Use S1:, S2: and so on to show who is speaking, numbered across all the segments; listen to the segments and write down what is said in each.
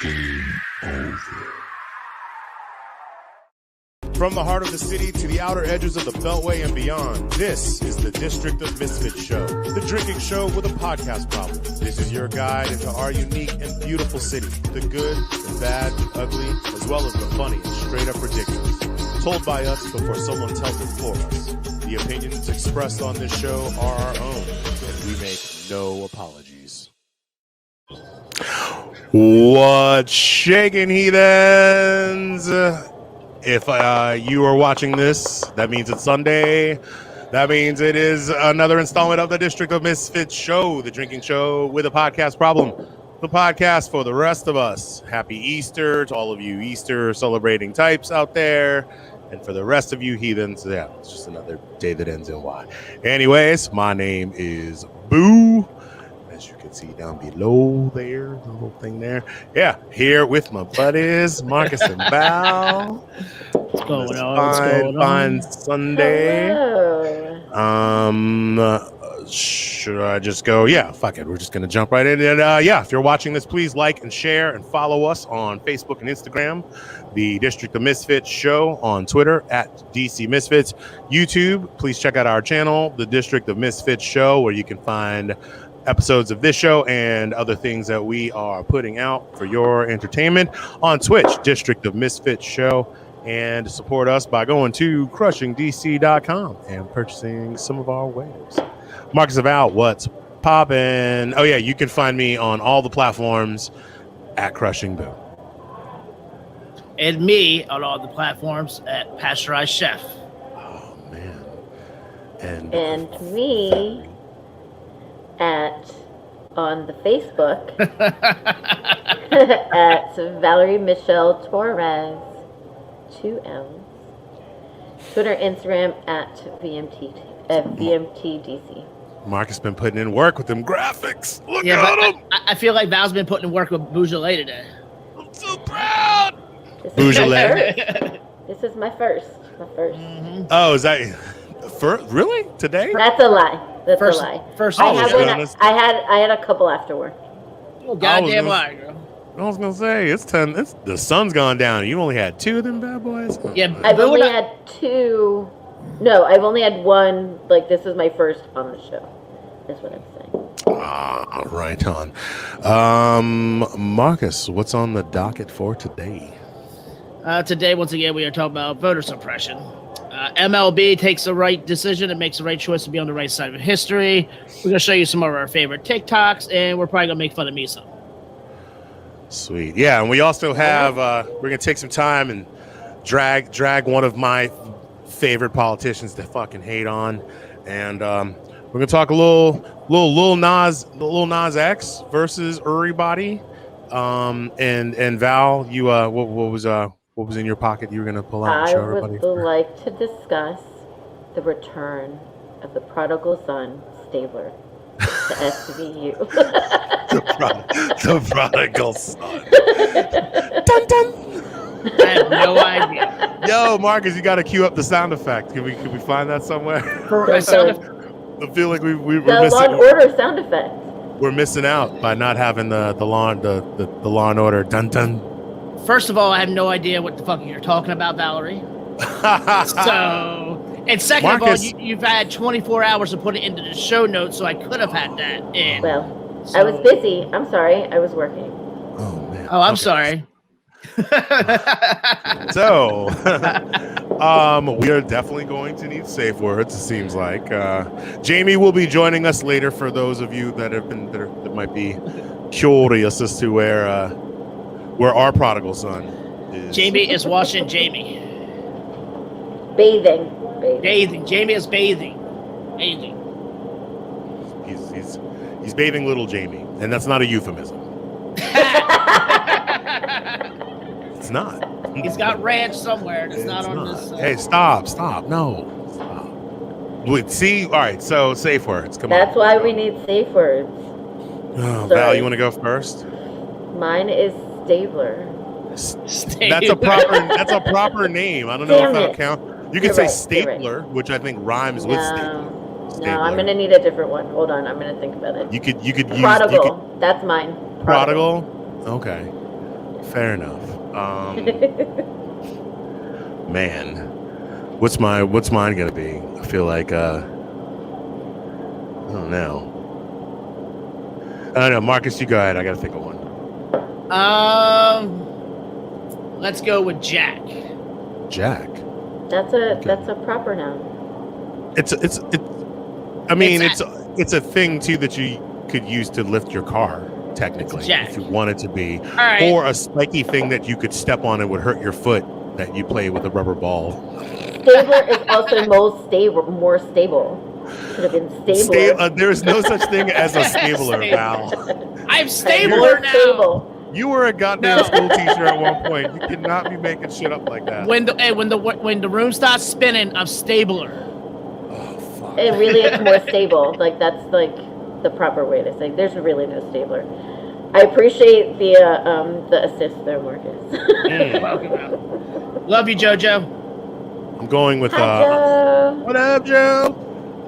S1: Game over.
S2: From the heart of the city to the outer edges of the Beltway and beyond, this is the District of Misfits show, the drinking show with a podcast problem. This is your guide into our unique and beautiful city, the good, the bad, the ugly, as well as the funny and straight up ridiculous. Told by us before someone tells it for us. The opinions expressed on this show are our own, and we make no apologies. What's shaking, heathens? If you are watching this, that means it's Sunday. That means it is another installment of the District of Misfits show, the drinking show with a podcast problem. The podcast for the rest of us. Happy Easter to all of you Easter celebrating types out there. And for the rest of you heathens, yeah, it's just another day that ends in Y. Anyways, my name is Boo. As you can see down below there, the little thing there. Yeah, here with my buddies, Marcus and Val.
S3: What's going on?
S2: Fine Sunday.
S3: Hello.
S2: Should I just go? Yeah, fuck it. We're just going to jump right in. And yeah, if you're watching this, please like and share and follow us on Facebook and Instagram. The District of Misfits show on Twitter at DC Misfits. YouTube, please check out our channel, the District of Misfits show, where you can find episodes of this show and other things that we are putting out for your entertainment. On Twitch, District of Misfits show, and support us by going to crushingdc.com and purchasing some of our wares. Marcus Val, what's poppin'? Oh yeah, you can find me on all the platforms at Crushing Boo.
S3: And me on all the platforms at Pasteurized Chef.
S2: Oh man. And
S4: me on the Facebook at Valerie Torres, 2 M's. Twitter, Instagram at VMTDC.
S2: Marcus been putting in work with them graphics. Look
S3: Yeah,
S2: at
S3: but
S2: him.
S3: I feel like Val's been putting in work with Bougie Lei today.
S2: I'm so proud.
S4: This is
S2: Bougie
S4: my
S2: Lei.
S4: first. This is my first.
S3: Mm-hmm.
S2: Oh, is that really today?
S4: That's a lie. That's
S3: First-
S4: a lie.
S3: first
S4: I
S3: of all,
S4: had
S2: to be
S4: one.
S2: honest.
S4: I had a couple after work.
S3: Oh, goddamn
S2: gonna-
S3: lie, girl.
S2: I was gonna say it's 10. The sun's gone down. You only had 2 of them bad boys.
S3: Yeah,
S4: I've
S3: Boo
S4: only
S3: and I-
S4: had 2. No, I've only had 1. Like, this is my first on the show. That's what I'm saying.
S2: Right on. Marcus, what's on the docket for today?
S3: Today, once again, we are talking about voter suppression. MLB takes the right decision and makes the right choice to be on the right side of history. We're going to show you some of our favorite TikToks, and we're probably going to make fun of me some.
S2: Sweet. Yeah, and we also have we're gonna take some time and drag one of my favorite politicians to fucking hate on, and we're gonna talk a little Lil Nas X versus everybody. And Val, you what was in your pocket you were gonna pull out and
S4: I
S2: show everybody?
S4: would like to discuss the return of the prodigal son, Stabler, to SVU.
S2: the prodigal son. Dun, dun.
S3: I have no idea.
S2: Yo, Marcus, you got to cue up the sound effect. Can we find that somewhere?
S3: I sound
S2: I feel like we're
S4: The Law
S2: missing.
S4: and Order sound effect.
S2: We're missing out by not having the Law and Order. Dun dun.
S3: First of all, I have no idea what the fuck you're talking about, Valerie. So, and second
S2: Marcus.
S3: of all, you've had 24 hours to put it into the show notes, so I could have had that in.
S4: Well, I was busy. I'm sorry. I was working.
S2: Oh man.
S3: Oh, I'm
S2: Okay.
S3: sorry.
S2: So, we are definitely going to need safe words. It seems like Jamie will be joining us later. For those of you that that might be curious as to where our prodigal son is.
S3: Jamie is watching Jamie.
S4: Bathing.
S3: Bathing. Jamie is bathing. Bathing.
S2: He's bathing little Jamie, and that's not a euphemism. It's not.
S3: He's got ranch somewhere. It's not on
S2: not.
S3: this.
S2: Hey, stop! No, stop. Wait, see, all right. So safe words. Come
S4: That's
S2: on.
S4: why we need safe words.
S2: Oh, Val,
S4: Sorry.
S2: you want to go first?
S4: Mine is Stabler.
S2: That's a proper name. I don't know
S4: Damn
S2: if that'll
S4: it.
S2: count. You can
S4: You're
S2: say
S4: right, you're
S2: stapler, which I think rhymes with stapler.
S4: No, I'm gonna need a different one. Hold on, I'm gonna think about it.
S2: You could use
S4: Prodigal. That's mine.
S2: prodigal. Okay. Fair enough. Man, what's mine gonna be? I feel like I don't know. I don't know. Marcus, you go ahead. I gotta think of one.
S3: Let's go with Jack.
S2: Jack.
S4: That's a proper noun.
S2: It's a thing too that you could use to lift your car, technically, if you wanted to be.
S3: All right.
S2: Or a spiky thing that you could step on and would hurt your foot that you play with a rubber ball.
S4: Stabler is also more stable. Should have been stabler.
S2: There is no such thing as a stabler, Val.
S3: I'm stabler now.
S4: Stable.
S2: You were a goddamn school teacher at one point. You cannot be making shit up like that.
S3: When the room starts spinning, I'm stabler.
S2: Oh fuck.
S4: It really is more stable. Like that's like the proper way to say. There's really no stabler. I appreciate the assist there, Marcus.
S3: Welcome. Love you, JoJo.
S2: I'm going with
S4: Hi, Joe.
S2: what up, Joe?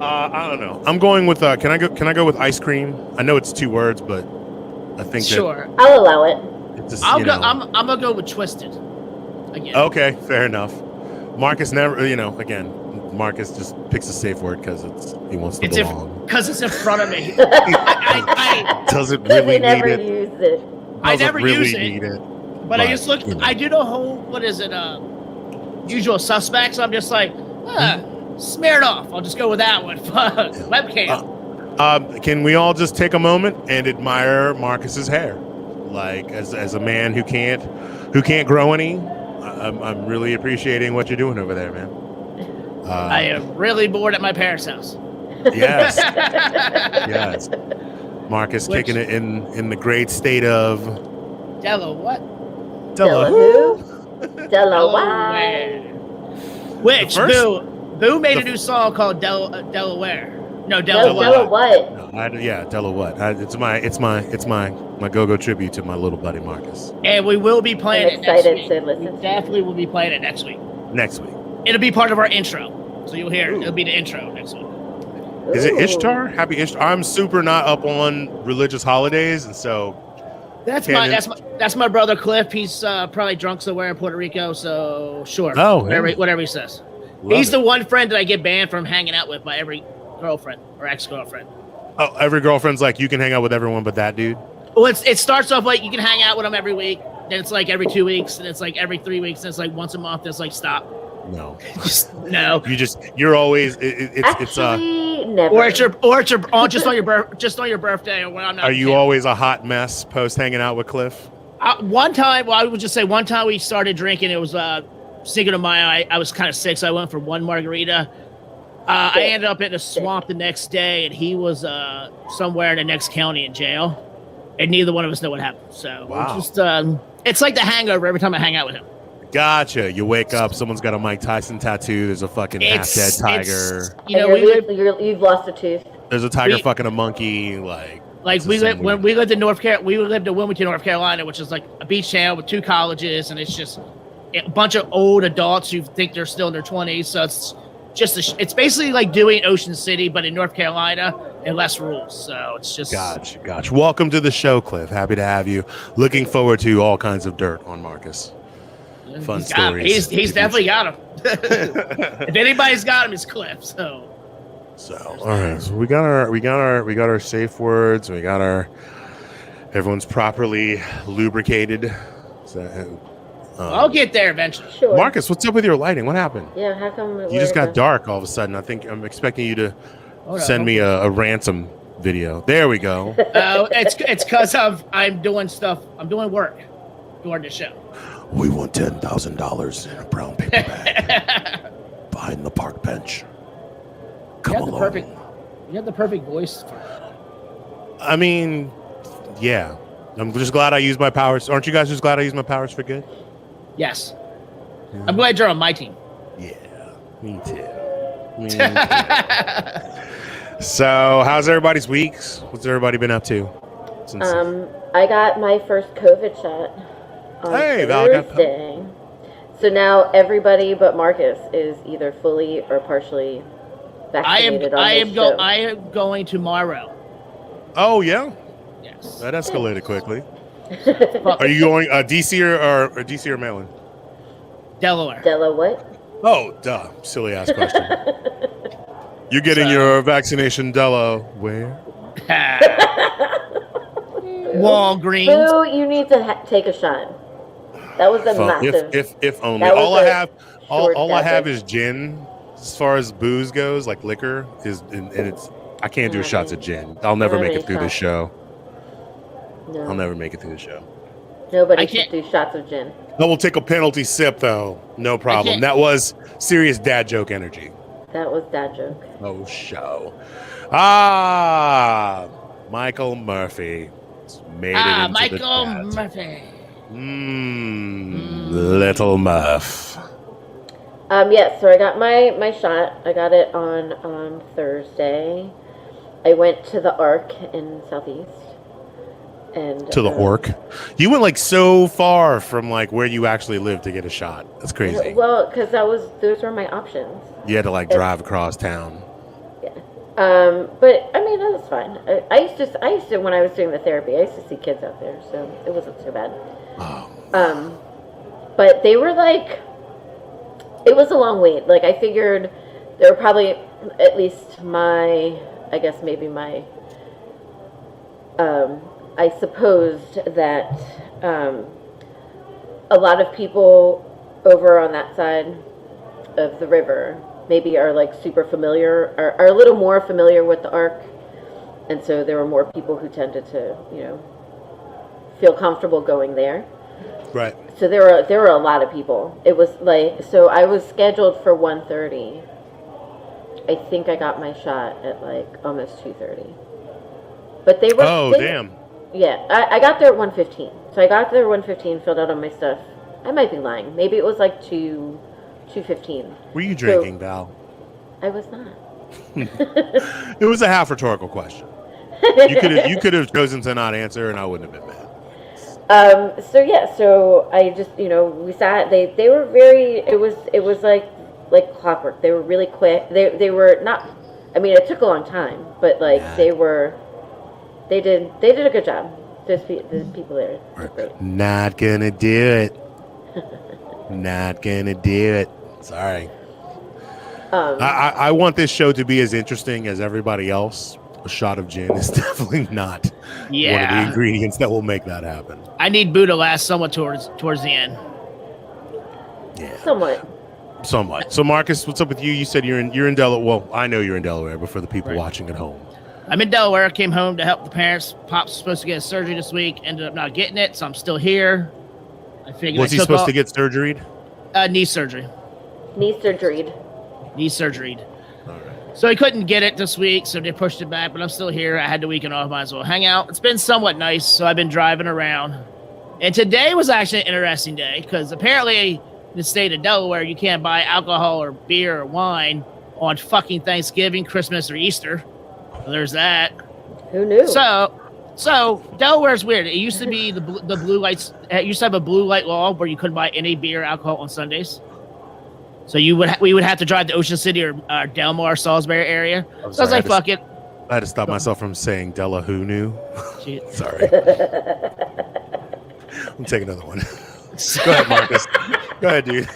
S2: I don't know. I'm going with can I go with ice cream? I know it's 2 words, but I think
S3: sure.
S4: I'll allow it.
S2: Just,
S3: I'm gonna go with Twisted. Again.
S2: Okay, fair enough. Marcus never, again, Marcus just picks a safe word because he wants to belong.
S3: Because it's in front of me.
S2: I doesn't really need it.
S4: Use it.
S3: I never
S2: really
S3: use
S2: need it.
S3: But I just look. I do the whole. What is it? Usual Suspects. I'm just like, smeared off. I'll just go with that one. Fuck. Webcam.
S2: Can we all just take a moment and admire Marcus's hair? Like as a man who can't grow any, I'm really appreciating what you're doing over there, man.
S3: I am really bored at my parents' house.
S2: Yes. Yes. Marcus kicking it in the great state of
S3: what?
S4: Delaware.
S3: Which Boo made a new song called Delaware. No,
S4: Della what?
S2: Della what? It's my go-go tribute to my little buddy Marcus.
S3: And we will be playing it next week.
S4: To listen.
S3: We definitely will be playing it next week.
S2: Next week.
S3: It'll be part of our intro, so you'll hear it. It'll be the intro next week.
S2: Is it Ishtar? Happy Ishtar. I'm super not up on religious holidays, and so
S3: that's my brother Cliff. He's probably drunk somewhere in Puerto Rico, so sure.
S2: Oh,
S3: whatever he says. He's the one friend that I get banned from hanging out with by every girlfriend or ex-girlfriend.
S2: Oh, every girlfriend's like, you can hang out with everyone but that dude?
S3: Well, it starts off like you can hang out with him every week, then it's like every 2 weeks, and it's like every 3 weeks, and it's like once a month. It's like stop.
S2: No.
S3: No.
S2: You're always it's
S4: never.
S3: Or just on your birthday or when I'm not.
S2: Are you always a hot mess post hanging out with Cliff?
S3: One time we started drinking. It was Cinco de Mayo. I was kind of sick, so I went for one margarita. I ended up in a swamp the next day, and he was somewhere in the next county in jail, and neither one of us know what happened. So it's like the hangover every time I hang out with him.
S2: Gotcha. You wake up, someone's got a Mike Tyson tattoo. There's a fucking half-dead tiger.
S4: You've lost a tooth.
S2: There's a tiger fucking a monkey. When we lived in Wilmington, North Carolina, which is like a beach town with 2 colleges, and it's just a bunch of old adults who think they're still in their 20s. So it's basically like doing Ocean City, but in North Carolina and less rules. So it's just Gotcha. Welcome to the show, Cliff. Happy to have you. Looking forward to all kinds of dirt on Marcus. Fun stories.
S3: He's definitely got him. If anybody's got him, it's Cliff. So
S2: all right. So we got our safe words. We got everyone's properly lubricated. So,
S3: I'll get there eventually.
S4: Sure.
S2: Marcus, what's up with your lighting? What happened?
S4: Yeah, how come
S2: You just got dark all of a sudden. I think I'm expecting you to send me a ransom video. There we go.
S3: It's because I'm doing stuff. I'm doing work during the show.
S2: We want $10,000 in a brown paper bag behind the park bench. Come along.
S3: You have the perfect voice for it.
S2: I mean, yeah. I'm just glad I used my powers. Aren't you guys just glad I used my powers for good?
S3: Yes. Yeah. I'm glad you're on my team.
S2: Yeah, me too. So, how's everybody's weeks? What's everybody been up to?
S4: I got my first COVID shot on Thursday. So now everybody but Marcus is either fully or partially vaccinated. I
S3: am going tomorrow.
S2: Oh yeah.
S3: Yes.
S2: That escalated quickly. Are you going DC or DC or Maryland?
S3: Delaware.
S4: What?
S2: Oh, duh. Silly ass question. You're getting your vaccination, Delaware.
S3: Walgreens.
S4: Boo, you need to take a shot. That was a massive.
S2: If only. All I have is gin. As far as booze goes, like liquor is, and it's. I can't do shots of gin. I'll never make it through this show.
S4: No.
S2: I'll never make it through the show.
S4: Nobody should do shots of gin.
S2: I will take a penalty sip though. No problem. That was serious dad joke energy.
S4: That was dad joke.
S2: Oh, show. Michael Murphy made it into
S3: Michael
S2: the
S3: Murphy.
S2: Little Muff.
S4: So I got my shot. I got it on Thursday. I went to the Arc in Southeast. And
S2: to the Orc. You went like so far from like where you actually live to get a shot. That's crazy.
S4: Well, because those were my options.
S2: You had to like drive across town.
S4: Yeah. But I mean that was fine. I used to when I was doing the therapy, I used to see kids out there, so it wasn't so bad.
S2: Oh.
S4: But they were like, it was a long wait. Like I figured there were probably at least I supposed that a lot of people over on that side of the river maybe are like super familiar, are a little more familiar with the Arc, and so there were more people who tended to, feel comfortable going there.
S2: Right.
S4: So there were a lot of people. It was like, so I was scheduled for 1:30. I think I got my shot at like almost 2:30. But they were.
S2: Oh, damn.
S4: Yeah, I got there at 1:15. So I got there at 1:15, filled out all my stuff. I might be lying. Maybe it was like 2:15.
S2: Were you drinking, Val?
S4: I was not.
S2: It was a half rhetorical question. You could have chosen to not answer, and I wouldn't have been mad.
S4: So I just, we sat. They were very. It was like clockwork. They were really quick. They were not. I mean, it took a long time, but like they did a good job. The people there were great.
S2: Not gonna do it. Not gonna do it. Sorry. I want this show to be as interesting as everybody else. A shot of gin is definitely not one of the ingredients that will make that happen.
S3: I need Boo to last somewhat towards the end.
S2: Yeah.
S4: Somewhat.
S2: So Marcus, what's up with you? You said you're in Delaware. Well, I know you're in Delaware, but for the people watching at home.
S3: I'm in Delaware. I came home to help the parents. Pop's supposed to get surgery this week. Ended up not getting it, so I'm still here. I figured.
S2: Was he supposed to get surgeryed?
S3: Knee surgery.
S4: Knee surgeryed.
S2: All right.
S3: So he couldn't get it this week, so they pushed it back. But I'm still here. I had the weekend off. Might as well hang out. It's been somewhat nice, so I've been driving around. And today was actually an interesting day because apparently in the state of Delaware, you can't buy alcohol or beer or wine on fucking Thanksgiving, Christmas, or Easter. So there's that.
S4: Who knew?
S3: So Delaware's weird. It used to be the blue lights. It used to have a blue light law where you couldn't buy any beer or alcohol on Sundays. So we would have to drive to Ocean City or Delmar, Salisbury area. So I was like, fuck it.
S2: I had to stop myself from saying Della who knew. Sorry. I'm taking another one. Go ahead, Marcus. Go ahead, dude.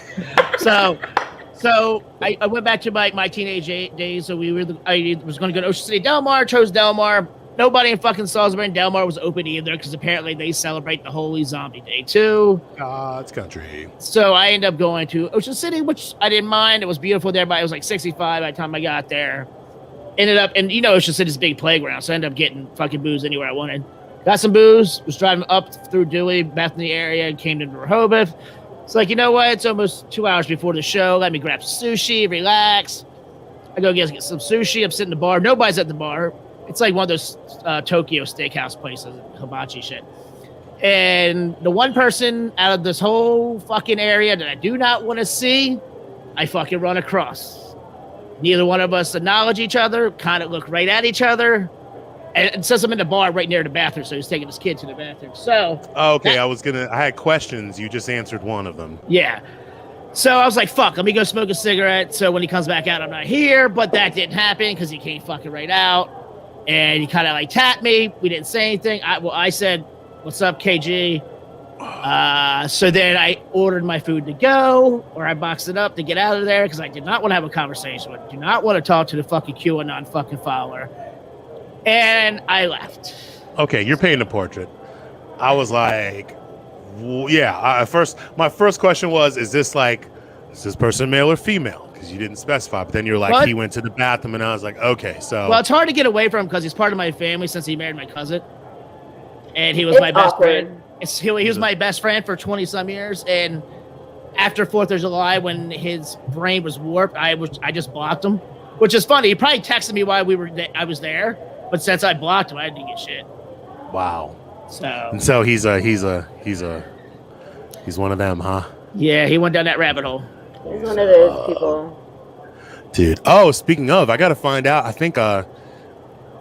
S3: So I went back to my teenage days. So I was going to go to Ocean City, Delmar. Chose Delmar. Nobody in fucking Salisbury and Delmar was open either because apparently they celebrate the Holy Zombie Day too.
S2: God's country.
S3: So I ended up going to Ocean City, which I didn't mind. It was beautiful there, but it was like 65 by the time I got there. Ended up, and Ocean City's a big playground, so I ended up getting fucking booze anywhere I wanted. Got some booze, was driving up through Dewey, Bethany area, and came to Rehoboth. It's like, you know what? It's almost 2 hours before the show. Let me grab some sushi, relax. I go get some sushi. I'm sitting in the bar. Nobody's at the bar. It's like one of those Tokyo steakhouse places, hibachi shit. And the one person out of this whole fucking area that I do not want to see, I fucking run across. Neither one of us acknowledge each other, kind of look right at each other. And it says I'm in the bar right near the bathroom, so he's taking his kid to the bathroom. So
S2: okay, I had questions. You just answered one of them.
S3: Yeah. So I was like, fuck, let me go smoke a cigarette. So when he comes back out, I'm not here. But that didn't happen because he came fucking right out. And he kind of like tapped me. We didn't say anything. I said, What's up, KG? So then I ordered my food to go, or I boxed it up to get out of there because I did not want to have a conversation with, do not want to talk to the fucking QAnon fucking follower. And I left.
S2: Okay, you're painting a portrait. I was like, yeah. My first question was, is this person male or female? Because you didn't specify. But then you're like, what? He went to the bathroom, and I was like, okay, so.
S3: Well, it's hard to get away from him because he's part of my family since he married my cousin, and he was my best friend. He was my best friend for 20 some years, and after 4th of July, when his brain was warped, I just blocked him, which is funny. He probably texted me while I was there, but since I blocked him, I didn't get shit.
S2: Wow.
S3: So
S2: he's one of them, huh?
S3: Yeah, he went down that rabbit hole.
S4: He's one of those people.
S2: Dude. Oh, speaking of, I gotta find out. I think that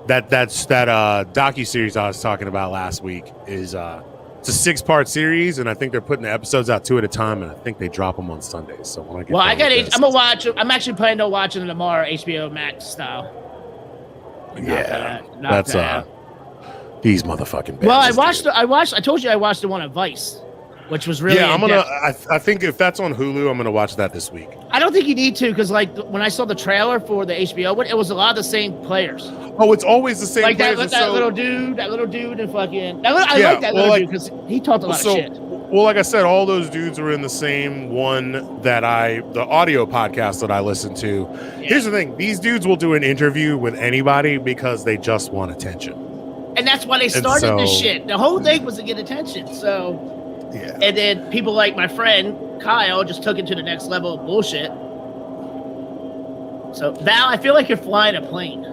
S2: docuseries I was talking about last week is it's a 6-part series, and I think they're putting the episodes out 2 at a time, and I think they drop them on Sundays. So when I get
S3: I'm gonna watch it. I'm actually planning on watching it tomorrow, HBO Max style.
S2: That's these motherfucking bitches.
S3: Well, I told you I watched the one on Vice, which was really.
S2: Yeah, I think if that's on Hulu, I'm gonna watch that this week.
S3: I don't think you need to, because like when I saw the trailer for the HBO one, it was a lot of the same players.
S2: Oh, it's always the same.
S3: Like that little dude, and fucking. I like that little dude because he talked a lot of shit.
S2: Well, like I said, all those dudes are in the same one that the audio podcast that I listen to. Yeah. Here's the thing: these dudes will do an interview with anybody because they just want attention.
S3: And that's why they started this shit. The whole thing was to get attention. So, yeah. And then people like my friend Kyle just took it to the next level of bullshit. So, Val, I feel like you're flying a plane.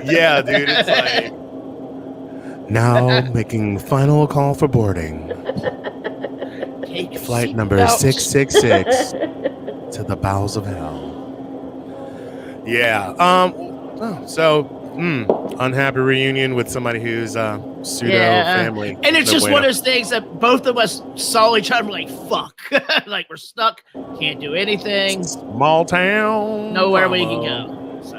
S2: Yeah, dude. It's like now making final call for boarding. Flight number 666 to the bowels of hell. Yeah. Unhappy reunion with somebody who's pseudo family.
S3: And it's just one of those things that both of us saw each other like, fuck. Like, we're stuck. Can't do anything.
S2: Small town.
S3: Nowhere we can go. So.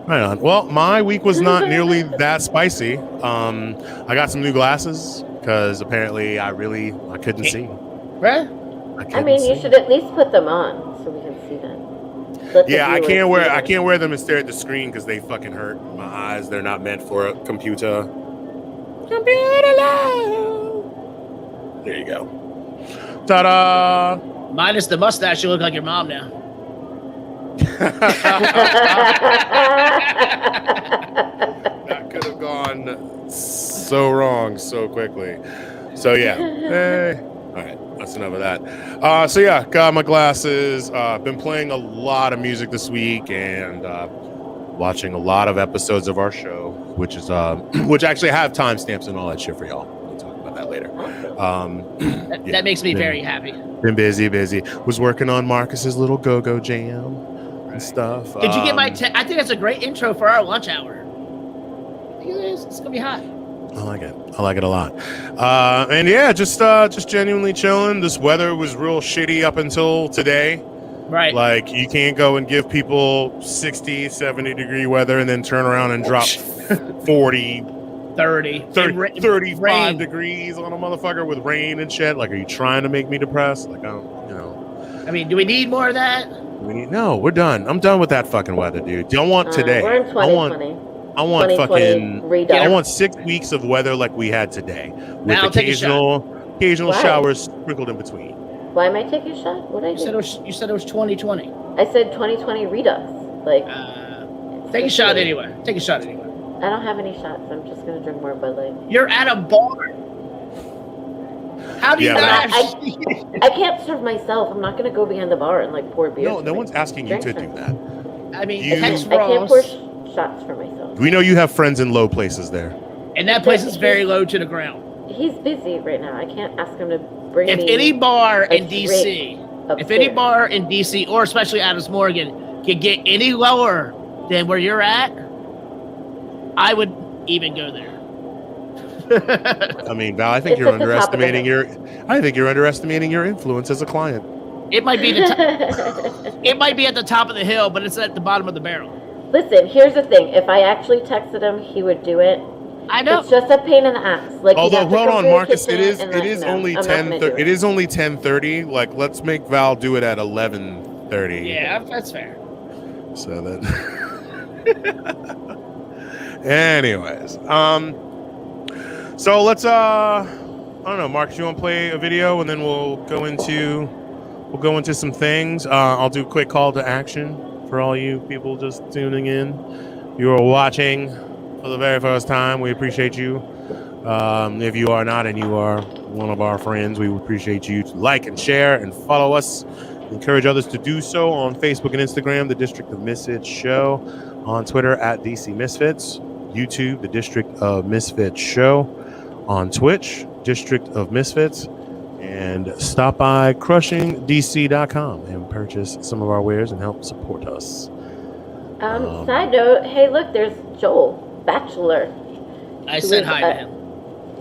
S2: Right on. Well, my week was not nearly that spicy. I got some new glasses because apparently I couldn't see.
S3: Right?
S4: I mean, you should at least put them on so we can see them.
S2: I can't wear them and stare at the screen because they fucking hurt my eyes. They're not meant for a computer. There you go. Ta-da!
S3: Minus the mustache, you look like your mom now.
S2: That could have gone so wrong so quickly. So yeah. Hey. All right. That's enough of that. Got my glasses. Been playing a lot of music this week and watching a lot of episodes of our show, which actually have timestamps and all that shit for y'all. We'll talk about that later.
S3: That makes me very happy.
S2: Been busy. Was working on Marcus's little go-go jam and stuff.
S3: Did you get my? I think that's a great intro for our lunch hour. It's gonna be hot.
S2: I like it a lot. Just genuinely chilling. This weather was real shitty up until today.
S3: Right.
S2: Like, you can't go and give people 60, 70 degree weather and then turn around and drop 40, 35 degrees on a motherfucker with rain and shit. Like, are you trying to make me depressed? Like,
S3: I mean, do we need more of that?
S2: No, we're done. I'm done with that fucking weather, dude. Don't want today.
S4: We're in 2020.
S2: I want 6 weeks of weather like we had today, with occasional showers sprinkled in between.
S4: Why am I taking a shot? What did I do?
S3: You said it was 2020.
S4: I said 2020 redux. Like,
S3: take a shot anyway.
S4: I don't have any shots. I'm just gonna drink more Bud Light.
S3: You're at a bar. How do you not?
S4: I can't serve myself. I'm not gonna go behind the bar and like pour beer.
S2: No one's asking you to do that.
S3: I mean,
S4: I can't pour shots for myself.
S2: We know you have friends in low places there.
S3: And that place is very low to the ground.
S4: He's busy right now. I can't ask him to bring
S3: me. If any bar in DC, or especially Adams Morgan, can get any lower than where you're at, I would even go there.
S2: I mean, Val, I think you're underestimating your influence as a client.
S3: It might be it might be at the top of the hill, but it's at the bottom of the barrel.
S4: Listen, here's the thing. If I actually texted him, he would do it.
S3: I know.
S4: It's just a pain in the ass. Like,
S2: although, hold on, Marcus, it is only
S4: I'm
S2: 10:30. It is only 10:30. Like, let's make Val do it at 11:30.
S3: Yeah, that's fair.
S2: So that. Anyways, so let's I don't know, Marcus, you want to play a video and then we'll go into some things. I'll do a quick call to action for all you people just tuning in. You are watching for the very first time. We appreciate you. If you are not and you are one of our friends, we would appreciate you to like and share and follow us. Encourage others to do so on Facebook and Instagram, The District of Misfits Show, on Twitter at DC Misfits, YouTube, The District of Misfits Show, on Twitch, District of Misfits, and stop by crushingdc.com and purchase some of our wares and help support us.
S4: Side note, hey, look, there's Joel, Bachelor.
S3: I said hi to him.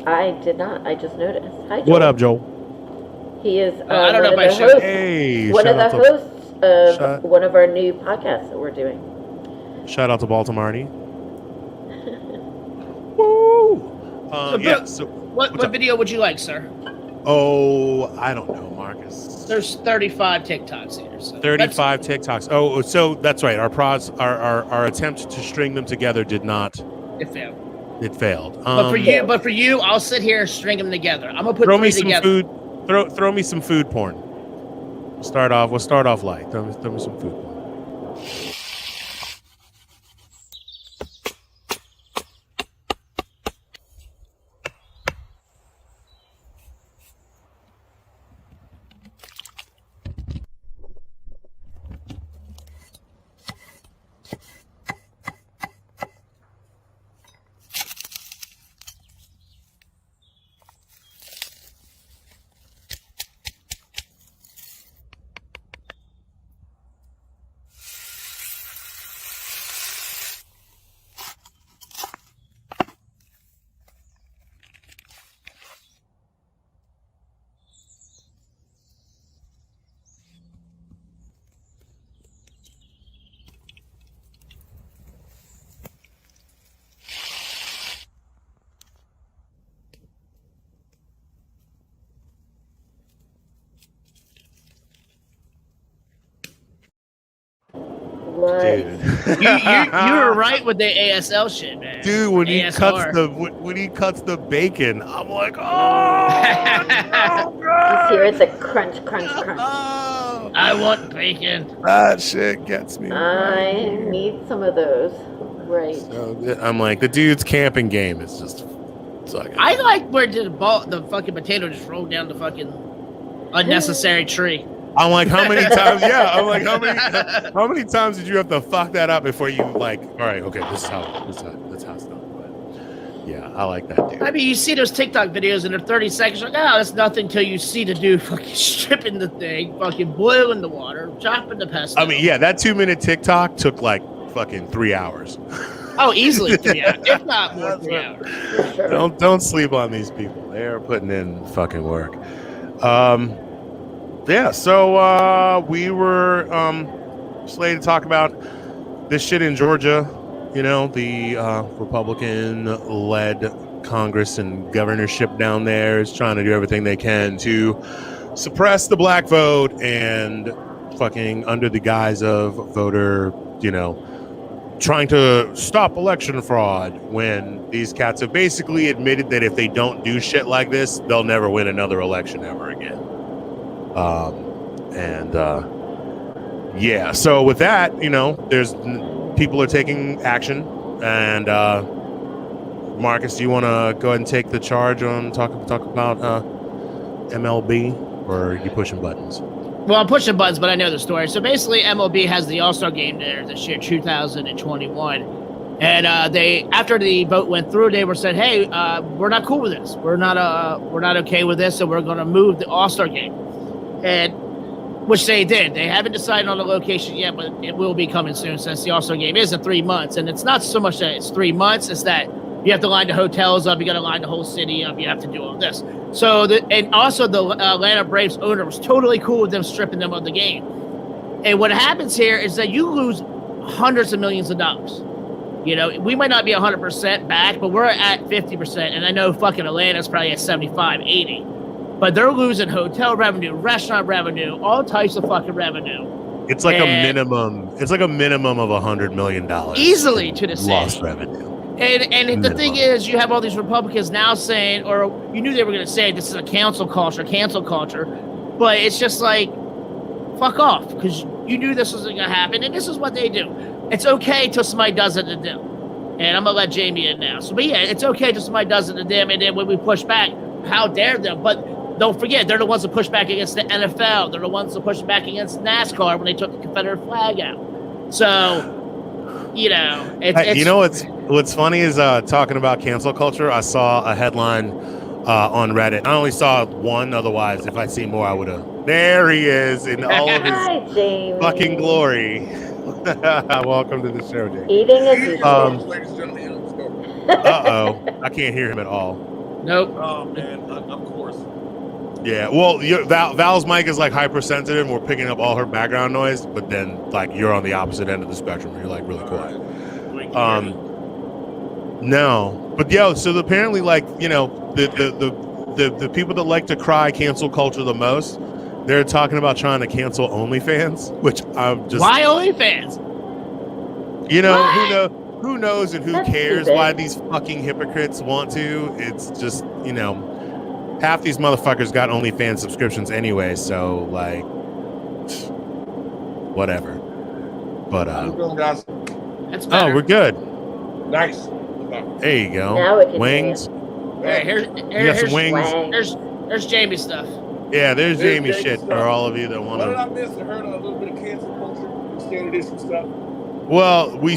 S4: I did not. I just noticed. Hi, Joel.
S2: What up, Joel?
S4: He is
S3: I don't know if I should.
S4: One of the hosts of one of our new podcasts that we're doing.
S2: Shout out to Baltimore. Woo!
S3: What video would you like, sir?
S2: Oh, I don't know, Marcus.
S3: There's 35 TikToks here. So
S2: 35 TikToks. Oh, so that's right. Our attempt to string them together did not.
S3: It failed.
S2: It failed.
S3: But for you, I'll sit here and string them together. I'm gonna put
S2: throw
S3: three
S2: me some
S3: together.
S2: food. Throw me some food porn. We'll start off light. Throw me some food porn. Dude.
S3: you were right with the ASL shit, man.
S2: Dude, when he cuts the bacon, I'm like, oh, no,
S4: just hear it, the crunch, crunch, crunch.
S2: Oh,
S3: I want bacon.
S2: That shit gets me.
S4: I need some of those. Right.
S2: So, I'm like, the dude's camping game is just sucking.
S3: I like where the fucking potato just rolled down the fucking unnecessary tree.
S2: I'm like, how many times? Yeah, I'm like, how many times did you have to fuck that up before you like? All right, okay, that's how it's done. But yeah, I like that, dude.
S3: I mean, you see those TikTok videos and they're 30 seconds. Like, oh, that's nothing until you see the dude fucking stripping the thing, fucking boiling the water, chopping the pesto.
S2: I mean, yeah, that 2-minute TikTok took like fucking 3 hours.
S3: Oh, easily 3 hours, if not more 3 hours.
S4: Sure.
S2: Don't sleep on these people. They're putting in fucking work. Yeah, so we were slated to talk about this shit in Georgia. You know, the Republican-led Congress and governorship down there is trying to do everything they can to suppress the black vote and fucking under the guise of voter, you know, trying to stop election fraud when these cats have basically admitted that if they don't do shit like this, they'll never win another election ever again. Yeah, so with that, you know, there's people are taking action, and Marcus, do you want to go ahead and take the charge on talk about MLB, or are you pushing buttons?
S3: Well, I'm pushing buttons, but I know the story. So basically, MLB has the All-Star Game there this year, 2021, and they, after the vote went through, they were said, "Hey, we're not cool with this. We're not okay with this, so we're going to move the All-Star Game." And which they did. They haven't decided on the location yet, but it will be coming soon since the All-Star Game is in 3 months. And it's not so much that it's 3 months, it's that you have to line the hotels up, you got to line the whole city up, you have to do all this. So, and also the Atlanta Braves owner was totally cool with them stripping them of the game. And what happens here is that you lose hundreds of millions of dollars. We might not be 100% back, but we're at 50%. And I know fucking Atlanta's probably at 75, 80. But they're losing hotel revenue, restaurant revenue, all types of fucking revenue.
S2: It's like a minimum. It's like a minimum of $100 million
S3: easily to the
S2: lost
S3: city.
S2: revenue.
S3: And the thing is, you have all these Republicans now saying, or you knew they were going to say, this is a cancel culture, but it's just like, fuck off, because you knew this was going to happen, and this is what they do. It's okay till somebody does it to them. And I'm going to let Jamie in now. But yeah, it's okay till somebody does it to them, and then when we push back, how dare them? But don't forget, they're the ones that push back against the NFL. They're the ones that push back against NASCAR when they took the Confederate flag out. So, it's
S2: what's funny is talking about cancel culture. I saw a headline on Reddit. I only saw one. Otherwise, if I'd seen more, I would have. There he is in all of his fucking glory. Welcome to the show, Jamie.
S4: Eating is
S1: ladies and gentlemen.
S2: Uh-oh. I can't hear him at all.
S3: Nope.
S1: Oh, man. Of course.
S2: Yeah, well, Val's mic is like hypersensitive, and we're picking up all her background noise, but then like you're on the opposite end of the spectrum. You're like really quiet. No, but so apparently, like, the people that like to cry cancel culture the most, they're talking about trying to cancel OnlyFans, which I'm just
S3: why OnlyFans?
S2: Who knows and who
S4: That's
S2: cares
S4: stupid.
S2: why these fucking hypocrites want to. It's just half these motherfuckers got OnlyFans subscriptions anyway, so like whatever. But
S1: How you doing, guys?
S3: That's better.
S2: we're good.
S1: Nice.
S2: There you go.
S4: Now we can
S2: Wings.
S3: Here's
S2: some wings.
S3: There's Jamie's stuff.
S2: Yeah, there's Jamie
S1: Jamie
S2: shit
S1: stuff.
S2: for all of you that want
S1: What did
S2: to.
S1: I miss? I heard a little bit of cancel culture, standard issue stuff.
S2: Well, we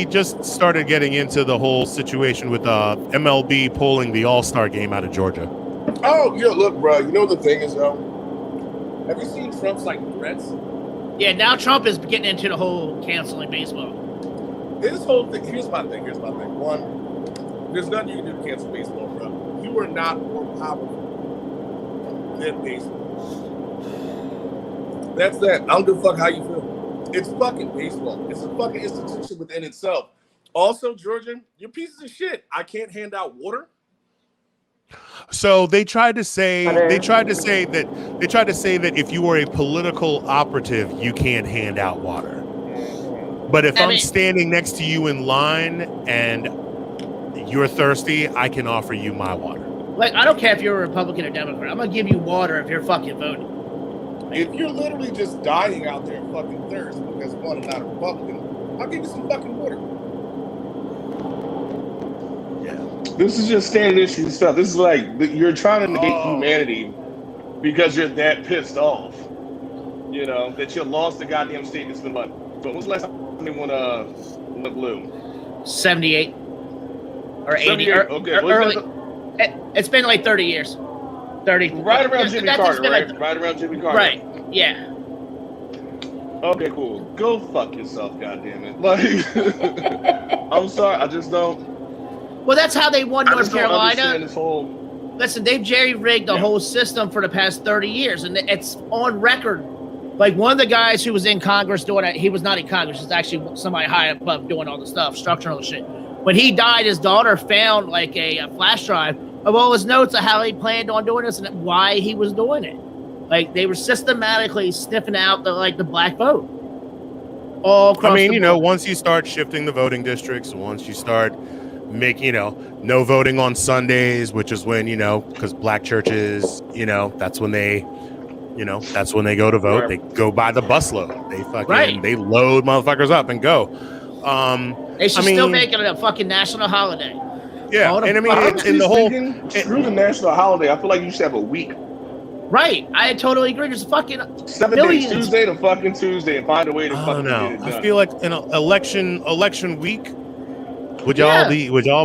S2: just started getting into the whole situation with MLB pulling the All-Star game out of Georgia.
S1: Oh, yeah, look, bro. You know the thing is, have you seen Trump's like threats?
S3: Yeah, now Trump is getting into the whole canceling baseball.
S1: This whole thing. Here's my thing. One, there's nothing you can do to cancel baseball, bro. You are not more powerful than baseball. That's that. I don't give a fuck how you feel. It's fucking baseball. It's a fucking institution within itself. Also, Georgia, you're pieces of shit. I can't hand out water.
S2: So they tried to say that if you were a political operative, you can't hand out water. But if I'm standing next to you in line and you're thirsty, I can offer you my water.
S3: Like, I don't care if you're a Republican or Democrat. I'm gonna give you water if you're fucking voting.
S1: If you're literally just dying out there of fucking thirst because one, I'm not a Republican, I'll give you some fucking water. Yeah.
S5: This is just standard issue stuff. This is like you're trying to negate humanity because you're that pissed off. That you lost the goddamn state that's been money. But when's the last time anyone went blue?
S3: 78 or 80 or,
S5: okay.
S3: or early. It's been like 30 years. 30.
S5: Right around Jimmy Carter, right?
S3: Like,
S5: right around Jimmy Carter.
S3: Right. Yeah.
S5: Okay, cool. Go fuck yourself, goddammit. Like, I'm sorry, I just don't.
S3: Well, that's how they won North Carolina.
S5: This whole...
S3: Listen, they've jerry-rigged the whole system for the past 30 years, and it's on record. Like, one of the guys who was in Congress doing it, he was not in Congress. It's actually somebody high up doing all the stuff, structural shit. When he died, his daughter found, like, a flash drive of all his notes of how he planned on doing this and why he was doing it. Like, they were systematically sniffing out the black vote. All across the board.
S2: Once you start shifting the voting districts, once you start making, no voting on Sundays, which is when, because black churches, that's when they go to vote. They go by the busload. They fucking they load motherfuckers up and go.
S3: They should still make it a fucking national holiday.
S2: Yeah, and in the whole
S5: screw the national holiday. I feel like you should have a week.
S3: Right, I totally agree. There's fucking
S5: 7 days, Tuesday to fucking Tuesday, and find a way to fucking get it done.
S2: I feel like an election week. Would y'all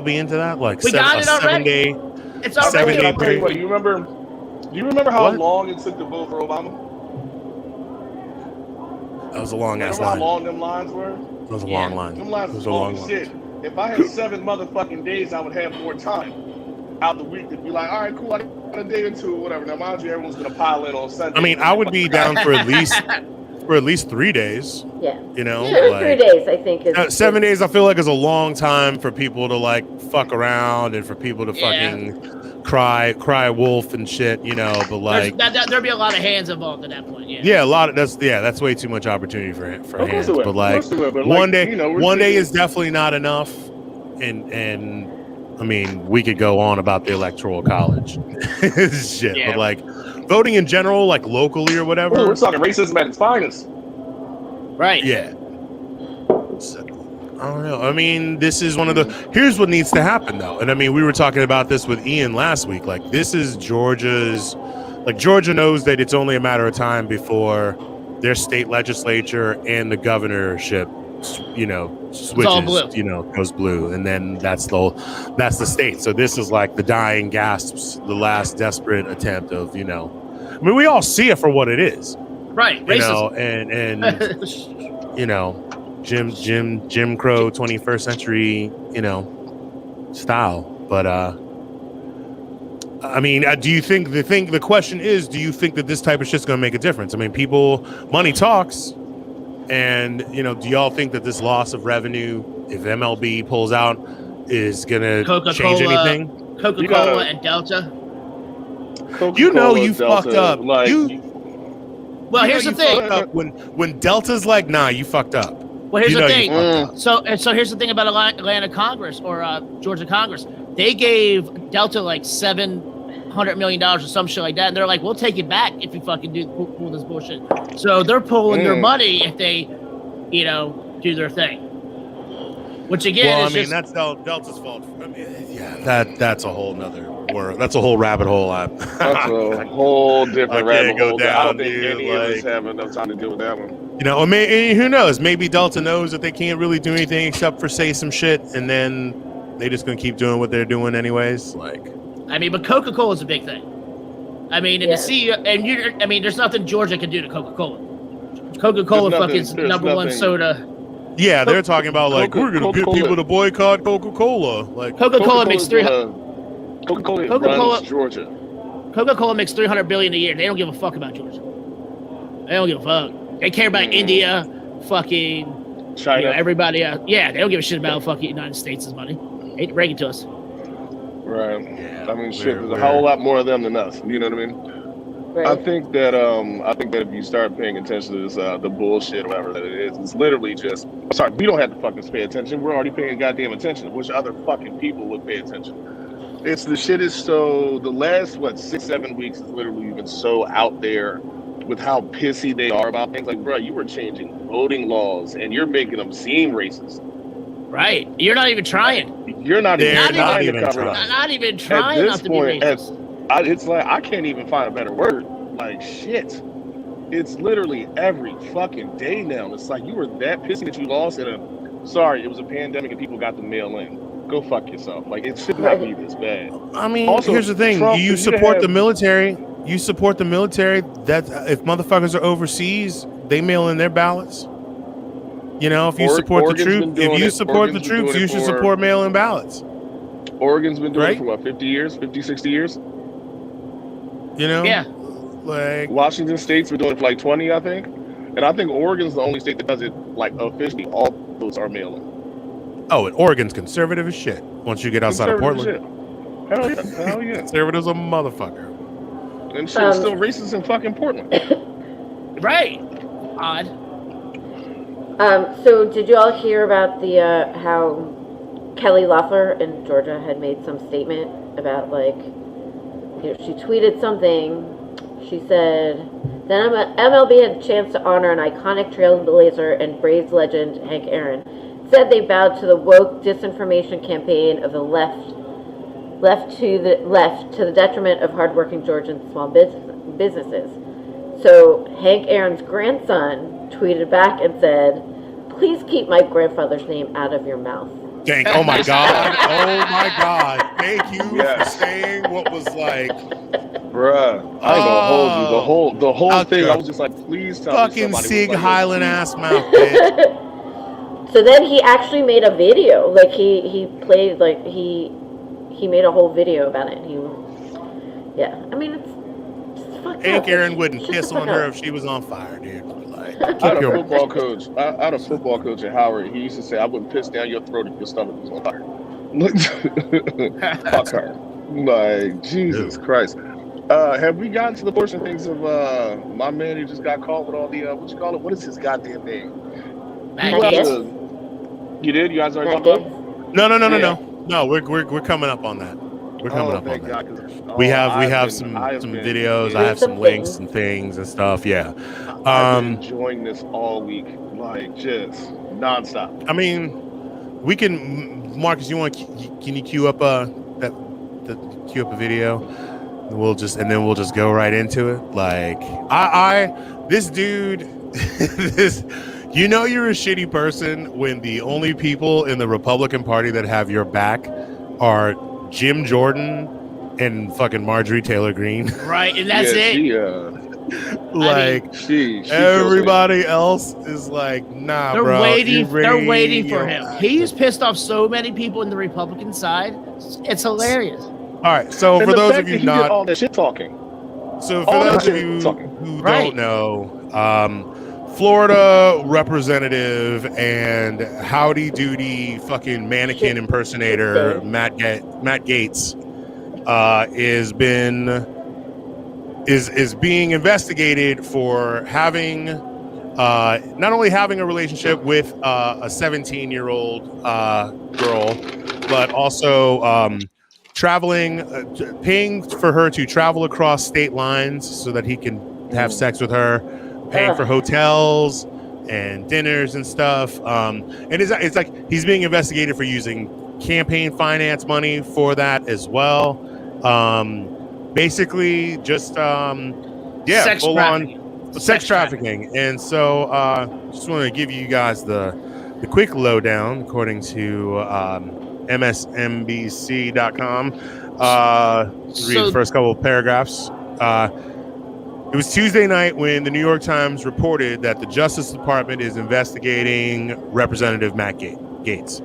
S2: be into that? Like
S3: we got it already.
S2: 7 day.
S3: It's already
S2: 7 day
S5: period. Do you remember how long it took to vote for Obama?
S2: That was a long ass
S5: line.
S2: line.
S5: How long them lines were?
S2: It was a long line.
S5: Them lines was long as shit. If I had 7 motherfucking days, I would have more time out the week to be like, all right, cool, I got a day or two or whatever. Now, mind you, everyone's gonna pile in on Sunday.
S2: I would be down for at least for at least 3 days.
S4: Yeah.
S2: You know,
S4: Yeah,
S2: like,
S4: 3 days, I think. Is
S2: 7 days, I feel like, is a long time for people to like fuck around and for people to fucking cry wolf and shit, you know. But like,
S3: there'd be a lot of hands involved at that point.
S2: Yeah, a lot of that's way too much opportunity for hands. But like,
S5: but
S2: one
S5: like,
S2: day,
S5: you know,
S2: one day is definitely not enough. And I mean, we could go on about the electoral college shit, but like voting in general, like locally or whatever.
S5: We're talking racism at its finest.
S3: Right.
S2: Yeah. So, I don't know. I mean, this is one of the. Here's what needs to happen, though. And I mean, we were talking about this with Ian last week. Like, this is Georgia's. Like, Georgia knows that it's only a matter of time before their state legislature and the governorship, you know, switches. You know, goes blue, and then that's the state. So this is like the dying gasps, the last desperate attempt of, you know. I mean, we all see it for what it is.
S3: Right.
S2: You know, and you know. Jim Crow 21st century, you know, style. But I mean, do you think the question is, do you think that this type of shit's gonna make a difference? I mean, money talks, and you know, do y'all think that this loss of revenue, if MLB pulls out, is gonna change anything?
S3: Coca-Cola and Delta.
S2: You know, you fucked up.
S5: Like,
S3: well, here's the thing.
S2: When Delta's like, nah, you fucked up.
S3: Well, here's the thing. So here's the thing about Atlanta Congress or Georgia Congress. They gave Delta like $700 million or some shit like that, and they're like, "We'll take it back if you fucking pull this bullshit." So they're pulling their money if they, you know, do their thing. Which again,
S2: that's Delta's fault. I mean, yeah, that's a whole nother world. That's a whole rabbit hole.
S5: That's a whole different rabbit hole.
S2: Down,
S5: I don't think any of us have enough time to deal with that one.
S2: You know, who knows? Maybe Delta knows that they can't really do anything except for say some shit, and then they just gonna keep doing what they're doing anyways. Like,
S3: I mean, but Coca-Cola is a big thing. I mean, and there's nothing Georgia can do to Coca-Cola. Coca-Cola fucking is number one soda.
S2: Yeah, they're talking about like we're gonna get people to boycott Coca-Cola. Like
S3: Coca-Cola makes
S5: Coca-Cola runs Georgia.
S3: Coca-Cola makes $300 billion a year. They don't give a fuck about Georgia. They don't give a fuck. They care about India, fucking
S5: China,
S3: you know, everybody. Yeah, they don't give a shit about fucking United States' money. They hate to break it to us.
S5: Right. Yeah, I mean, shit. There's a whole lot more of them than us. You know what I mean? Right. I think that if you start paying attention to this, the bullshit, or whatever that it is, it's literally just. Sorry, we don't have to fucking pay attention. We're already paying goddamn attention. I wish other fucking people would pay attention. It's the shit is so. The last 6-7 weeks has literally been so out there with how pissy they are about things. Like, bro, you were changing voting laws and you're making them seem racist.
S3: Right. You're not even trying.
S5: You're not even trying to cover
S3: up. Not even trying not to be racist.
S5: It's like, I can't even find a better word. Like, shit. It's literally every fucking day now. It's like, you were that pissy that you lost in it was a pandemic and people got the mail in. Go fuck yourself. Like, it should not be this bad.
S2: I mean, also, here's the thing. Trump, you support the military. You support the military. That if motherfuckers are overseas, they mail in their ballots. You know, if you support the troops, you should support mail-in ballots.
S5: Oregon's been doing it for 50 years, 50, 60 years.
S2: You know?
S3: Yeah.
S2: Like
S5: Washington State's been doing it for like 20, I think. And I think Oregon's the only state that does it like officially. All votes are mail-in.
S2: Oh, and Oregon's conservative as shit. Once you get outside of Portland.
S5: Hell yeah.
S2: Conservative's a motherfucker.
S5: And shit still racist in fucking Portland.
S3: Right. Odd.
S4: So did you all hear about the how Kelly Loeffler in Georgia had made some statement about she tweeted something. She said that MLB had a chance to honor an iconic trailblazer and Braves legend Hank Aaron. Said they bowed to the woke disinformation campaign of the left to the detriment of hardworking Georgian small businesses. So Hank Aaron's grandson tweeted back and said, "Please keep my grandfather's name out of your mouth."
S2: Oh my God. Oh my God. Thank you for saying what was like.
S5: Bruh, I ain't gonna hold you. The whole thing, I was just like, please tell
S2: fucking
S5: me
S2: Sig
S5: like,
S2: Highland ass mouth, bitch.
S4: So then he actually made a video. Like he played he made a whole video about it. I mean, it's just fucked
S2: Hank Aaron wouldn't piss on her if she was on fire, dude. Like,
S5: I had a football coach. I had a football coach at Howard. He used to say, "I wouldn't piss down your throat if your stomach was on fire." Fuck her. Like, Jesus Christ. Have we gotten to the portion of things of my man who just got caught with all the what you call it? What is his goddamn name? You did? You guys already talked about it?
S2: No. We're coming up on that. We're coming up on that. We have some videos. I have some links and things and stuff. Yeah.
S5: I've been enjoying this all week, like just nonstop.
S2: I mean, we can. Marcus, can you queue up a video? We'll just go right into it. Like this dude, you know, you're a shitty person when the only people in the Republican Party that have your back are Jim Jordan and fucking Marjorie Taylor Greene.
S3: Right, and that's it.
S2: Everybody else is like, nah,
S3: they're
S2: bro.
S3: They're waiting for him. He's pissed off so many people in the Republican side. It's hilarious.
S2: All right, so for those of you not
S5: all that shit talking.
S2: So for those of you who don't know, Florida representative and howdy doody fucking mannequin impersonator Matt Gaetz is being investigated for having not only having a relationship with a 17-year-old girl, but also traveling, paying for her to travel across state lines so that he can have sex with her, paying for hotels and dinners and stuff. And it's like he's being investigated for using campaign finance money for that as well. Basically just sex trafficking. And so just want to give you guys the quick lowdown according to MSNBC.com. Read the first couple of paragraphs. It was Tuesday night when the New York Times reported that the Justice Department is investigating Representative Matt Gaetz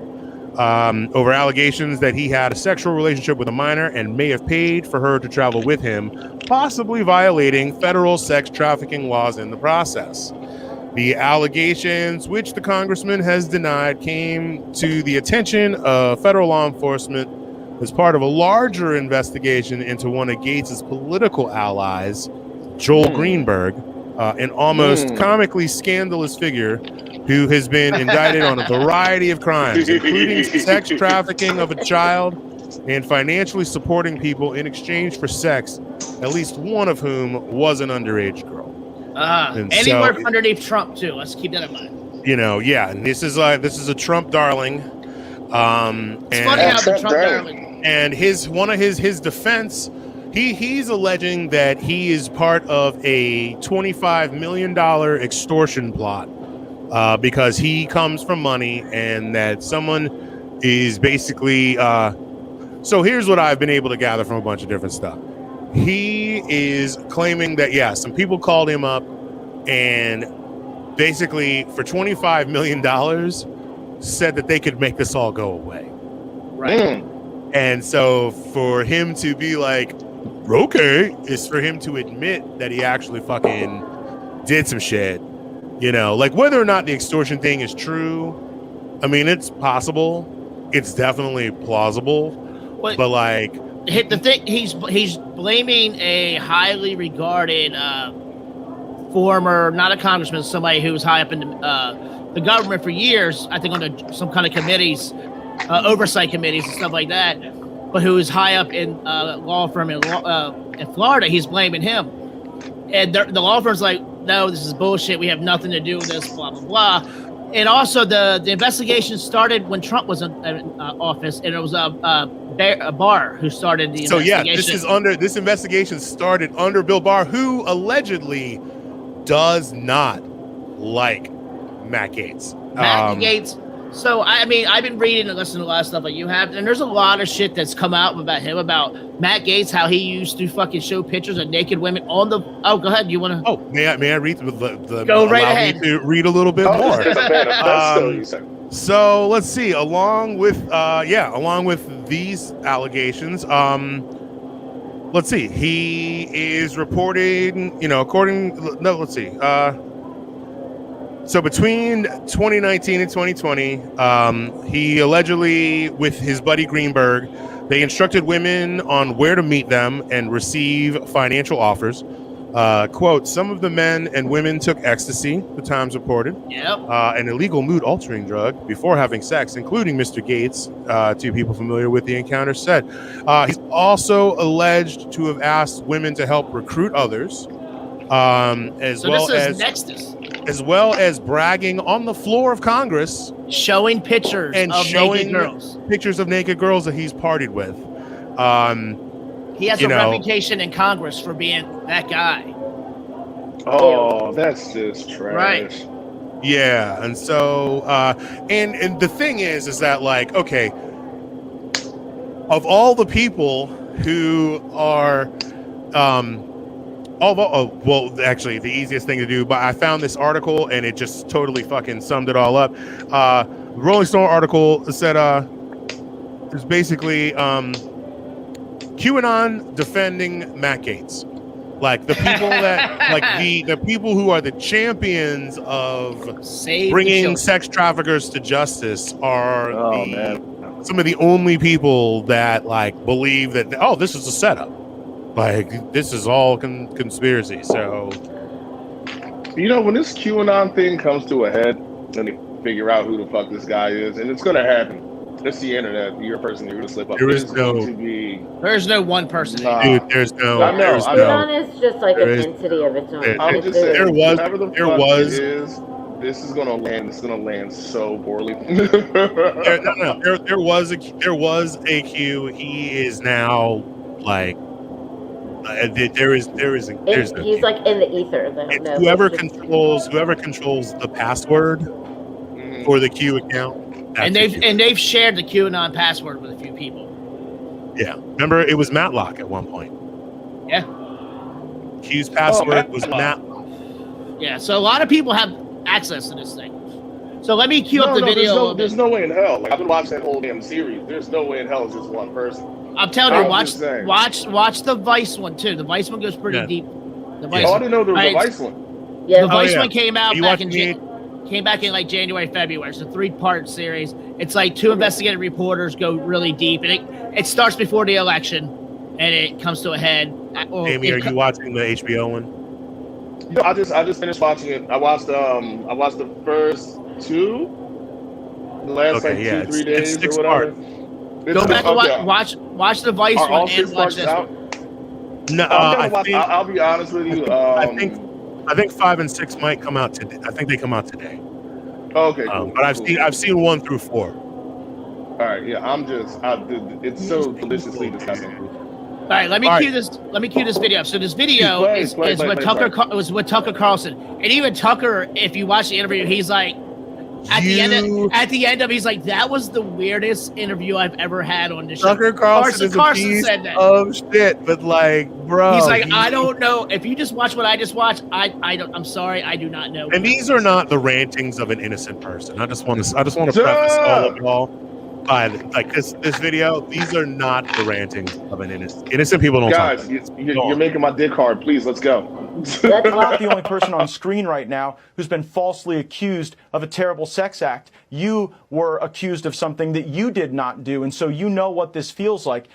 S2: over allegations that he had a sexual relationship with a minor and may have paid for her to travel with him, possibly violating federal sex trafficking laws in the process. The allegations, which the congressman has denied, came to the attention of federal law enforcement as part of a larger investigation into one of Gates' political allies, Joel Greenberg, an almost comically scandalous figure who has been indicted on a variety of crimes, including sex trafficking of a child and financially supporting people in exchange for sex, at least one of whom was an underage girl.
S3: And he worked underneath Trump too. Let's keep that in mind.
S2: You know, yeah. And this is a Trump darling.
S3: It's funny how the Trump darling.
S2: And one of his defense, he's alleging that he is part of a $25 million extortion plot because he comes from money, and that someone is basically. So here's what I've been able to gather from a bunch of different stuff. He is claiming that, some people called him up and basically for $25 million said that they could make this all go away.
S3: Right.
S2: And so for him to be like, okay, is for him to admit that he actually fucking did some shit. You know, like whether or not the extortion thing is true, I mean, it's possible. It's definitely plausible. But like...
S3: The thing, he's blaming a highly regarded former, not a congressman, somebody who was high up in the government for years, I think on some kind of committees, oversight committees and stuff like that, but who is high up in law firm in Florida. He's blaming him. And the law firm's like, no, this is bullshit. We have nothing to do with this, blah, blah, blah. And also the investigation started when Trump was in office, and it was a Barr who started the investigation. So
S2: this investigation started under Bill Barr, who allegedly does not like Matt Gaetz.
S3: Gaetz. So I mean, I've been reading and listening to a lot of stuff like you have, and there's a lot of shit that's come out about him, about Matt Gaetz, how he used to fucking show pictures of naked women on the. Oh, go ahead. You want to?
S2: Oh, may I read the
S3: go right ahead.
S2: Me to read a little bit more. So let's see. Along with these allegations, let's see. He is reporting, let's see. So between 2019 and 2020, he allegedly, with his buddy Greenberg, they instructed women on where to meet them and receive financial offers. Quote, some of the men and women took ecstasy, the Times reported, an illegal mood-altering drug before having sex, including Mr. Gates. Two people familiar with the encounter said. He's also alleged to have asked women to help recruit others, as well as bragging on the floor of Congress,
S3: showing pictures
S2: of naked girls that he's partied with.
S3: He has a reputation in Congress for being that guy.
S5: Oh, that's just trash.
S3: Right.
S2: Yeah, and so and the thing is that, like, okay, of all the people who are actually the easiest thing to do, but I found this article and it just totally fucking summed it all up. Rolling Stone article said there's basically QAnon defending Matt Gaetz. Like the people that, like the people who are the champions of bringing sex traffickers to justice are some of the only people that like believe that, oh, this is a setup. Like this is all conspiracy. So,
S5: when this QAnon thing comes to a head, and they figure out who the fuck this guy is, and it's gonna happen. It's the internet. You're a person who's gonna slip up.
S2: There's no
S3: one person.
S2: Dude, there's no.
S4: QAnon is just like an entity of its own.
S5: I'm just saying. This is gonna land. It's gonna land so poorly.
S2: There was a Q. He is now like. He's
S4: like in the ether.
S2: Whoever controls the password for the Q account.
S3: And they've shared the QAnon password with a few people.
S2: Yeah, remember it was Matlock at one point.
S3: Yeah,
S2: Q's password was Matlock.
S3: Yeah, so a lot of people have access to this thing. So let me cue up the video.
S5: There's no way in hell. Like, I've been watching that whole damn series. There's no way in hell it's just one person.
S3: I'm telling you, watch the Vice one too. The Vice one goes pretty deep. The Vice
S5: I didn't know there was a Vice one.
S3: Yeah, the Vice one came out back in like January, February. It's a 3-part series. It's like 2 investigative reporters go really deep, and it starts before the election, and it comes to a head.
S2: Jamie, are you watching the HBO one?
S5: I just finished watching it. I watched the first 2, the last 2-3 days or whatever.
S3: Go back and watch the Vice one and watch this one.
S2: No,
S5: I'll be honest with you.
S2: I think 5 and 6 might come out today. I think they come out today.
S5: Okay, cool,
S2: but I've seen 1 through 4.
S5: All right, yeah, it's so deliciously disgusting.
S3: All right, let me cue this video up. So this video is with Tucker Carlson, and even Tucker, if you watch the interview, he's like, at the end of he's like, that was the weirdest interview I've ever had on the show.
S2: Tucker Carlson is a piece said that. Of shit, but like, bro,
S3: he's like, I don't know. If you just watch what I just watched, I'm sorry, I do not know.
S2: And these are not the rantings of an innocent person. I just want to preface all of y'all by like this video. These are not the rantings of an innocent people. Don't
S5: guys, you're making my dick hard. Please, let's go.
S6: You're not the only person on screen right now who's been falsely accused of a terrible sex act. You were accused of something that you did not do, and so you know what this feels like.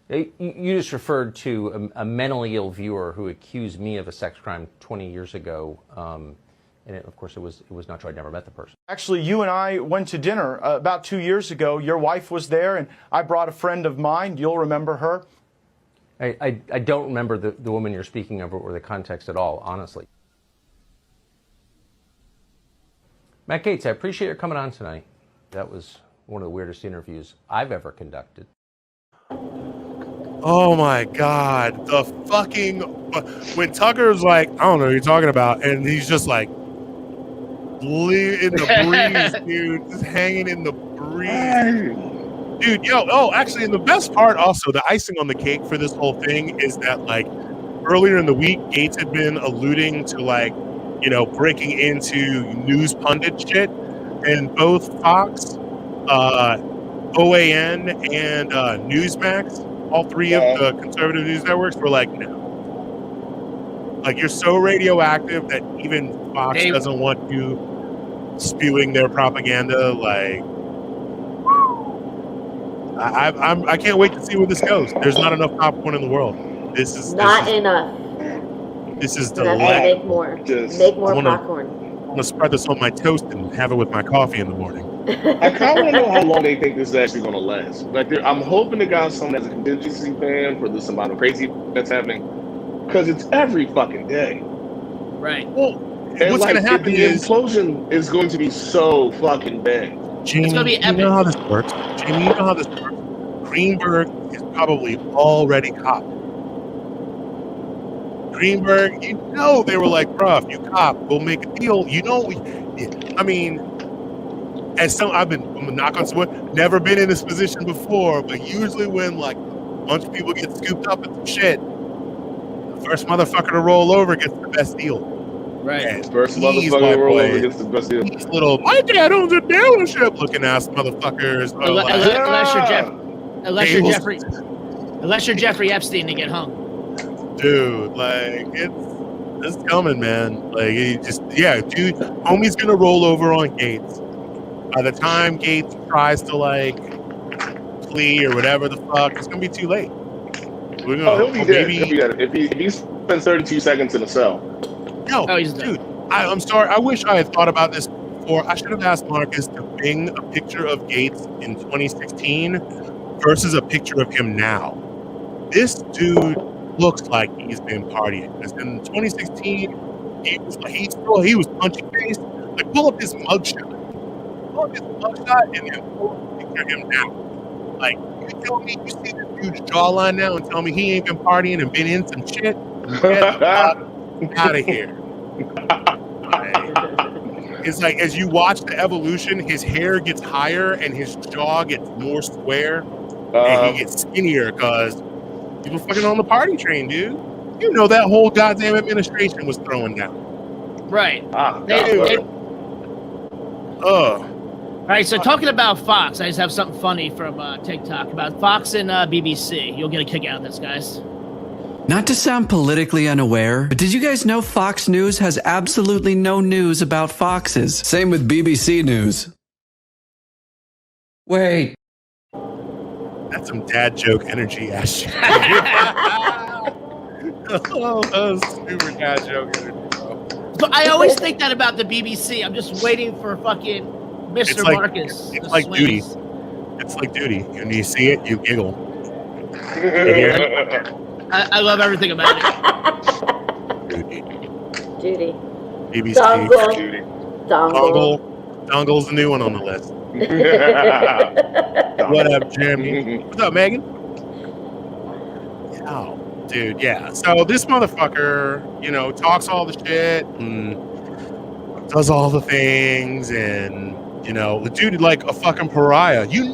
S7: You just referred to a mentally ill viewer who accused me of a sex crime 20 years ago, and of course it was not true. I'd never met the person.
S6: Actually, you and I went to dinner about 2 years ago. Your wife was there, and I brought a friend of mine. You'll remember her.
S7: I don't remember the woman you're speaking of or the context at all, honestly. Matt Gaetz, I appreciate your coming on tonight. That was one of the weirdest interviews I've ever conducted.
S2: Oh my God. The fucking, when Tucker's like, I don't know what you're talking about, and he's just like, in the breeze, dude, just hanging in the breeze. Dude, actually, and the best part also, the icing on the cake for this whole thing is that, like, earlier in the week, Gaetz had been alluding to, like, breaking into news pundit shit, and both Fox, OAN, and Newsmax all three of the conservative news networks were like, no. Like, you're so radioactive that even Fox doesn't want you spewing their propaganda. Like, I can't wait to see where this goes. There's not enough popcorn in the world. This is
S4: enough.
S2: This is
S4: delightful. Make more. Make more popcorn.
S2: I'm gonna spread this on my toast and have it with my coffee in the morning.
S5: I kind of want to know how long they think this is actually going to last. Like, I'm hoping they got someone as a contingency plan for this amount of crazy that's happening, because it's every fucking day.
S3: Right.
S2: Well, what's going to happen
S5: the implosion is going to be so fucking big.
S2: Jamie,
S3: it's going to be epic.
S2: You know how this works? Jamie, you know how this works? Greenberg is probably already copped. Greenberg, you know, they were like, bruh, if you cop, we'll make a deal. You know, I mean, I'm gonna knock on some wood, never been in this position before, but usually when like a bunch of people get scooped up in some shit, the first motherfucker to roll over gets the best deal.
S3: Right.
S5: And first motherfucker to roll over gets the best deal.
S2: These little, my dad owns a dealership looking ass motherfuckers.
S3: Unless you're Jeffrey Epstein to get hung.
S2: Dude, like, it's coming, man. Like, dude, homie's gonna roll over on Gates. By the time Gates tries to like plea or whatever the fuck, it's gonna be too late.
S5: He'll be dead. He'll be dead. If he spends 32 seconds in a cell.
S2: No, he's dead. Dude, I'm sorry. I wish I had thought about this before. I should have asked Marcus to bring a picture of Gates in 2016 versus a picture of him now. This dude looks like he's been partying. Because in 2016, he was punching face. Like, pull up his mugshot. Pull up his mugshot and then pull up a picture of him now. Like, you tell me you see this dude's jawline now and tell me he ain't been partying and been in some shit? Get out of here. It's like, as you watch the evolution, his hair gets higher and his jaw gets more square and he gets skinnier because people fucking on the party train, dude. You know that whole goddamn administration was throwing down.
S3: Right.
S2: All
S3: right, so talking about Fox, I just have something funny from TikTok about Fox and BBC. You'll get a kick out of this, guys.
S8: Not to sound politically unaware, but did you guys know Fox News has absolutely no news about foxes? Same with BBC News. Wait.
S2: That's some dad joke energy ass shit. Super dad joke energy, bro.
S3: But I always think that about the BBC. I'm just waiting for fucking Mr. Marcus.
S2: It's like Duty. It's like Duty. When you see it, you giggle. You hear it?
S3: I love everything about it.
S4: Duty.
S2: BBC.
S4: Dongle.
S2: Dongle's the new one on the list. What up, Jeremy? What's up, Megan? Oh, dude, yeah. So this motherfucker, talks all the shit and does all the things, and the dude like a fucking pariah. Dude,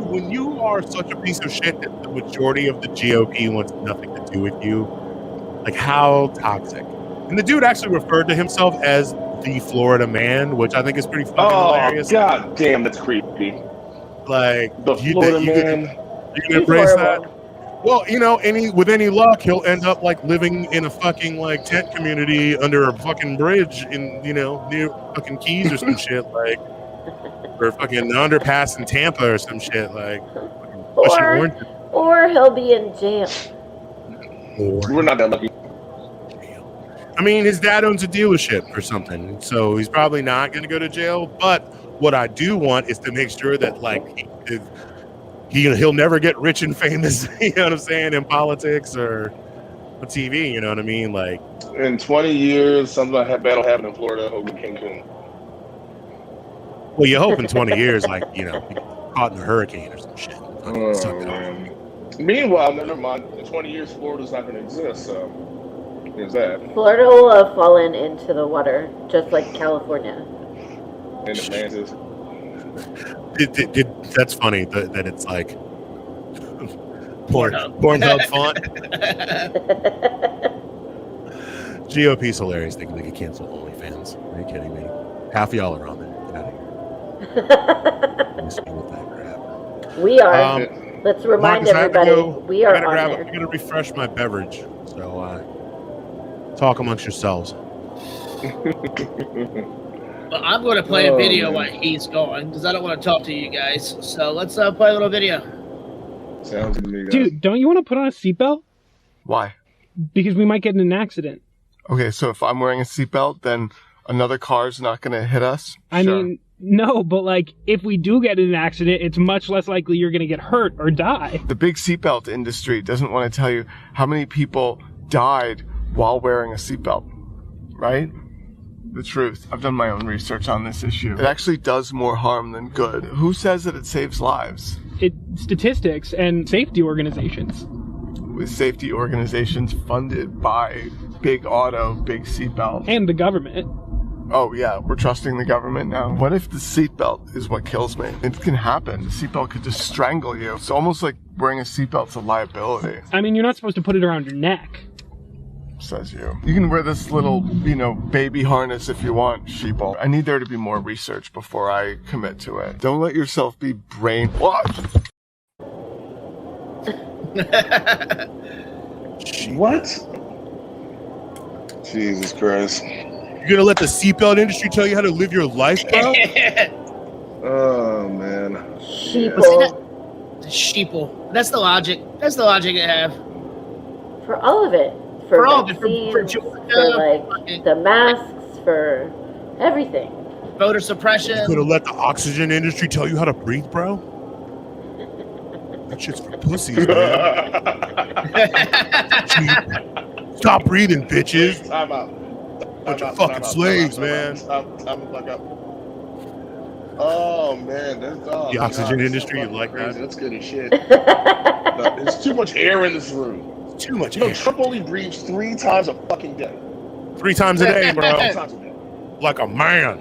S2: when you are such a piece of shit that the majority of the GOP wants nothing to do with you, like, how toxic. And the dude actually referred to himself as the Florida man, which I think is pretty fucking hilarious.
S5: God damn, that's creepy.
S2: Like,
S5: the Florida man.
S2: You can embrace that. Well, with any luck, he'll end up like living in a fucking like tent community under a fucking bridge in near fucking Keys or some shit, like, or fucking underpass in Tampa or some shit, like.
S4: Or he'll be in jail.
S5: We're not that lucky.
S2: I mean, his dad owns a dealership or something, so he's probably not going to go to jail. But what I do want is to make sure that, like, he'll never get rich and famous, you know what I'm saying, in politics or on TV, you know what I mean? Like,
S5: in 20 years, something like that battle happened in Florida over Cancun.
S2: Well, you hope in 20 years, like, caught in a hurricane or some shit.
S5: Meanwhile, never mind. In 20 years, Florida's not going to exist, so there's that.
S4: Florida will have fallen into the water, just like California.
S5: And Atlantis.
S2: That's funny that it's like Pornhub font. GOP's hilarious. They could cancel OnlyFans. Are you kidding me? Half of y'all are on there. Get out of here. With that crap.
S4: We are. Let's remind
S2: Marcus, I have to
S4: everybody
S2: go.
S4: we are
S2: I
S4: on
S2: gotta
S4: there.
S2: I gotta refresh my beverage. So talk amongst yourselves.
S3: Well, I'm going to play a video
S5: man.
S3: while he's going because I don't want to talk to you guys. So let's play a little video.
S5: Sounds good to me, guys.
S9: Dude, don't you want to put on a seatbelt?
S10: Why?
S9: Because we might get in an accident.
S10: Okay, so if I'm wearing a seatbelt, then another car's not going to hit us?
S9: I
S10: Sure.
S9: mean, no, but like, if we do get in an accident, it's much less likely you're going to get hurt or die.
S10: The big seatbelt industry doesn't want to tell you how many people died while wearing a seatbelt, right? The truth. I've done my own research on this issue. It actually does more harm than good. Who says that it saves lives?
S9: Statistics and safety organizations.
S10: With safety organizations funded by big auto, big seatbelt.
S9: And the government.
S10: Oh yeah, we're trusting the government now. What if the seatbelt is what kills me? It can happen. The seatbelt could just strangle you. It's almost like wearing a seatbelt's a liability,
S9: I mean, you're not supposed to put it around your neck.
S10: says you. You can wear this little, baby harness if you want, sheeple. I need there to be more research before I commit to it. Don't let yourself be brainwashed.
S5: What? Jesus Christ.
S2: You're gonna let the seatbelt industry tell you how to live your life, bro?
S5: Oh, man.
S4: Sheeple.
S3: Sheeple. That's the logic. That's the logic I have.
S4: For all of it.
S3: For all of it.
S4: vaccines,
S3: For
S4: like the masks, for everything.
S3: voter suppression.
S2: You could have let the oxygen industry tell you how to breathe, bro. That shit's for pussies, man. Stop breathing, bitches.
S5: Time out.
S2: Bunch of fucking slaves, man.
S5: Stop the fuck up. Oh, man. That's
S2: The oxygen industry, you like that?
S5: That's good as shit. No, there's too much air in this room.
S2: Too much
S5: No,
S2: air.
S5: Trump only breathes 3 times a fucking day.
S2: 3 times a day,
S5: 3
S2: bro.
S5: times a day.
S2: Like a man.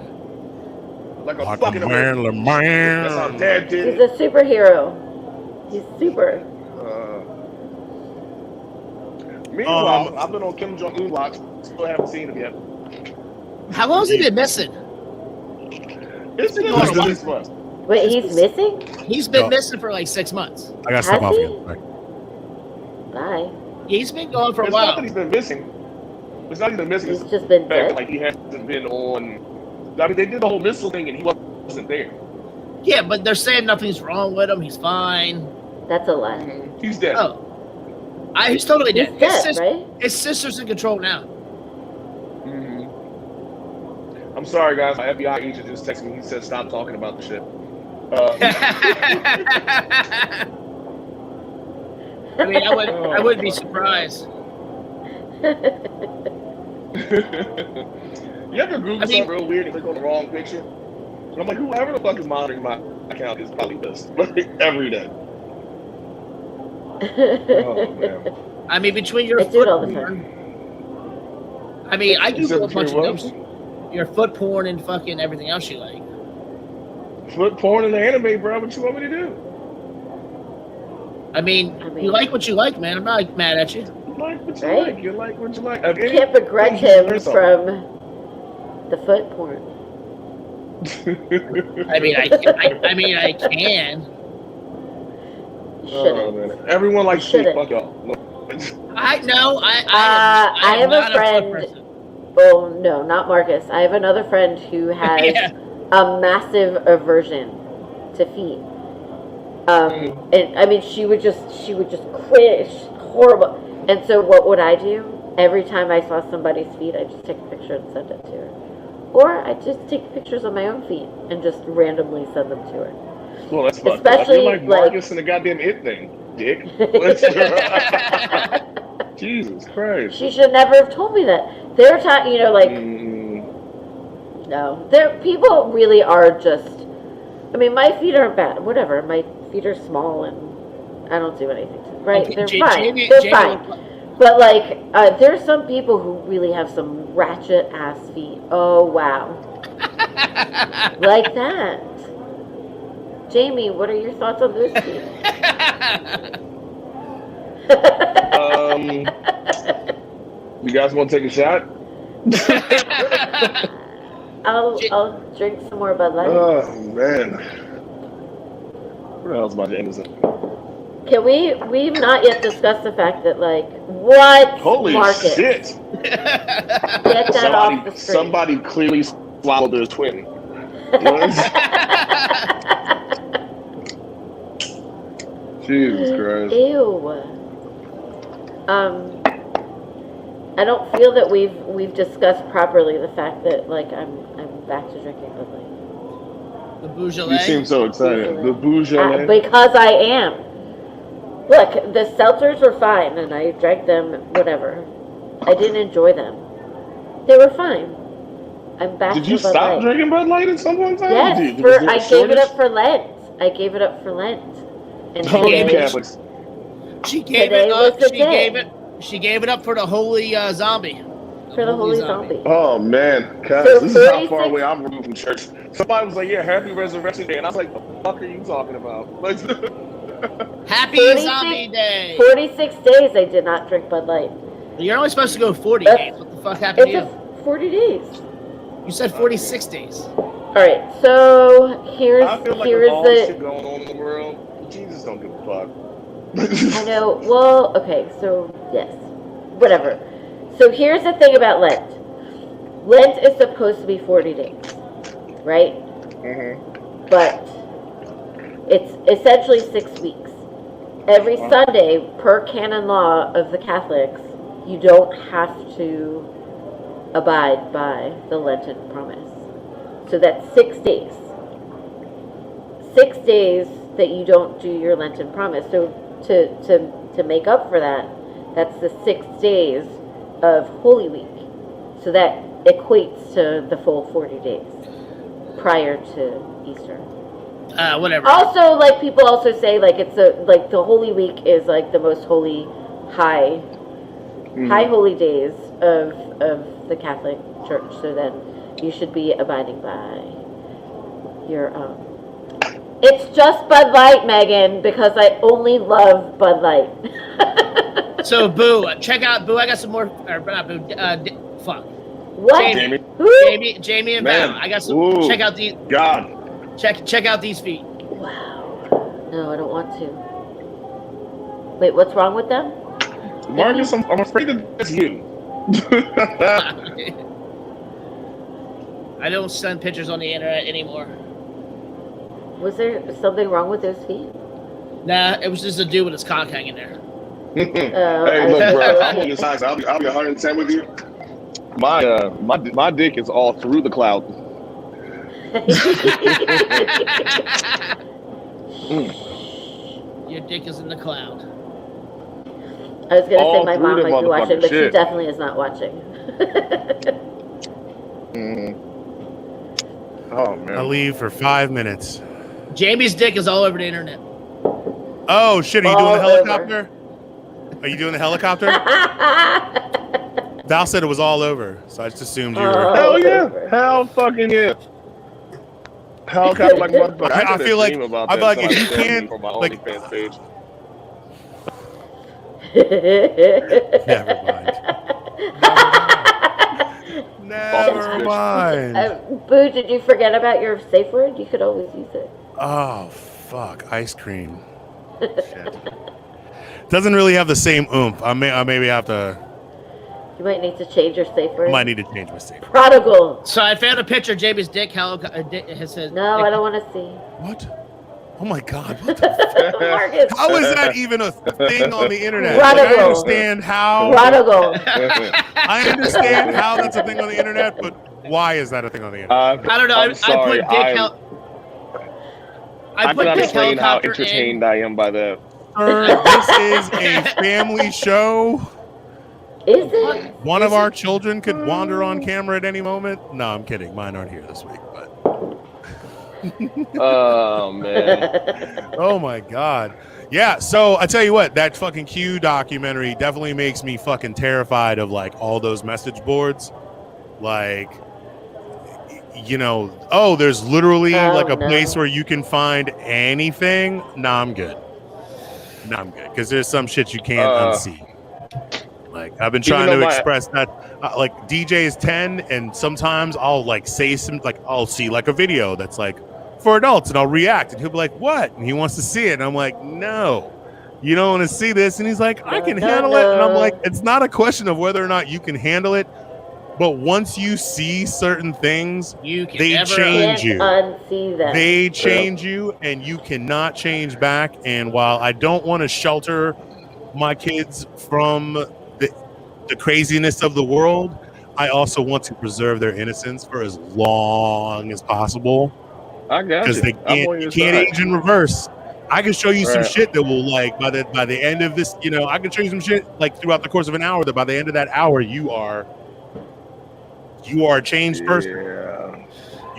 S5: Like a
S2: Like a
S5: fucking
S2: man,
S5: American.
S2: a man.
S5: That's how Dad did
S4: He's
S5: it.
S4: a superhero. He's super.
S5: Meanwhile, I've been on Kim Jong-un watch. Still haven't seen him yet.
S3: How long has he been missing?
S5: It's been like 6 months.
S4: Wait, he's missing?
S3: He's been
S2: No.
S3: missing for like 6 months.
S2: I gotta step
S4: Has
S2: off
S4: he?
S2: again. Right.
S4: Bye.
S3: He's been gone for a
S5: It's not
S3: while.
S5: that he's been missing. It's not even missing.
S4: He's
S5: It's
S4: just been
S5: the fact
S4: dead?
S5: that, like, he hasn't been on. I mean, they did the whole missile thing and he wasn't there.
S3: Yeah, but they're saying nothing's wrong with him. He's fine.
S4: That's a lie.
S5: He's dead.
S3: Oh, he's totally
S4: He's
S3: dead.
S4: dead, right?
S3: His sister's in control now.
S5: Mhm. I'm sorry, guys. My FBI agent just texted me. He said, "Stop talking about the shit."
S3: I mean, I wouldn't be surprised.
S5: You ever Google something real weird and click on the wrong picture? And I'm like, whoever the fuck is monitoring my account is probably this every day. Oh man.
S3: I mean, between your
S4: I do it all
S3: foot
S4: the
S3: porn. I mean, I do
S5: Except
S3: a bunch of
S5: between
S3: those. Your foot porn and fucking everything else you like.
S5: Foot porn and anime, bro. What you want me to do?
S3: I mean, you like what you like, man. I'm not like, mad at you.
S5: You like what you
S4: Right?
S5: like. You like what you like.
S4: You can't begrudge him from the foot porn.
S3: I mean, I can.
S4: You shouldn't.
S5: Oh, man. Everyone likes shit.
S4: Shouldn't.
S5: Fuck y'all.
S3: I know. I
S4: have
S3: not
S4: a friend.
S3: foot person.
S4: Oh no, not Marcus. I have another friend who has
S3: Yeah.
S4: a massive aversion to feet. And I mean, she would just cringe, horrible. And so, what would I do? Every time I saw somebody's feet, I just take a picture and send it to her, or I just take pictures of my own feet and just randomly send them to her.
S5: Well, that's fucked up.
S4: Especially
S5: You're like Marcus and the goddamn It thing, dick. Jesus Christ.
S4: She should never have told me that. They were talking, no. People really are just, I mean, my feet aren't bad. Whatever. My feet are small and I don't do anything to them. Right?
S3: Okay,
S4: They're fine.
S3: Jamie
S4: They're fine. But, like, there's some people who really have some ratchet-ass feet. Oh, wow. Like that. Jamie, what are your thoughts on those feet?
S5: You guys want to take a shot?
S4: I'll drink some more Bud Light.
S5: Oh man, where the hell's my Jameson?
S4: We've not yet discussed the fact that, like, what
S5: Holy
S4: Marcus?
S5: shit!
S4: Get that off the screen.
S5: Somebody clearly swallowed their twin. Jesus Christ.
S4: Ew. I don't feel that we've discussed properly the fact that, like, I'm back to drinking Bud Light.
S3: The Bougie
S5: You
S3: Lei?
S5: seem so excited. The Bougie Lei.
S4: Because I am. Look, the seltzers were fine, and I drank them, whatever. I didn't enjoy them. They were fine. I'm back
S5: Did
S4: to
S5: you
S4: Bud
S5: stop
S4: Light.
S5: drinking Bud Light at some point in time?
S4: Yes,
S5: Was there a
S4: I gave it
S5: shortage?
S4: up for Lent. And
S5: Oh, you
S4: today,
S5: Catholics.
S3: She gave
S4: Today
S3: it
S4: was
S3: up.
S4: the
S3: She
S4: day.
S3: gave it up for the holy zombie.
S4: for the Holy Zombie.
S5: Oh man, guys,
S4: So
S5: this is how far
S4: 36
S5: away I'm removed from church. Somebody was like, "Yeah, Happy Resurrection Day," and I was like, "The fuck are you talking about?" Like,
S3: Happy
S4: 46
S3: Zombie Day.
S4: 46 days I did not drink Bud Light.
S3: You're only supposed to go 40
S4: That's-
S3: days. What the fuck happened to
S4: It's
S3: you?
S4: 40 days.
S3: You said 46 days.
S4: All right, so here's
S5: I feel like
S4: here
S5: with all this
S4: is
S5: shit going on in the world, Jesus don't give a fuck.
S4: I know. Well, okay, so yes, whatever. So here's the thing about Lent. Lent is supposed to be 40 days, right? But it's essentially 6 weeks. Every Sunday, per canon law of the Catholics, you don't have to abide by the Lenten promise. So that's 6 days. 6 days that you don't do your Lenten promise. So to make up for that, that's the 6 days of Holy Week. So that equates to the full 40 days prior to Easter.
S3: Whatever.
S4: Also, like, people also say, like, it's like the Holy Week is like the most holy high holy days of the Catholic Church. So then you should be abiding by your It's just Bud Light, Megan, because I only love Bud Light.
S3: So, Boo, check out Boo. I got some more. Or not Boo. Fuck.
S4: What?
S3: Jamie.
S4: Who?
S3: Jamie and
S5: Man.
S3: Val. I got some.
S5: Ooh.
S3: Check out these.
S5: God.
S3: Check out these feet.
S4: Wow. No, I don't want to. Wait, what's wrong with them?
S5: Marcus, I'm afraid that it's you.
S3: I don't send pictures on the internet anymore.
S4: Was there something wrong with those feet?
S3: Nah, it was just a dude with his cock hanging there.
S5: Hey, look, bro, I'm on your side. I'll be 110 with you. My dick is all through the cloud.
S3: Your dick is in the cloud.
S4: I was gonna
S5: All
S4: say my
S5: through
S4: mom
S5: the
S4: might be watching,
S5: motherfucking
S4: but she
S5: shit.
S4: definitely is not watching.
S5: Oh
S2: I
S5: man.
S2: leave for 5 minutes.
S3: Jamie's dick is all over the internet.
S2: Oh shit! Are you doing the
S4: All over.
S2: helicopter? Are you doing the helicopter? Val said it was all over, so I just assumed you were.
S4: Oh.
S5: Hell yeah.
S4: over.
S5: Hell fucking yeah. Hell kind of like motherfucker.
S2: I feel like-
S5: about
S2: I feel like
S5: that
S2: if you
S5: until I
S2: can't,
S5: for my
S2: like-
S5: OnlyFans page.
S2: Never mind. Never mind.
S4: Boo, did you forget about your safe word? You could always use it.
S2: Oh fuck! Ice cream. Shit. Doesn't really have the same oomph. I maybe have to.
S4: You might need to change your safe word.
S2: I might need to change my statement.
S4: Prodigal.
S3: So I found a picture of Jamie's dick. It says.
S4: No, I don't want to see.
S2: What? Oh my god! What the fuck?
S4: Marcus.
S2: How is that even a thing on the internet?
S4: Prodigal.
S2: I understand how.
S4: Prodigal.
S2: I understand how that's a thing on the internet, but why is that a thing on the internet?
S3: I don't know.
S5: I'm sorry.
S3: I put dick.
S5: I
S3: put
S5: cannot
S3: dick
S5: explain how
S3: helicopter
S5: entertained I am by that.
S2: Sir, this is a family show.
S4: Is it?
S2: One of our children could wander on camera at any moment. No, I'm kidding. Mine aren't here this week, but
S5: Oh man.
S2: oh my god. Yeah, so I tell you what, that fucking Q documentary definitely makes me fucking terrified of like all those message boards. Like, you know, oh, there's literally like a place where you can find anything. Nah, I'm good. Nah, I'm good. Because there's some shit you can't unsee. Like, I've been trying to express that. Like, DJ is 10, and sometimes I'll like say some, like, I'll see like a video that's like for adults, and I'll react, and he'll be like, what? And he wants to see it. And I'm like, no, You don't want to see this. And he's like, I can handle it. And I'm like, it's not a question of whether or not you can handle it. But once you see certain things, they change you.
S4: Unsee them.
S2: They change you, and you cannot change back. And while I don't want to shelter my kids from the craziness of the world, I also want to preserve their innocence for as long as possible.
S5: I got you.
S2: Because you can't age in reverse. I can show you some shit that will, like, by the end of this, you know, I can show you some shit like throughout the course of an hour that by the end of that hour you are a changed person.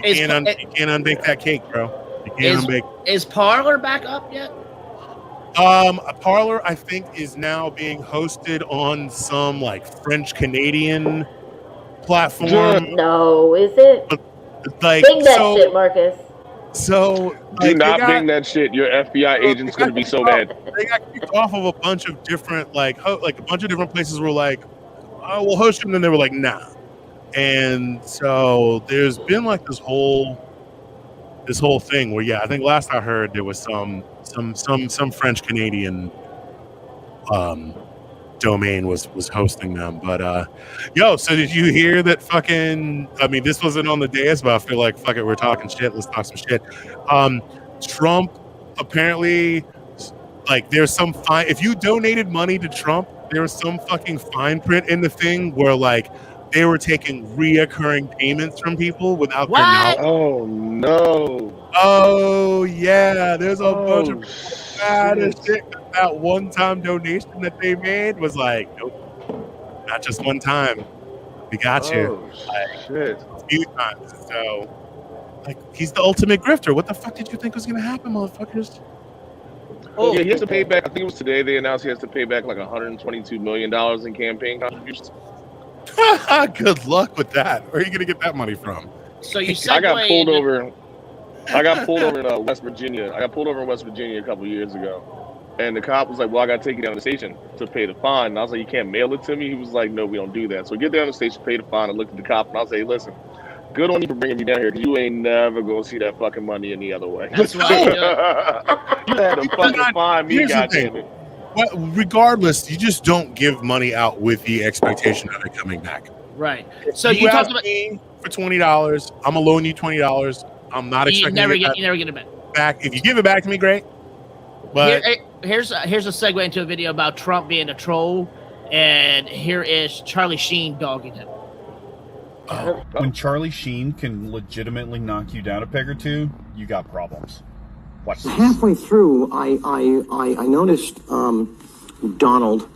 S2: You can't unbake that cake, bro. You can't unbake.
S3: Is Parler back up yet?
S2: Parler, I think, is now being hosted on some like French Canadian platform.
S4: No, is it?
S2: Like,
S4: Bing that shit, Marcus.
S2: So
S5: do not bing that shit. Your FBI agent's gonna be so mad.
S2: They got kicked off of a bunch of different like a bunch of different places were like, oh, we'll host them, and then they were like, nah. And so there's been like this whole thing where, I think last I heard there was some French Canadian domain was hosting them. But so did you hear that fucking, I mean, this wasn't on the dais, but I feel like fuck it, we're talking shit, let's talk some shit. Trump apparently, like, there's some fine, if you donated money to Trump, there was some fucking fine print in the thing where like they were taking reoccurring payments from people without their knowledge.
S5: Oh no!
S2: Oh yeah, there's a bunch of bad as shit. That one-time donation that they made was like, nope, not just one time. We got you.
S5: Shit.
S2: A few times. So, like, he's the ultimate grifter. What the fuck did you think was gonna happen, motherfuckers?
S5: Oh yeah, he has to pay back. I think it was today they announced he has to pay back like $122 million in campaign contributions.
S2: Good luck with that. Where are you gonna get that money from?
S3: So you
S5: I got pulled over. I got pulled over in West Virginia. I got pulled over in West Virginia a couple years ago, and the cop was like, "Well, I got to take you down to the station to pay the fine." And I was like, "You can't mail it to me." He was like, "No, we don't do that." So I get down to the station, pay the fine. I looked at the cop, and I was like, "Hey, listen, good on you for bringing me down here. You ain't never gonna see that fucking money any other way."
S3: That's right.
S5: You had to fucking find me, goddammit.
S2: Well, regardless, you just don't give money out with the expectation of it coming back.
S3: Right. So
S2: you
S3: talked
S2: about me for $20. I'm gonna loan you $20. I'm not expecting
S3: you never get it
S2: back. If you give it back to me, great. But
S3: here's a segue into a video about Trump being a troll, and here is Charlie Sheen dogging him.
S11: When Charlie Sheen can legitimately knock you down a peg or two, you got problems. Watch this.
S12: Halfway through, I noticed Donald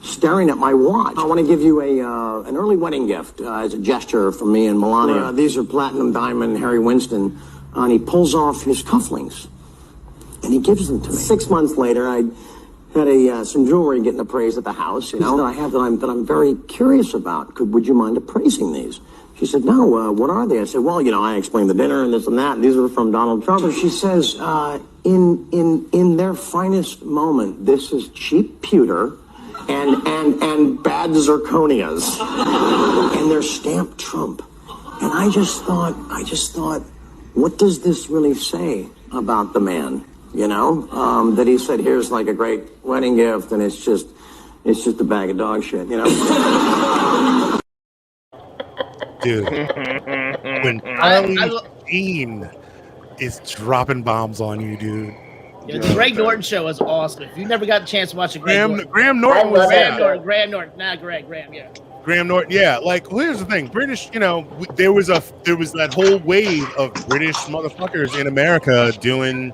S12: staring at my watch. I want to give you an early wedding gift as a gesture from me and Melania. Right. These are platinum diamond Harry Winston, and he pulls off his cufflinks and he gives them to me. 6 months later, I had some jewelry getting appraised at the house. You know, that I have that I'm very curious about. Would you mind appraising these? She said, "No. What are they?" I said, "Well, you know, I explained the dinner and this and that. And these were from Donald Trump." So she says, "In their finest moment, this is cheap pewter and bad zirconias, and they're stamped Trump." And I just thought, what does this really say about the man? You know, that he said, "Here's like a great wedding gift," and it's just a bag of dog shit. You know.
S2: Dude, when Charlie Sheen is dropping bombs on you, dude.
S3: Yeah, the Greg Norton show was awesome. If you never got a chance to watch it,
S2: Graham Norton was there.
S3: Graham Norton, yeah.
S2: Graham Norton, yeah. Like, well, here's the thing: British, you know, there was that whole wave of British motherfuckers in America doing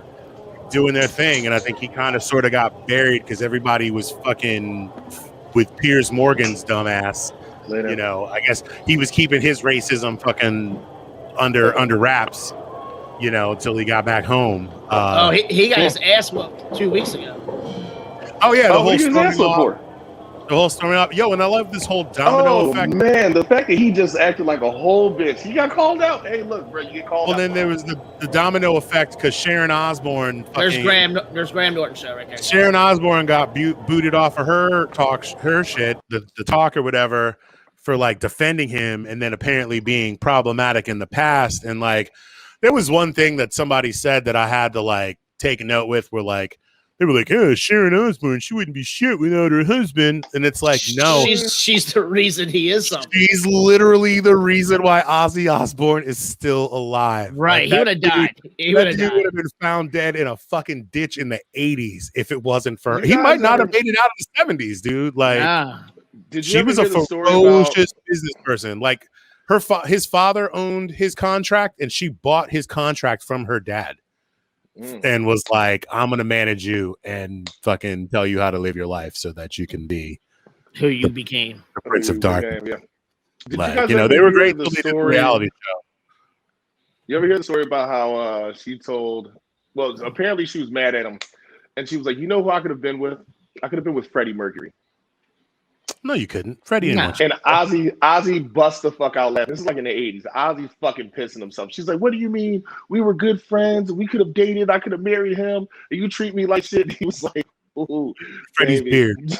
S2: their thing, and I think he kind of sort of got buried because everybody was fucking with Piers Morgan's dumbass. Later. You know, I guess he was keeping his racism fucking under wraps, you know, until he got back home.
S3: He got his ass whooped 2 weeks ago.
S2: Oh yeah, the whole storming up. Yo, and I love this whole domino effect.
S5: Oh man, the fact that he just acted like a whole bitch. He got called out. Hey, look, bro, you get called out.
S2: Well, then there was the domino effect because Sharon Osbourne.
S3: There's Graham Norton show right there.
S2: Sharon Osbourne got booted off of her shit, the talk or whatever, for like defending him and then apparently being problematic in the past. And like, there was one thing that somebody said that I had to like take a note with, where like, They were like, "Oh, Sharon Osbourne, she wouldn't be shit without her husband." And it's like, no,
S3: she's the reason he is something.
S2: She's literally the reason why Ozzy Osbourne is still alive.
S3: Right,
S2: Like,
S3: he would have died. He would have
S2: been found dead in a fucking ditch in the 80s if it wasn't for her. He might not have made it out in the 70s, dude. Like, she was a ferocious business person. Like, his father owned his contract, and she bought his contract from her dad. And was like, I'm gonna manage you and fucking tell you how to live your life so that you can be
S3: who you became,
S2: the Prince of Darkness.
S5: Yeah.
S2: Like, they were great until they did the reality show.
S5: You ever hear the story about how she told? Well, apparently she was mad at him, and she was like, "You know who I could have been with? I could have been with Freddie Mercury."
S2: No, you couldn't. Freddie didn't want you.
S5: And Ozzy bust the fuck out laughing. This is like in the 80s. Ozzy's fucking pissing himself. She's like, "What do you mean? We were good friends. We could have dated. I could have married him. And you treat me like shit." He was like, "Ooh,
S2: Freddie's beard."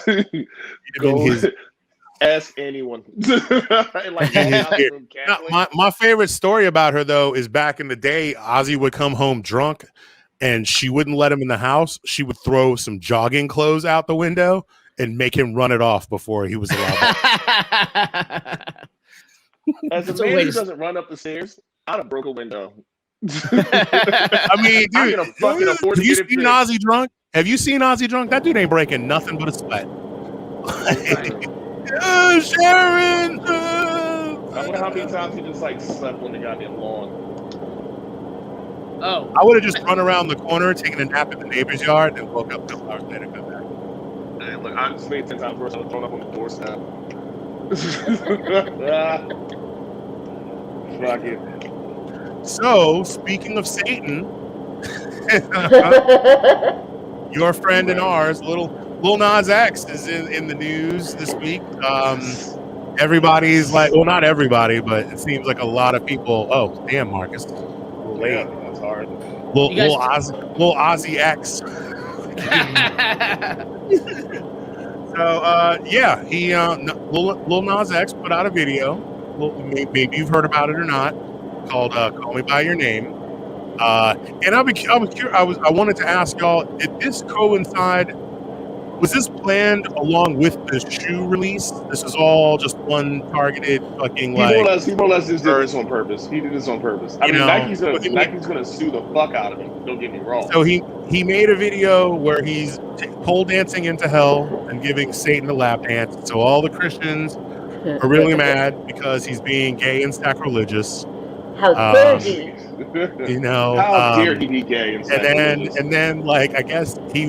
S5: Go ask anyone. Like,
S2: my favorite story about her, though, is back in the day, Ozzy would come home drunk and she wouldn't let him in the house. She would throw some jogging clothes out the window and make him run it off before he was allowed.
S5: As a man who doesn't run up the stairs, I'd have broke a window.
S2: I mean, dude, have you seen Ozzy drunk? Have you seen Ozzy drunk? That dude ain't breaking nothing but a sweat. Sharon!
S5: I wonder how many times he just like slept on the goddamn lawn.
S3: Oh,
S2: I would have just run around the corner, taken a nap in the neighbor's yard, and woke up a couple hours later and come back.
S5: Hey, look, I just made 10 times worse. I was thrown up on the doorstep. Fuck it.
S2: So, speaking of Satan, your friend and ours, Lil Nas X is in the news this week. Everybody's like, well, not everybody, but it seems like a lot of people. Oh, damn, Marcus.
S5: Late. That's hard.
S2: Lil Ozzy X. So, yeah, Lil Nas X put out a video. Maybe you've heard about it or not, called "Call Me by Your Name." And I was curious. I wanted to ask y'all: did this coincide? Was this planned along with the shoe release? This is all just one targeted fucking
S5: He more or less just did this on purpose. He did this on purpose. I mean, Nike's gonna sue the fuck out of him. Don't get me wrong.
S2: So he made a video where he's pole dancing into hell and giving Satan a lap dance. So all the Christians are really mad because he's being gay and sacrilegious.
S4: How dare he?
S2: You know,
S5: how dare he be gay
S2: and then like I guess he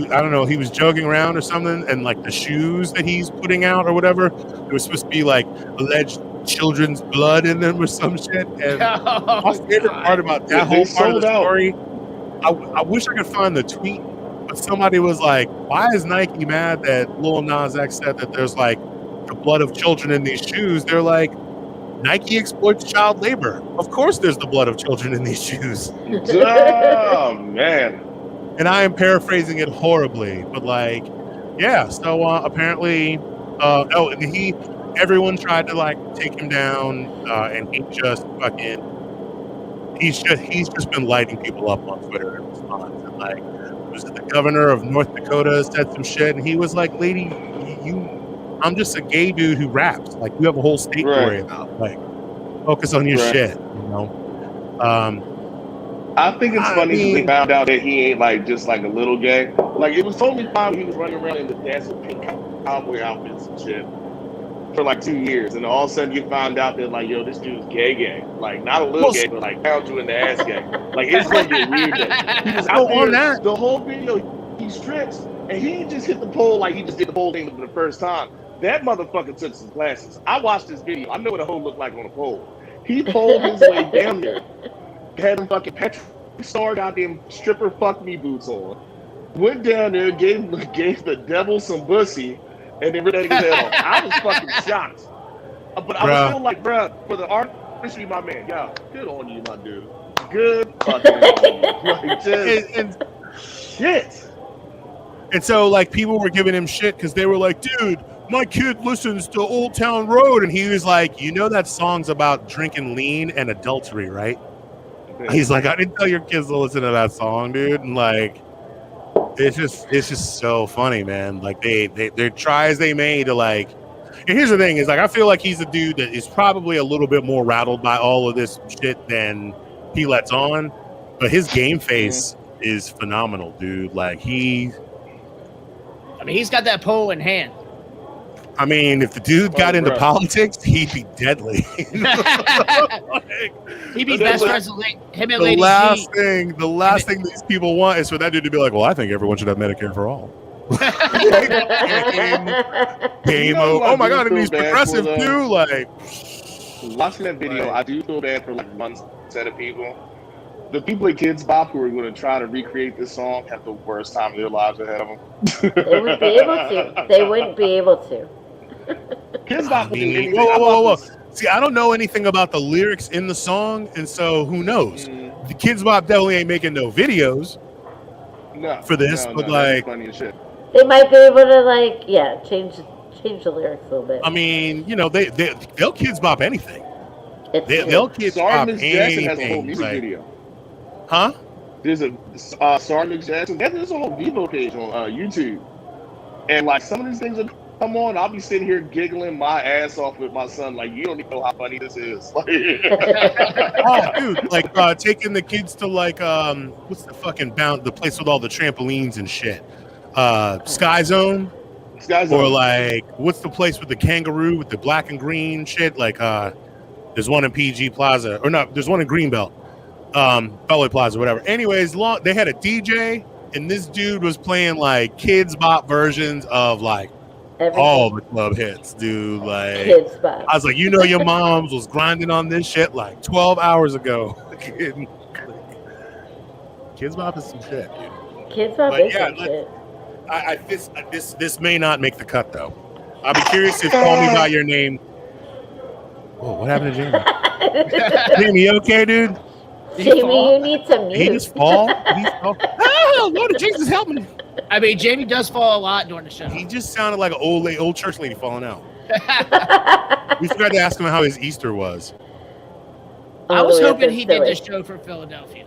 S2: was joking around or something, and like the shoes that he's putting out or whatever, there was supposed to be like alleged children's blood in them or some shit. And my favorite part about that whole part of the story, I wish I could find the tweet, but somebody was like, "Why is Nike mad that Lil Nas X said that there's like the blood of children in these shoes?" They're like, Nike exploits child labor. Of course there's the blood of children in these shoes.
S5: Oh, man.
S2: And I am paraphrasing it horribly, but like, yeah, so apparently, and everyone tried to like take him down, and he's just been lighting people up on Twitter in response. And like, was it the governor of North Dakota said some shit, and he was like, "Lady, I'm just a gay dude who raps. Like, you have a whole state to worry about. Like, focus on your shit, you know."
S5: I think it's funny they found out that he ain't like just like a little gay. Like, it was totally fine when he was running around in the dancing pink cowboy outfits and shit for like 2 years, and all of a sudden you found out that like, yo, this dude's gay. Like, not a little gay, but like pound you in the ass gay. Like, it's gonna get weird. He was out there the whole video. He strips, and he didn't just hit the pole like he just did the pole thing for the first time. That motherfucker took some classes. I watched this video. I know what a hoe looked like on a pole. He pulled his way down there, had him fucking Petri Star goddamn stripper fuck me boots on, went down there, gave the devil some pussy, and then ripped his head off. I was fucking shocked. But I was still like, bruh, for the artistry, my man, yo, good on you, my dude. Good fucking on you. Like, just, shit.
S2: And so, like, people were giving him shit because they were like, dude, my kid listens to Old Town Road. And he was like, you know that song's about drinking lean and adultery, right? He's like, I didn't tell your kids to listen to that song, dude. And like, it's just so funny, man. Like they try as they may to like. And here's the thing: is like I feel like he's a dude that is probably a little bit more rattled by all of this shit than he lets on. But his game face is phenomenal, dude. Like he's
S3: got that pole in hand.
S2: I mean, if the dude got into politics, he'd be deadly.
S3: He'd be best friends with him and Lady
S2: G. The last thing these people want is for that dude to be like, well, I think everyone should have Medicare for all. Game over. Oh my God, and he's progressive too. Like,
S5: watching that video, I do feel bad for like one set of people. The people at Kids Bop who are going to try to recreate this song have the worst time of their lives ahead of them.
S4: They wouldn't be able to. They wouldn't be able to.
S5: Kids Bop.
S2: Whoa. See, I don't know anything about the lyrics in the song, and so who knows? The Kids Bop definitely ain't making no videos for this, but like,
S5: funny as shit.
S4: They might be able to change the lyrics a little bit.
S2: I mean, they'll Kids Bop anything. They'll Kids
S5: Sorry,
S2: Bop
S5: Miss Jackson
S2: anything.
S5: has a whole music video.
S2: Huh?
S5: There's a Sorry, Miss Jackson. There's a whole Vivo page on YouTube, and like some of these things will come on. I'll be sitting here giggling my ass off with my son. Like, you don't even know how funny this is.
S2: Oh, dude! Like taking the kids to like what's the fucking the place with all the trampolines and shit? Sky Zone. Or like, what's the place with the kangaroo with the black and green shit? Like, there's one in PG Plaza, or no, there's one in Greenbelt, Bellway Plaza, whatever. Anyways, they had a DJ, and this dude was playing like Kids Bop versions of like all the club hits, dude. Like,
S4: Kids Bop.
S2: I was like, your mom's was grinding on this shit like 12 hours ago. Kids Bop is some shit, dude.
S4: Kids Bop is some shit.
S2: This may not make the cut though. I'll be curious if Call Me By Your Name. Oh, what happened to Jamie? Jamie, you okay, dude?
S4: Jamie, you need to mute.
S2: He just fall? Oh, Lord Jesus, help me!
S3: I mean, Jamie does fall a lot during the show.
S2: He just sounded like an old church lady falling out. We forgot to ask him how his Easter was.
S3: I was hoping he did this show for Philadelphia.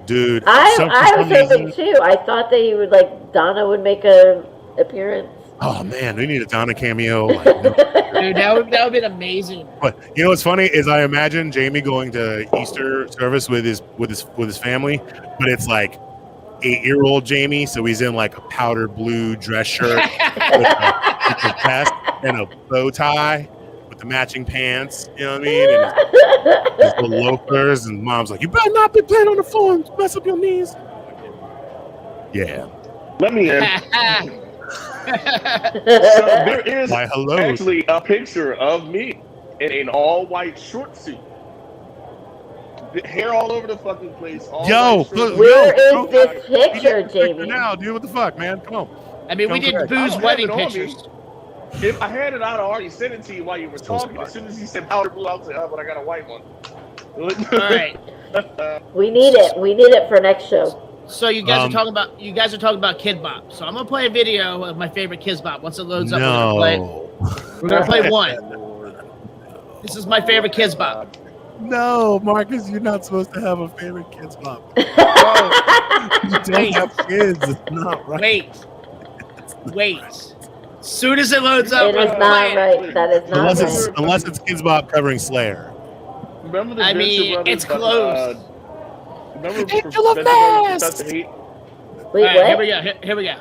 S2: Dude,
S4: I was hoping too. I thought that he would Donna would make an appearance.
S2: Oh man, we need a Donna cameo. Like,
S3: Dude, that would be amazing.
S2: But you know what's funny is I imagine Jamie going to Easter service with his family, but it's like 8-year-old Jamie, so he's in like a powdered blue dress shirt with a vest and a bow tie with the matching pants. You know what I mean? And his little loafers, and mom's like, "You better not be playing on the floor and mess up your knees." Yeah.
S5: Let me in. So there is actually a picture of me in an all-white short suit. The hair all over the fucking place.
S4: Where is this picture, Jamie?
S2: Now, dude, what the fuck, man? Come on.
S3: I mean, we did Boo's wedding pictures.
S5: If I had it, I'd already sent it to you while you were talking. As soon as he said powder blue, I was like, oh, but I got a white one.
S3: All right.
S4: We need it. We need it for next show.
S3: So you guys are talking about Kid Bop. So I'm gonna play a video of my favorite Kids Bop. Once it loads up, we're gonna play one. This is my favorite Kids Bop.
S2: No, Marcus, you're not supposed to have a favorite Kids Bop. You don't have kids. It's not right.
S3: Wait. As soon as it loads up,
S4: it is not right. That is not right.
S2: Unless it's Kids Bop covering Slayer.
S5: Remember the
S3: it's close.
S5: Remember
S3: Angel of Fast!
S4: Wait,
S3: what?
S4: what?
S3: Here we go.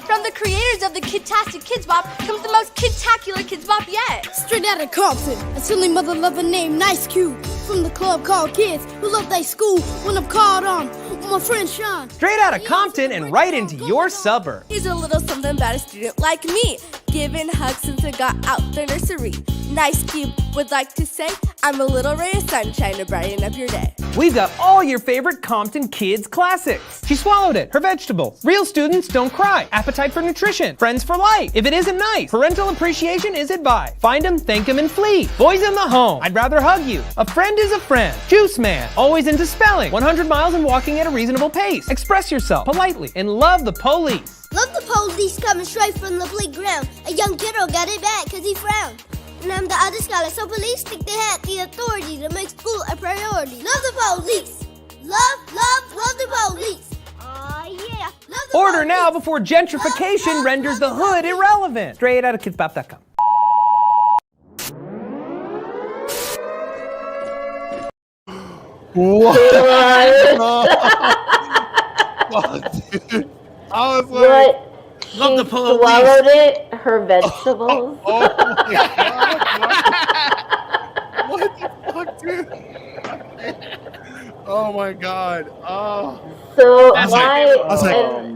S13: From the creators of the Kidtastic Kids Bop comes the most kidtacular Kids Bop yet.
S14: Straight out of Compton, a silly mother lover named Nice Cube. From the club called Kids who love their school when I'm called on my friend Sean.
S15: Straight out of Compton and right into your suburb.
S13: Here's a little something about a student like me, giving hugs since I got out the nursery. Nice Cube would like to say, I'm a little ray of sunshine to brighten up your day.
S15: We've got all your favorite Compton Kids classics. She swallowed it, her vegetable. Real students don't cry. Appetite for nutrition. Friends for life. If it isn't nice. Parental appreciation is advised. Find them, thank them, and flee. Boys in the home. I'd rather hug you. A friend is a friend. Juice man. Always into spelling. 100 miles and walking at a reasonable pace. Express yourself politely and love the police.
S14: Love the police coming straight from the playground. A young kiddo got it bad because he frowned. And I'm the other scholar, so police think they had the authority to make school a priority. Love the police. Love the police. Yeah.
S15: Order now before gentrification renders the hood irrelevant. Straight out of kidspop.com.
S2: What? Dude. I was like,
S4: What? She swallowed it, her vegetables.
S2: Oh my God. What the fuck, dude? Oh my God. Oh.
S4: So
S2: I was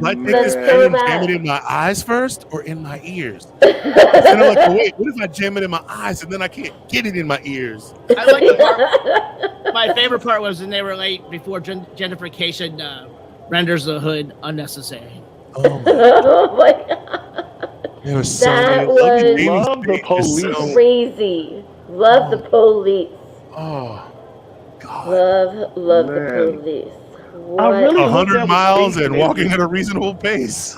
S2: like, take this pen and jam it in my eyes first or in my ears? And then I'm like, wait, what if I jam it in my eyes and then I can't get it in my ears?
S3: I like the part. My favorite part was when they were late before gentrification renders the hood unnecessary.
S4: Oh my God.
S2: There was so
S4: That
S2: many.
S4: was
S5: Love the police.
S4: crazy. Love the police.
S2: Oh, God.
S4: Love
S5: Man.
S4: the police. What?
S5: I really hope
S2: 100
S5: that was
S2: miles
S5: fake,
S2: and
S5: man.
S2: walking at a reasonable pace.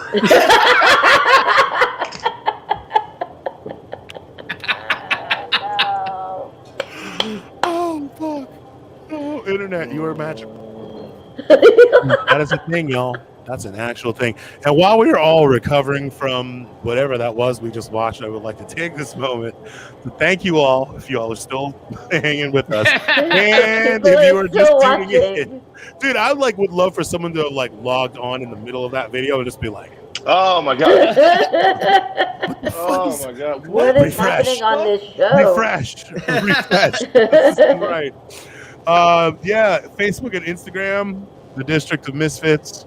S2: Oh, fuck. Oh, internet, you are magical. That is a thing, y'all. That's an actual thing. And while we are all recovering from whatever that was we just watched, I would like to take this moment to thank you all, if you all are still hanging with us. And if you are just tuning in. Dude, I would love for someone to have logged on in the middle of that video and just be like,
S5: oh my God. Oh my God.
S4: What is happening on this show?
S2: Refresh. That's right. Yeah, Facebook and Instagram, the District of Misfits.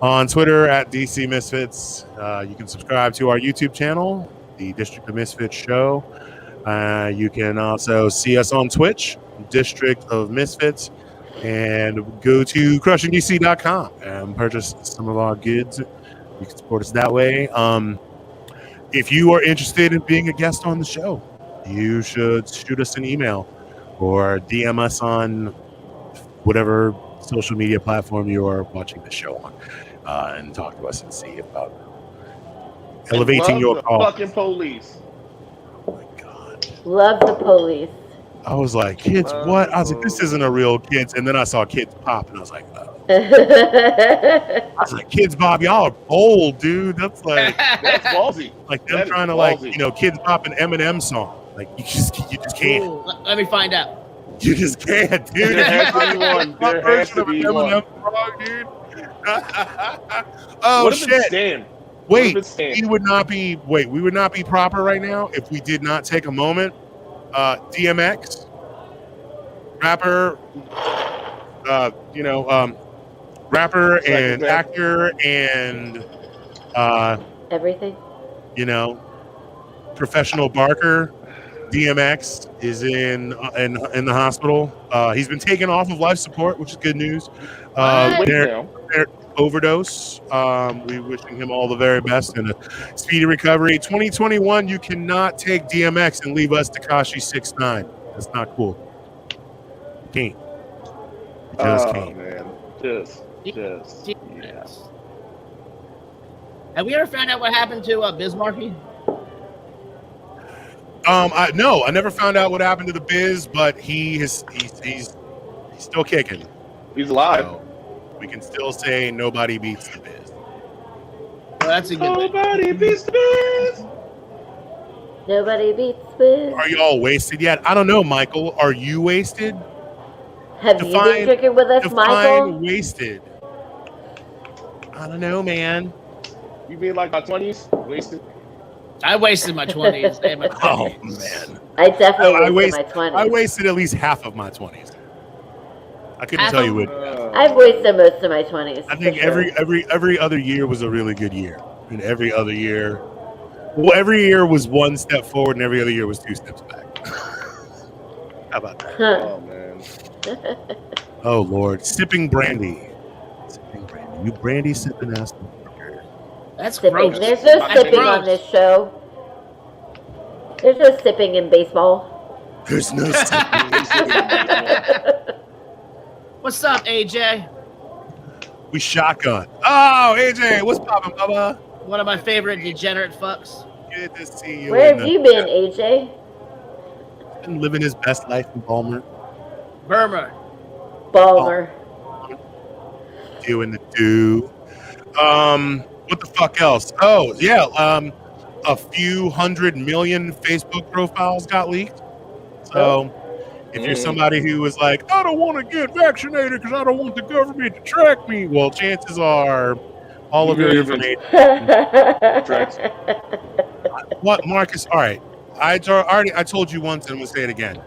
S2: On Twitter at DC Misfits. You can subscribe to our YouTube channel, the District of Misfits Show. You can also see us on Twitch, District of Misfits, and go to crushingdc.com and purchase some of our goods. You can support us that way. If you are interested in being a guest on the show, you should shoot us an email or DM us on whatever social media platform you are watching the show on. And talk to us and see about elevating your
S5: the
S2: call.
S5: fucking police.
S2: Oh my God.
S4: Love the police.
S2: I was like, kids, what? I was like, this isn't a real kids. And then I saw Kids Pop and I was like, I was like, Kids Pop, y'all are bold, dude. That's like,
S5: that's ballsy.
S2: Like them
S5: That
S2: trying to
S5: ballsy.
S2: Kids Pop an Eminem song. Like you just can't.
S3: Ooh, let me find out.
S2: You just can't, dude.
S5: There has to be one. There has to be one.
S2: Song, dude. Oh
S5: What if
S2: shit!
S5: it's Stan?
S2: Wait,
S5: What if it's Stan?
S2: we would not be proper right now if we did not take a moment. DMX, rapper, rapper and actor and
S4: everything.
S2: Professional barker. DMX is in the hospital. He's been taken off of life support, which is good news. Their overdose. We wishing him all the very best and a speedy recovery. 2021, you cannot take DMX and leave us Tekashi 6ix9ine. That's not cool. You can't. You just can't.
S5: Man. Just.
S3: Yeah. Have we ever found out what happened to Bismarcky?
S2: No, I never found out what happened to the Biz, but he's still kicking.
S5: He's alive.
S2: So we can still say nobody beats the Biz.
S3: Well, that's a good
S5: Nobody beats the Biz.
S4: Nobody beats Biz.
S2: Are y'all wasted yet? I don't know, Michael. Are you wasted?
S4: Have you been drinking with us, Michael?
S2: Wasted. I don't know, man.
S5: You mean like my 20s? Wasted?
S3: I wasted my 20s.
S2: Oh, man.
S4: I definitely wasted my 20s.
S2: I wasted at least half of my 20s. I couldn't tell you what.
S4: I've wasted most of my 20s.
S2: I think every other year was a really good year. And every other year, every year was one step forward and every other year was two steps back. How about that?
S5: Oh, man.
S2: Oh, Lord. Sipping brandy. You brandy sipping ass.
S3: That's
S4: sipping.
S3: gross.
S4: There's no sipping on this show. There's no sipping in baseball.
S2: There's no sipping.
S3: What's up, AJ?
S2: We shotgun. Oh, AJ, what's poppin', Bubba?
S3: One of my favorite degenerate fucks.
S2: Good to see you.
S4: Where have you been, AJ?
S2: Been living his best life in Balmer.
S3: Burma.
S4: Balmer.
S2: doing the do. What the fuck else? Oh, yeah. A few 100 million Facebook profiles got leaked. So if you're somebody who was like, I don't want to get vaccinated because I don't want the government to track me, well, chances are all of your information tracks. What, Marcus? All right. I told you once and I'm going to say it again.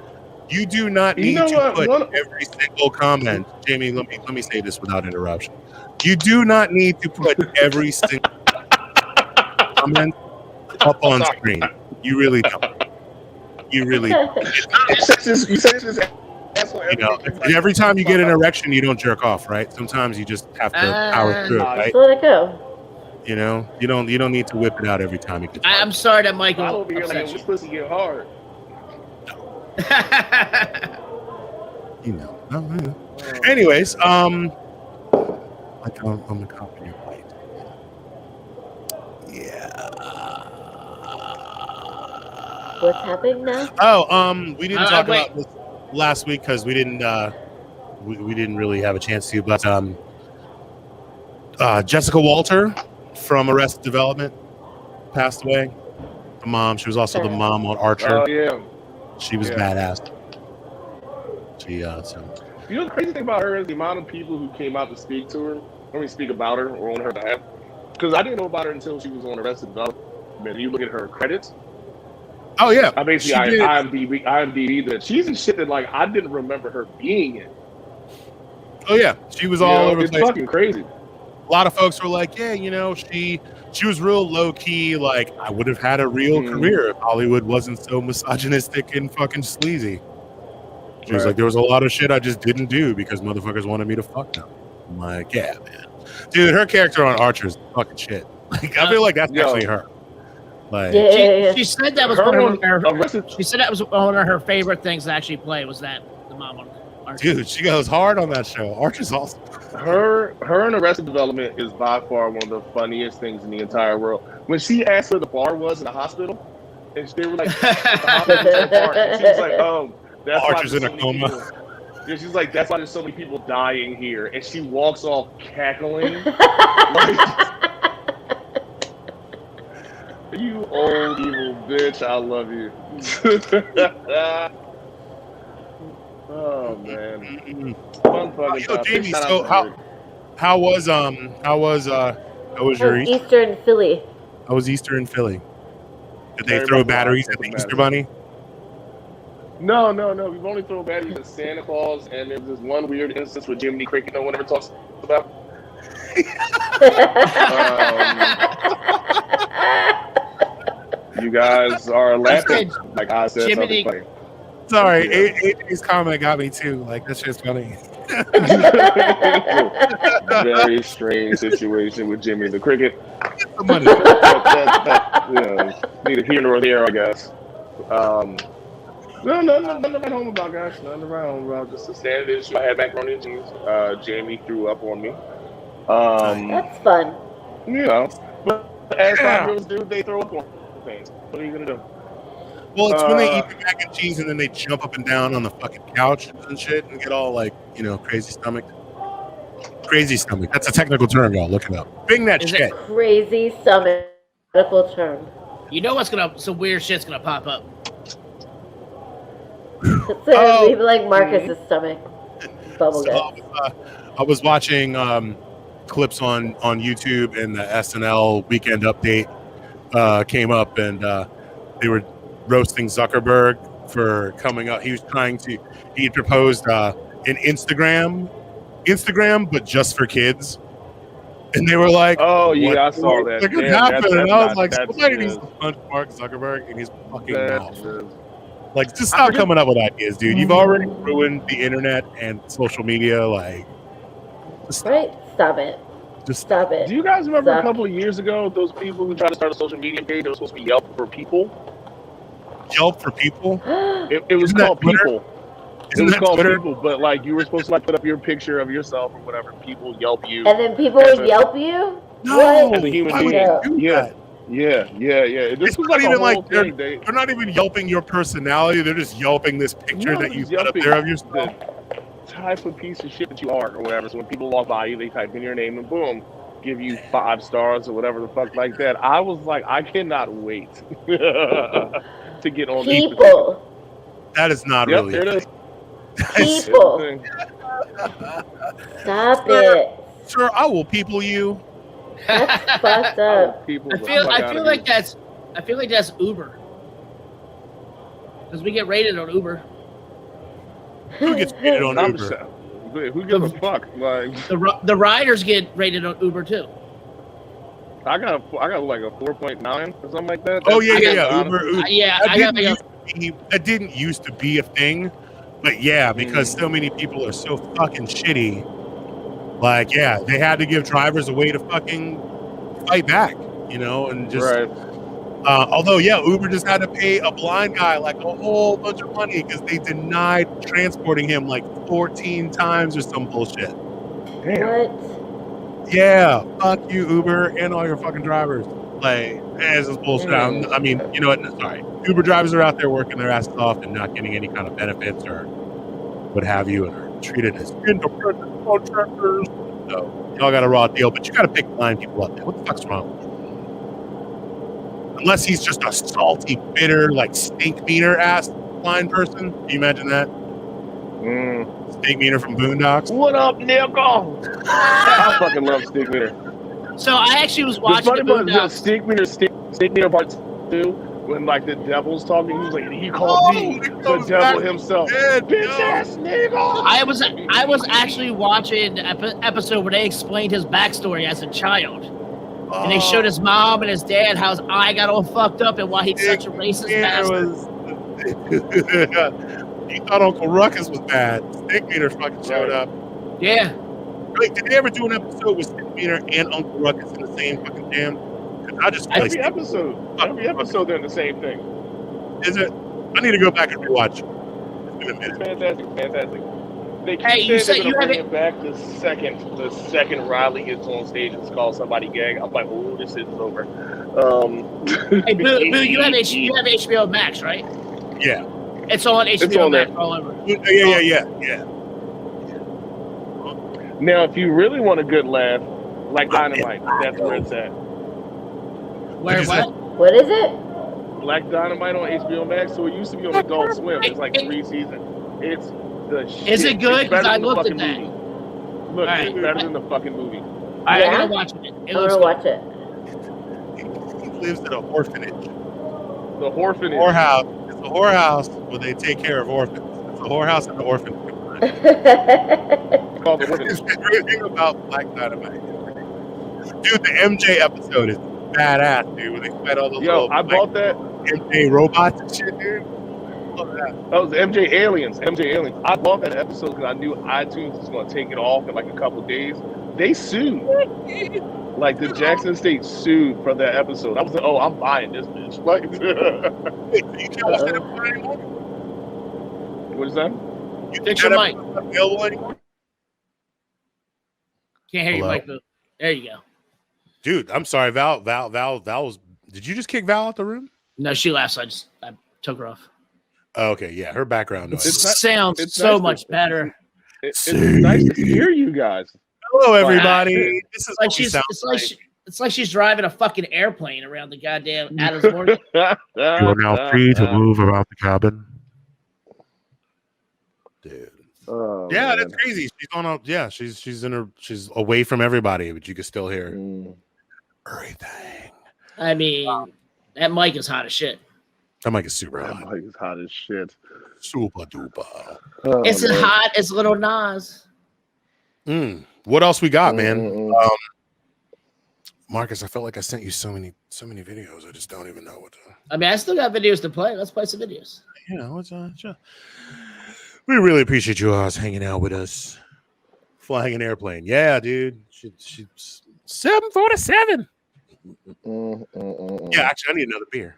S2: You do not need to put every single comment. Jamie, let me say this without interruption. You do not need to put every single comment up on screen. You really don't. You really don't. Every time you get an erection, you don't jerk off, right? Sometimes you just have to power through it, right?
S4: Just let it go.
S2: You know, you don't need to whip it out every time you get.
S3: I'm sorry that Michael.
S5: I'm over here like this pussy get hard.
S2: You know. Anyways, I'm gonna copy your plate. Yeah.
S4: What's happening now?
S2: Oh, we didn't talk about this last week because we didn't really have a chance to. But Jessica Walter from Arrested Development passed away. The mom. She was also the mom on Archer.
S5: Oh yeah.
S2: She was badass.
S5: You know the crazy thing about her is the amount of people who came out to speak to her, speak about her or on her behalf. Because I didn't know about her until she was on Arrested Development. You look at her credits.
S2: Oh yeah,
S5: I basically IMDb that she's in shit that like I didn't remember her being in.
S2: Oh yeah, she was all over the place.
S5: It's fucking crazy.
S2: A lot of folks were like, yeah, you know, she was real low key. Like I would have had a real career if Hollywood wasn't so misogynistic and fucking sleazy. She was like, there was a lot of shit I just didn't do because motherfuckers wanted me to fuck them. I'm like, yeah, man. Dude, her character on Archer is fucking shit. Like, I feel like that's actually her. Like,
S3: she said that was one of her. She said that was one of her favorite things to actually play. Was that the mom on Archer?
S2: Dude, she goes hard on that show. Archer's awesome.
S5: Her in Arrested Development is by far one of the funniest things in the entire world. When she asked where the bar was in the hospital, and they were like, the bar, and she was like, oh. That's
S2: Archer's in a coma.
S5: Yeah, she's like, that's why there's so many people dying here. And she walks off cackling. You old evil bitch, I love you. Oh man. Fun fucking
S2: time. Jamie, so how was your
S4: Easter in Philly?
S2: How was Easter in Philly? Did they throw batteries at the Easter Bunny?
S5: No. We've only thrown batteries at Santa Claus, and there's this one weird instance with Jiminy Cricket no one ever talks about. You guys are laughing like I said something funny.
S2: Sorry, AJ's comment got me too. Like, this shit's funny.
S5: Very strange situation with Jimmy the Cricket. Neither here nor there, I guess. No, nothing at home about, guys. Nothing around home about. Just a standard issue. I had macaroni and cheese. Jamie threw up on me.
S4: That's fun.
S5: You know, but as 5-year-olds do, they throw up on things. What are you gonna do?
S2: Well, it's when they eat the mac and cheese and then they jump up and down on the fucking couch and shit and get all like, crazy stomach. Crazy stomach. That's a technical term, y'all. Look it up. Bing that shit.
S4: Crazy stomach. Medical term.
S3: You know some weird shit's gonna pop up.
S4: Leave like Marcus's stomach. Bubble gut.
S2: I was watching clips on YouTube, and the SNL Weekend Update came up, and they were roasting Zuckerberg for coming up. He had proposed an Instagram, but just for kids. And they were like,
S5: "Oh yeah, I saw that.
S2: What could happen?" And I was like, "Somebody needs to punch Mark Zuckerberg in his fucking mouth." Like, just stop coming up with ideas, dude. You've already ruined the internet and social media. Like, just stop.
S4: Stop it.
S2: Just
S4: stop it.
S5: Do you guys remember a couple of years ago those people who tried to start a social media page? It was supposed to be Yelp for People.
S2: Yelp for People?
S5: It was called People. It was called
S2: Twitter?
S5: People, but like you were supposed to like put up your picture of yourself or whatever. People Yelp you.
S4: And then people would Yelp you?
S2: No,
S5: as a human being. Yeah. This was
S2: not even
S5: like
S2: they're not even yelping your personality. They're just yelping this picture that you put up there of yourself.
S5: type of piece of shit that you are or whatever. So when people walk by you, they type in your name and boom, give you 5 stars or whatever the fuck like that. I was like, I cannot wait to get on
S4: people.
S2: That is not
S5: Yep,
S2: really.
S5: there it is.
S4: People. Stop it.
S2: Sir, I will people you.
S4: That's fucked up.
S3: I feel like that's Uber. Because we get rated on Uber.
S2: Who gets rated on Uber?
S5: Who gives a fuck? Like
S3: the riders get rated on Uber too.
S5: I got like a 4.9 or something like that.
S2: Oh yeah. Uber.
S3: Yeah,
S2: that didn't used to be a thing, but yeah, because so many people are so fucking shitty. Like, yeah, they had to give drivers a way to fucking fight back, you know, and just.
S5: Right.
S2: Although, yeah, Uber just had to pay a blind guy like a whole bunch of money because they denied transporting him like 14 times or some bullshit.
S4: What?
S2: Yeah, fuck you, Uber, and all your fucking drivers. Like, this is bullshit. I mean, you know what? Sorry. Uber drivers are out there working their asses off and not getting any kind of benefits or what have you, and are treated as independent contractors. So, y'all got a raw deal, but you got to pick blind people up there. What the fuck's wrong with you? Unless he's just a salty, bitter, like stink meaner ass blind person. Can you imagine that? Stink meaner from Boondocks.
S5: What up, Nickel? I fucking love stink meaner.
S3: So I actually was watching the Boondocks.
S5: Stink meaner part 2 when like the devil's talking. He was like, he called me the devil himself. Bitch ass nigga.
S3: I was actually watching the episode where they explained his backstory as a child. And they showed his mom and his dad how his eye got all fucked up and why he's such a racist bastard.
S2: He thought Uncle Ruckus was bad. Stick Meter fucking showed up.
S3: Yeah.
S2: Wait, did they ever do an episode with Stick Meter and Uncle Ruckus in the same fucking jam? I just
S5: every episode they're in the same thing.
S2: Is it? I need to go back and rewatch.
S5: It's fantastic. They keep
S3: you
S5: saying
S3: said
S5: they're gonna bring it back the second Riley gets on stage and calls somebody gay. I'm like, oh, this is over.
S3: Hey, Boo, you have HBO Max, right?
S2: Yeah.
S3: It's on HBO Max all over.
S2: Yeah.
S5: Now, if you really want a good laugh, like Dynamite, that's where it's at.
S3: Where what?
S4: What is it?
S5: Black Dynamite on HBO Max. So it used to be on Adult Swim. It's like 3 seasons. It's the shit.
S3: Is it good? Because I looked at that.
S5: Look, it's better than the fucking movie.
S3: I'm gonna watch it.
S4: I'm gonna watch it.
S2: He lives in an orphanage.
S5: The orphanage.
S2: Whorehouse. It's a whorehouse where they take care of orphans. It's a whorehouse and an orphanage.
S5: Called the orphanage.
S2: Everything about Black Dynamite. Dude, the MJ episode is badass, dude. Where they fight all those little,
S5: I bought that.
S2: MJ robots and shit, dude. Love that.
S5: That was MJ Aliens. I bought that episode because I knew iTunes was going to take it off in like a couple of days. They sued. Like the Jackson State sued for that episode. I was like, oh, I'm buying this bitch. Like,
S2: Wait, you can't watch that episode anymore?
S5: What is that?
S2: You think that episode not available anymore?
S3: Can't hear you, Mike. There you go.
S2: Dude, I'm sorry, Val was. Did you just kick Val out the room?
S3: No, she left. So I took her off.
S2: Oh, okay, yeah, her background noise.
S3: It sounds so much better.
S5: It's nice to hear you guys.
S2: Hello, everybody. This is
S3: like it's like she's driving a fucking airplane around the goddamn Adams Morgan.
S2: You are now free to move around the cabin. Dude.
S5: Oh,
S2: yeah,
S5: man.
S2: that's crazy. She's on a she's away from everybody, but you can still hear everything.
S3: I mean, that mic is hot as shit.
S2: That mic is super hot.
S5: That mic is hot as shit.
S2: Super duper.
S3: It's as hot as Little Nas.
S2: What else we got, man? Marcus, I felt like I sent you so many videos. I just don't even know what to.
S3: I mean, I still got videos to play. Let's play some videos.
S2: Yeah, we really appreciate you guys hanging out with us. Flying an airplane. Yeah, dude. She's 747. Yeah, actually, I need another beer.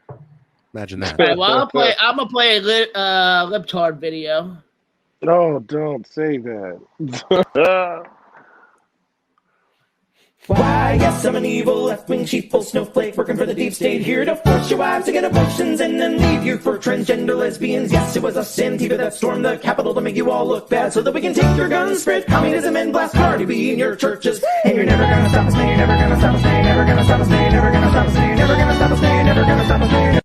S2: Imagine that.
S3: All right, well, I'm gonna play a libtard video.
S5: No, don't say that.
S16: Why, yes, I'm an evil left-wing sheeple snowflake working for the deep state, here to force your wives to get abortions and then leave you for transgender lesbians. Yes, it was us Antifa that stormed the Capitol to make you all look bad so that we can take your guns, spread communism, and blast Cardi B in your churches. And you're never gonna stop us, no, you're never gonna stop us, no, you're never gonna stop us, no, you're never gonna stop us, no, you're never gonna stop us, no, you're never gonna stop us, no, you're never.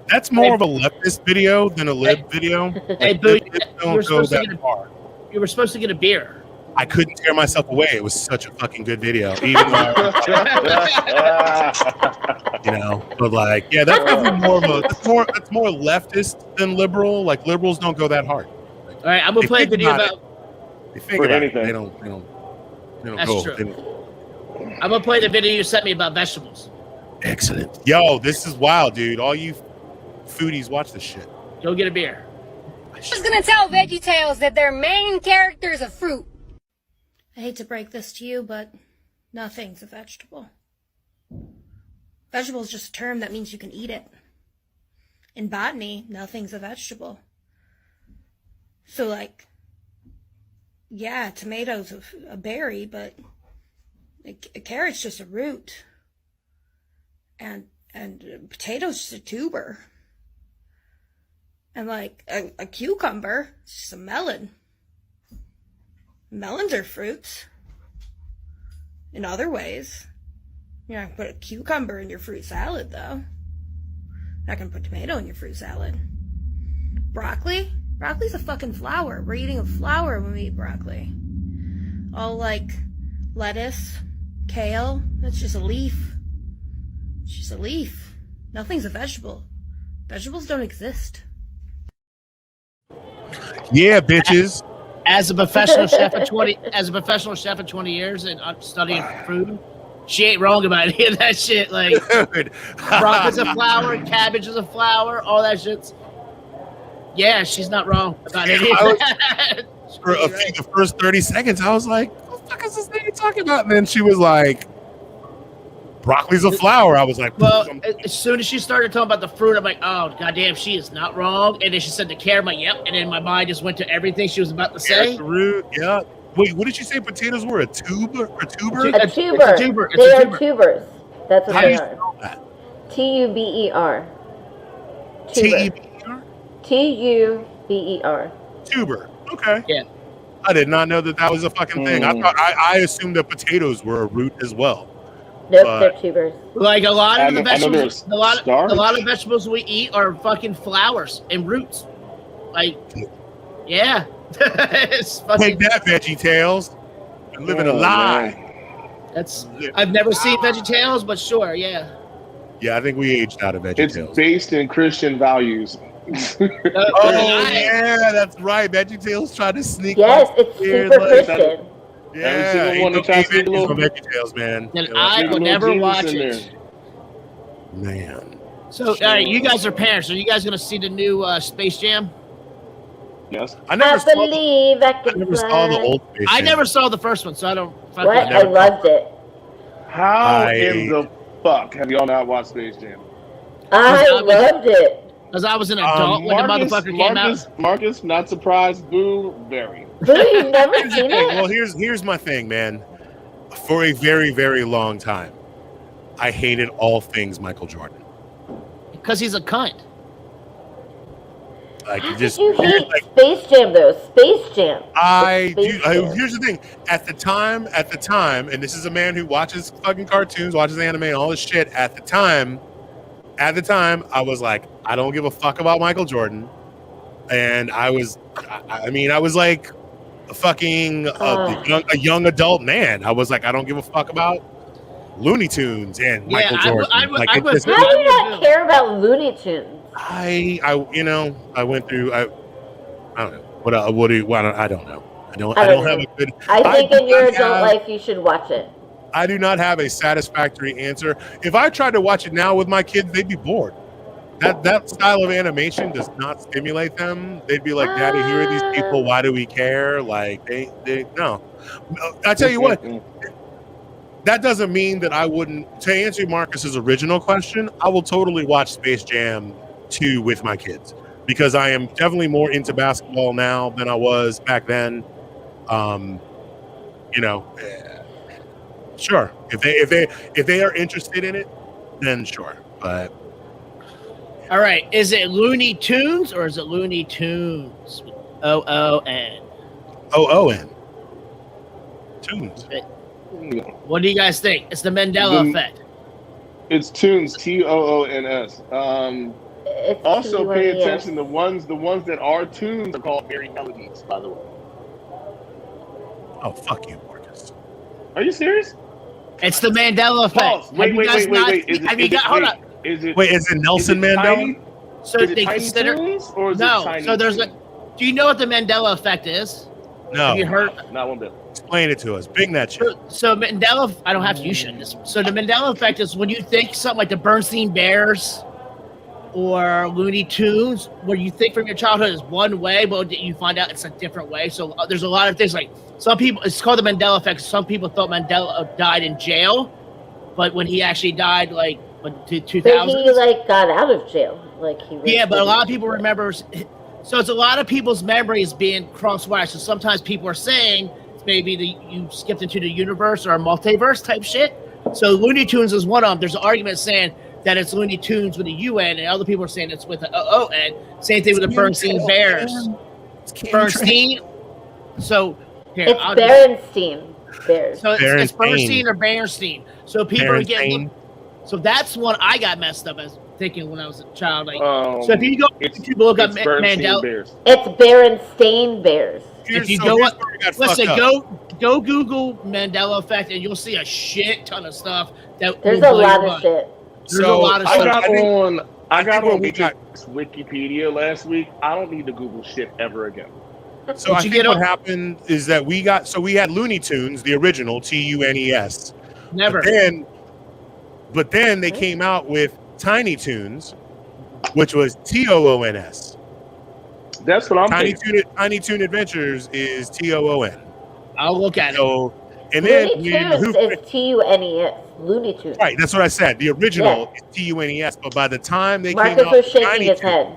S2: That's more of a leftist video than a lib video.
S3: Hey,
S2: Like,
S3: Boo,
S2: libs don't go that far.
S3: You were supposed to get a beer.
S2: I couldn't tear myself away. It was such a fucking good video, even though, you know. But like, yeah, that's definitely more of a. That's more leftist than liberal. Like liberals don't go that hard. Like,
S3: all right, I'm gonna play a video about.
S2: They think about anything. They don't
S3: That's
S2: go.
S3: true. I'm gonna play the video you sent me about vegetables.
S2: Excellent. Yo, this is wild, dude. All you foodies, watch this shit.
S3: Go get a beer.
S17: I was gonna tell VeggieTales that their main character is a fruit.
S14: I hate to break this to you, but nothing's a vegetable. Vegetable is just a term that means you can eat it. In botany, nothing's a vegetable. So, like, yeah, tomato's a berry, but a carrot's just a root. And potato's just a tuber. And, like, a cucumber is just a melon. Melons are fruits. In other ways. You're not going to put a cucumber in your fruit salad, though. You're not going to put tomato in your fruit salad. Broccoli? Broccoli's a fucking flower. We're eating a flower when we eat broccoli. All like lettuce, kale, that's just a leaf. It's just a leaf. Nothing's a vegetable. Vegetables don't exist.
S2: Yeah, bitches.
S3: As a professional chef of 20 years and studying food, she ain't wrong about any of that shit. Like, broccoli's a flower, cabbage is a flower, all that shit's. Yeah, she's not wrong about any of that.
S2: For the first 30 seconds, I was like, what the fuck is this lady talking about? And then she was like, broccoli's a flower. I was like,
S3: well, as soon as she started talking about the fruit, I'm like, oh, goddamn, she is not wrong. And then she said the carrot, I'm like, yep. And then my mind just went to everything she was about to say.
S2: The root, yeah. Wait, what did she say? Potatoes were a tuber?
S4: A tuber. They are tubers. That's what they are. T-U-B-E-R.
S2: T-E-B-E-R?
S4: T-U-B-E-R.
S2: Tuber. Okay.
S3: Yeah.
S2: I did not know that was a fucking thing. I thought I assumed that potatoes were a root as well.
S4: Nope, they're tubers.
S3: Like a lot of the vegetables, a lot of vegetables we eat are fucking flowers and roots. Like, yeah. It's fucking,
S2: take that, VeggieTales. I'm living a lie.
S3: I've never seen VeggieTales, but sure, yeah.
S2: Yeah, I think we aged out of VeggieTales.
S5: It's based in Christian values.
S2: Yeah, that's right. VeggieTales tried to sneak.
S4: Yes, it's super Christian.
S2: Yeah,
S5: every single one that tries to do
S2: VeggieTales, man.
S3: And I will never watch it.
S2: Man.
S3: So, all right, you guys are parents. Are you guys going to see the new Space Jam?
S5: Yes.
S2: I never saw
S4: the
S2: old Space Jam.
S3: I never saw the first one, so I don't.
S4: What? I loved it.
S5: How in the fuck have y'all not watched Space Jam?
S4: I loved it.
S3: Because I was an adult when the motherfucker came out.
S5: Marcus, not surprised. Boo, very.
S4: Boo, you've never seen it?
S2: Well, here's my thing, man. For a very, very long time, I hated all things Michael Jordan.
S3: Because he's a cunt.
S2: Like,
S4: you hate Space Jam, though. Space Jam.
S2: Here's the thing. At the time, and this is a man who watches fucking cartoons, watches anime, and all this shit. At the time, I was like, I don't give a fuck about Michael Jordan, and I was like a fucking a young adult man. I was like, I don't give a fuck about Looney Tunes and Michael Jordan.
S4: How do you not care about Looney Tunes?
S2: I went through. I don't know. What do you? Well, I don't know. I don't have a good.
S4: I think in your adult life you should watch it.
S2: I do not have a satisfactory answer. If I tried to watch it now with my kids, they'd be bored. That style of animation does not stimulate them. They'd be like, "Daddy, here are these people. Why do we care?" Like they no. I tell you what. That doesn't mean that I wouldn't. To answer Marcus's original question, I will totally watch Space Jam 2 with my kids because I am definitely more into basketball now than I was back then. Sure. If they are interested in it, then sure. But
S3: all right, is it Looney Tunes or is it Looney Tunes? OON.
S2: OON. Tunes.
S3: What do you guys think? It's the Mandela effect.
S5: It's Tunes. TOONS. Also, pay attention. The ones that are tunes are called Merry Melodies. By the way.
S2: Oh, fuck you, Marcus.
S5: Are you serious?
S3: It's the Mandela effect.
S5: Wait.
S3: Hold on.
S5: Is it
S2: Nelson Mandela?
S3: So they consider
S5: or is it tiny
S3: so there's
S5: tunes?
S3: do you know what the Mandela effect is?
S2: No.
S3: Have you heard?
S5: Not one bit.
S2: Explain it to us. Big that shit.
S3: So Mandela, I don't have to. You should. So the Mandela effect is when you think something like the Bernstein Bears or Looney Tunes, where you think from your childhood is one way, but you find out it's a different way. So there's a lot of things like some people. It's called the Mandela effect. Some people thought Mandela died in jail, but when he actually died, like 2000.
S4: But he got out of jail.
S3: But a lot of people remember. So it's a lot of people's memories being crosswired. So sometimes people are saying maybe you skipped into the universe or a multiverse type shit. So Looney Tunes is one of them. There's an argument saying that it's Looney Tunes with a UN, and other people are saying it's with an OON. Same thing with the Bernstein Bears. Bernstein. So here,
S4: it's Berenstein Bears.
S3: So it's Bernstein or Berenstein. So people are getting. So that's one I got messed up as thinking when I was a child. So if you go, look up Mandela.
S5: Bears.
S4: It's Berenstain Bears.
S3: If you go up, listen, go Google Mandela effect, and you'll see a shit ton of stuff.
S4: There's a lot of shit.
S3: There's a lot of stuff.
S5: I got on Wikipedia last week. I don't need to Google shit ever again.
S2: So I think what happened is that we had Looney Tunes, the original TUNES.
S3: Never.
S2: But then they came out with Tiny Toons, which was TOONS.
S5: That's what I'm thinking.
S2: Tiny Toon Adventures is TOON.
S3: I'll look at it.
S2: And
S4: Looney Tunes is TUNES. Looney Tunes.
S2: Right, that's what I said. The original is TUNES, but by the time they
S4: Marcus
S2: came out
S4: was
S2: with
S4: shaking
S2: Tiny
S4: his
S2: Toons,
S4: head.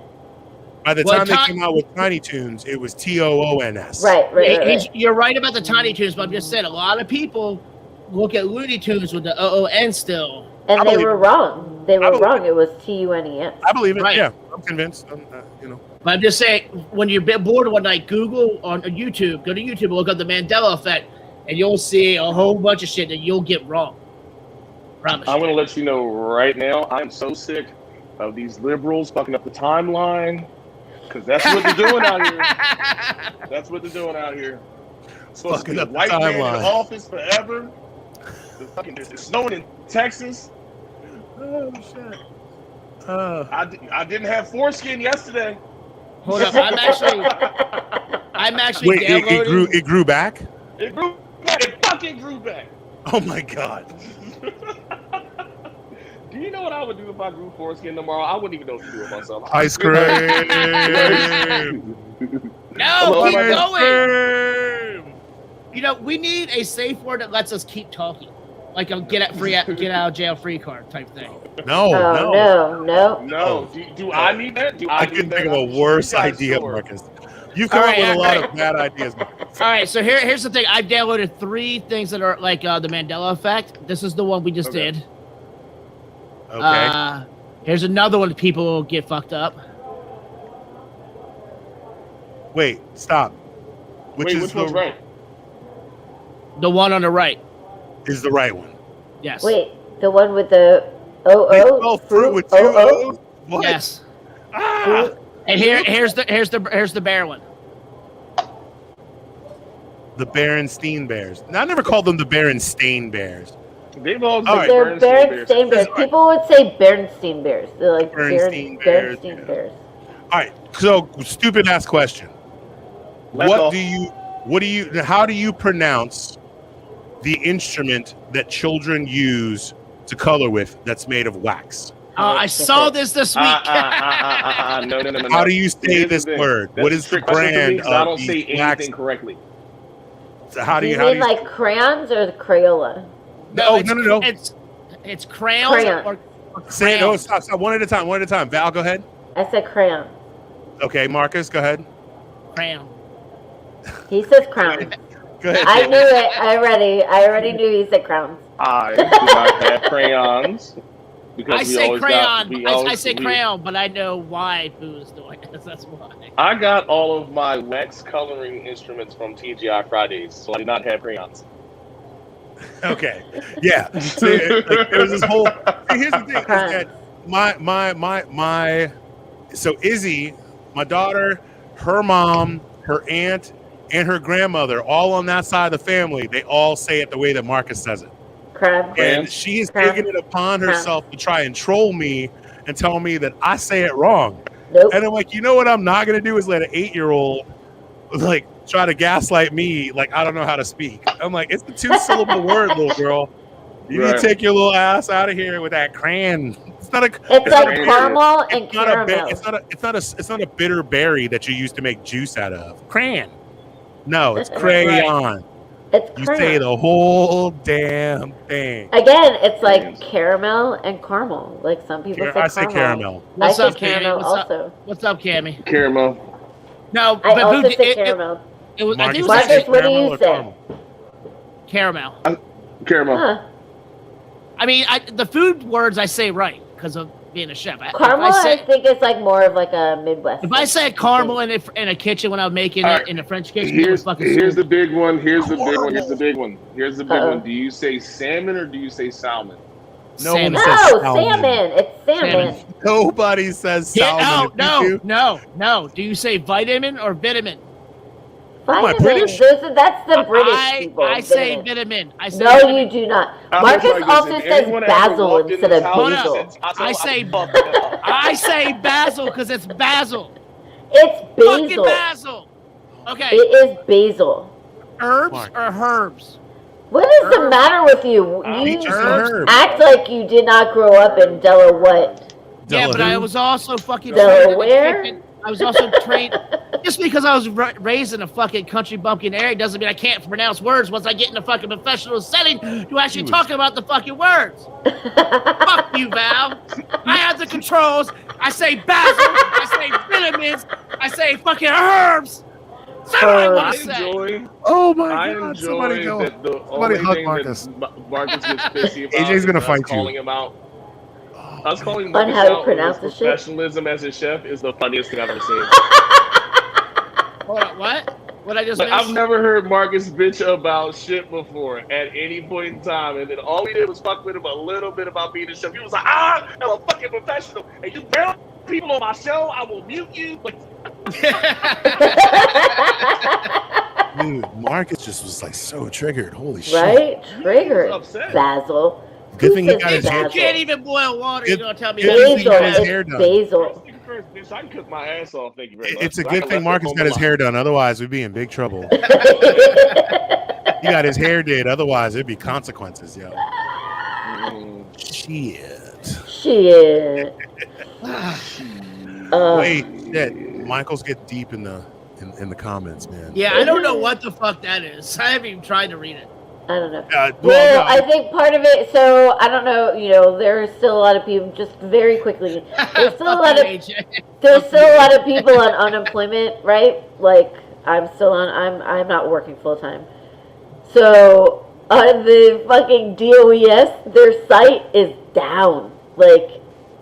S2: by the time they came out with Tiny Toons, it was TOONS.
S4: Right.
S3: You're right about the Tiny Toons, but I'm just saying a lot of people look at Looney Tunes with the OON still.
S4: And they were wrong. They were wrong. It was TUNES.
S2: I believe it.
S3: Right.
S2: Yeah, I'm convinced.
S3: But I'm just saying, when you're bored one night, Google on YouTube, go to YouTube and look up the Mandela effect, and you'll see a whole bunch of shit that you'll get wrong. Promise.
S5: I'm going to let you know right now, I'm so sick of these liberals fucking up the timeline, because that's what they're doing out here. That's what they're doing out here. Supposed to be a white man in office forever. It's snowing in Texas.
S2: Oh, shit.
S5: I didn't have foreskin yesterday.
S3: Hold up, I'm actually
S2: Wait,
S3: downloading.
S2: it grew back?
S5: It grew back. It fucking grew back.
S2: Oh my god.
S5: Do you know what I would do if I grew foreskin tomorrow? I wouldn't even know what to do with myself.
S2: Ice cream.
S3: No, keep going. You know, we need a safe word that lets us keep talking. Like a get out of jail free card type thing.
S2: No.
S5: Do I need that?
S2: I couldn't think of a worse idea, Marcus. You've come up with a lot of bad ideas, Marcus.
S3: All right, so here's the thing. I've downloaded 3 things that are like the Mandela effect. This is the one we just did.
S2: Okay.
S3: Here's another one that people will get fucked up.
S2: Wait, stop. Which
S5: one's right?
S3: The one on the right
S2: is the right one.
S3: Yes.
S4: Wait, the one with the
S2: fruit with 2 O's? What?
S3: Yes. And here's the bear one.
S2: The Berenstain Bears. Now, I never called them the Berenstain Bears.
S5: They've all
S4: They're Berenstain Bears. People would say Bernstein Bears. They're like Bernstein Bears.
S2: All right. So, stupid ass question. How do you pronounce the instrument that children use to color with that's made of wax?
S3: I saw this week.
S5: No.
S2: How do you say this word? What is the brand of
S5: I don't say
S2: these wax?
S5: anything correctly.
S2: So how do you
S4: mean like crayons or the Crayola?
S2: No.
S3: It's crayons or
S2: say it. No, stop. One at a time. Val, go ahead.
S4: I said crayon.
S2: Okay, Marcus, go ahead.
S3: Crayon.
S4: He says crown.
S2: Go ahead.
S4: I knew it. I already knew he said crowns.
S5: I do not have crayons.
S3: I say crayon. I say crayon, but I know why Boo's doing it. That's why.
S5: I got all of my wax coloring instruments from TGI Fridays, so I do not have crayons.
S2: Okay. Yeah. See, like, there was this whole. See, here's the thing: is that my. So Izzy, my daughter, her mom, her aunt, and her grandmother, all on that side of the family, they all say it the way that Marcus says it.
S4: Crab.
S2: And she has taken it upon herself to try and troll me and tell me that I say it wrong.
S4: Nope.
S2: And I'm like, you know what I'm not gonna do is let an 8-year-old like try to gaslight me like I don't know how to speak. I'm like, it's a 2-syllable word, little girl. You need to take your little ass out of here with that crayon. It's not a.
S4: It's like caramel and caramel.
S2: It's not a bitter berry that you use to make juice out of. Crayon. No, it's crayon.
S4: It's
S2: you
S4: crayon.
S2: say the whole damn thing.
S4: Again, it's like caramel and caramel. Like some people say caramel.
S2: I say caramel.
S3: What's
S4: I
S3: up,
S4: say caramel
S3: Cammy?
S4: also.
S3: What's up, Cammy?
S5: Caramel.
S3: No,
S4: I also say caramel.
S3: It was. I think it was
S4: Marcus, what do you say?
S3: Caramel.
S5: Caramel.
S4: Huh.
S3: I mean, the food words I say right because of being a chef.
S4: Caramel, I think it's like more of like a Midwest.
S3: If I said caramel in a kitchen when I was making it in the French kitchen, it was fucking.
S5: Here's the big one. Here's the big one. Do you say salmon or do you say salmon?
S2: No one says salmon.
S4: Salmon. It's salmon.
S2: Nobody says salmon.
S3: No. Do you say vitamin or vitamin?
S4: Vitamin. That's the British people.
S3: I say vitamin. I say
S4: no,
S3: vitamin.
S4: you do not. Marcus also says basil instead of basil.
S3: I say basil because it's basil.
S4: It's basil.
S3: Fucking basil. Okay.
S4: It is basil.
S3: Herbs or herbs?
S4: What is the matter with you? You act like you did not grow up in Delaware.
S3: Yeah, but I was also fucking
S4: Delaware.
S3: I was also trained. Just because I was raised in a fucking country bumpkin area doesn't mean I can't pronounce words once I get in a fucking professional setting to actually talking about the fucking words. Fuck you, Val. I have the controls. I say basil. I say vitamins. I say fucking herbs. That's what I want to say.
S2: Oh my
S5: I
S2: God!
S5: enjoy
S2: Somebody go.
S5: that the
S2: Somebody
S5: only
S2: hug
S5: thing
S2: Marcus.
S5: that Marcus gets pissy about.
S2: AJ's gonna fight you.
S5: Calling him out. I was calling
S4: On
S5: Marcus
S4: how to
S5: out
S4: pronounce
S5: on
S4: the
S5: his
S4: shit?
S5: professionalism as a chef is the funniest thing I've ever seen.
S3: Hold on, what? What I just
S5: Like,
S3: missed?
S5: I've never heard Marcus bitch about shit before at any point in time, and then all we did was fuck with him a little bit about being a chef. He was like, I'm a fucking professional, and you barrel people on my show, I will mute you.
S2: Dude, Marcus just was like so triggered. Holy shit!
S4: Right? Triggered. Basil.
S2: Good thing he got his
S3: You
S2: hair.
S3: can't even boil water. You're gonna tell me
S2: Good thing he got his hair done.
S4: Basil.
S5: Bitch, I can cook my ass off. Thank you very much.
S2: It's a good thing Marcus got his hair done. Otherwise, we'd be in big trouble. He got his hair did. Otherwise, it'd be consequences, yo. Shit. Wait, shit. Michael's get deep in the comments, man.
S3: Yeah, I don't know what the fuck that is. I haven't even tried to read it.
S4: I don't know.
S2: Well,
S4: I think part of it, so I don't know, there's still a lot of people, just very quickly, there's still a lot of people on unemployment, right? Like, I'm not working full time. So, on the fucking DOES, their site is down. Like,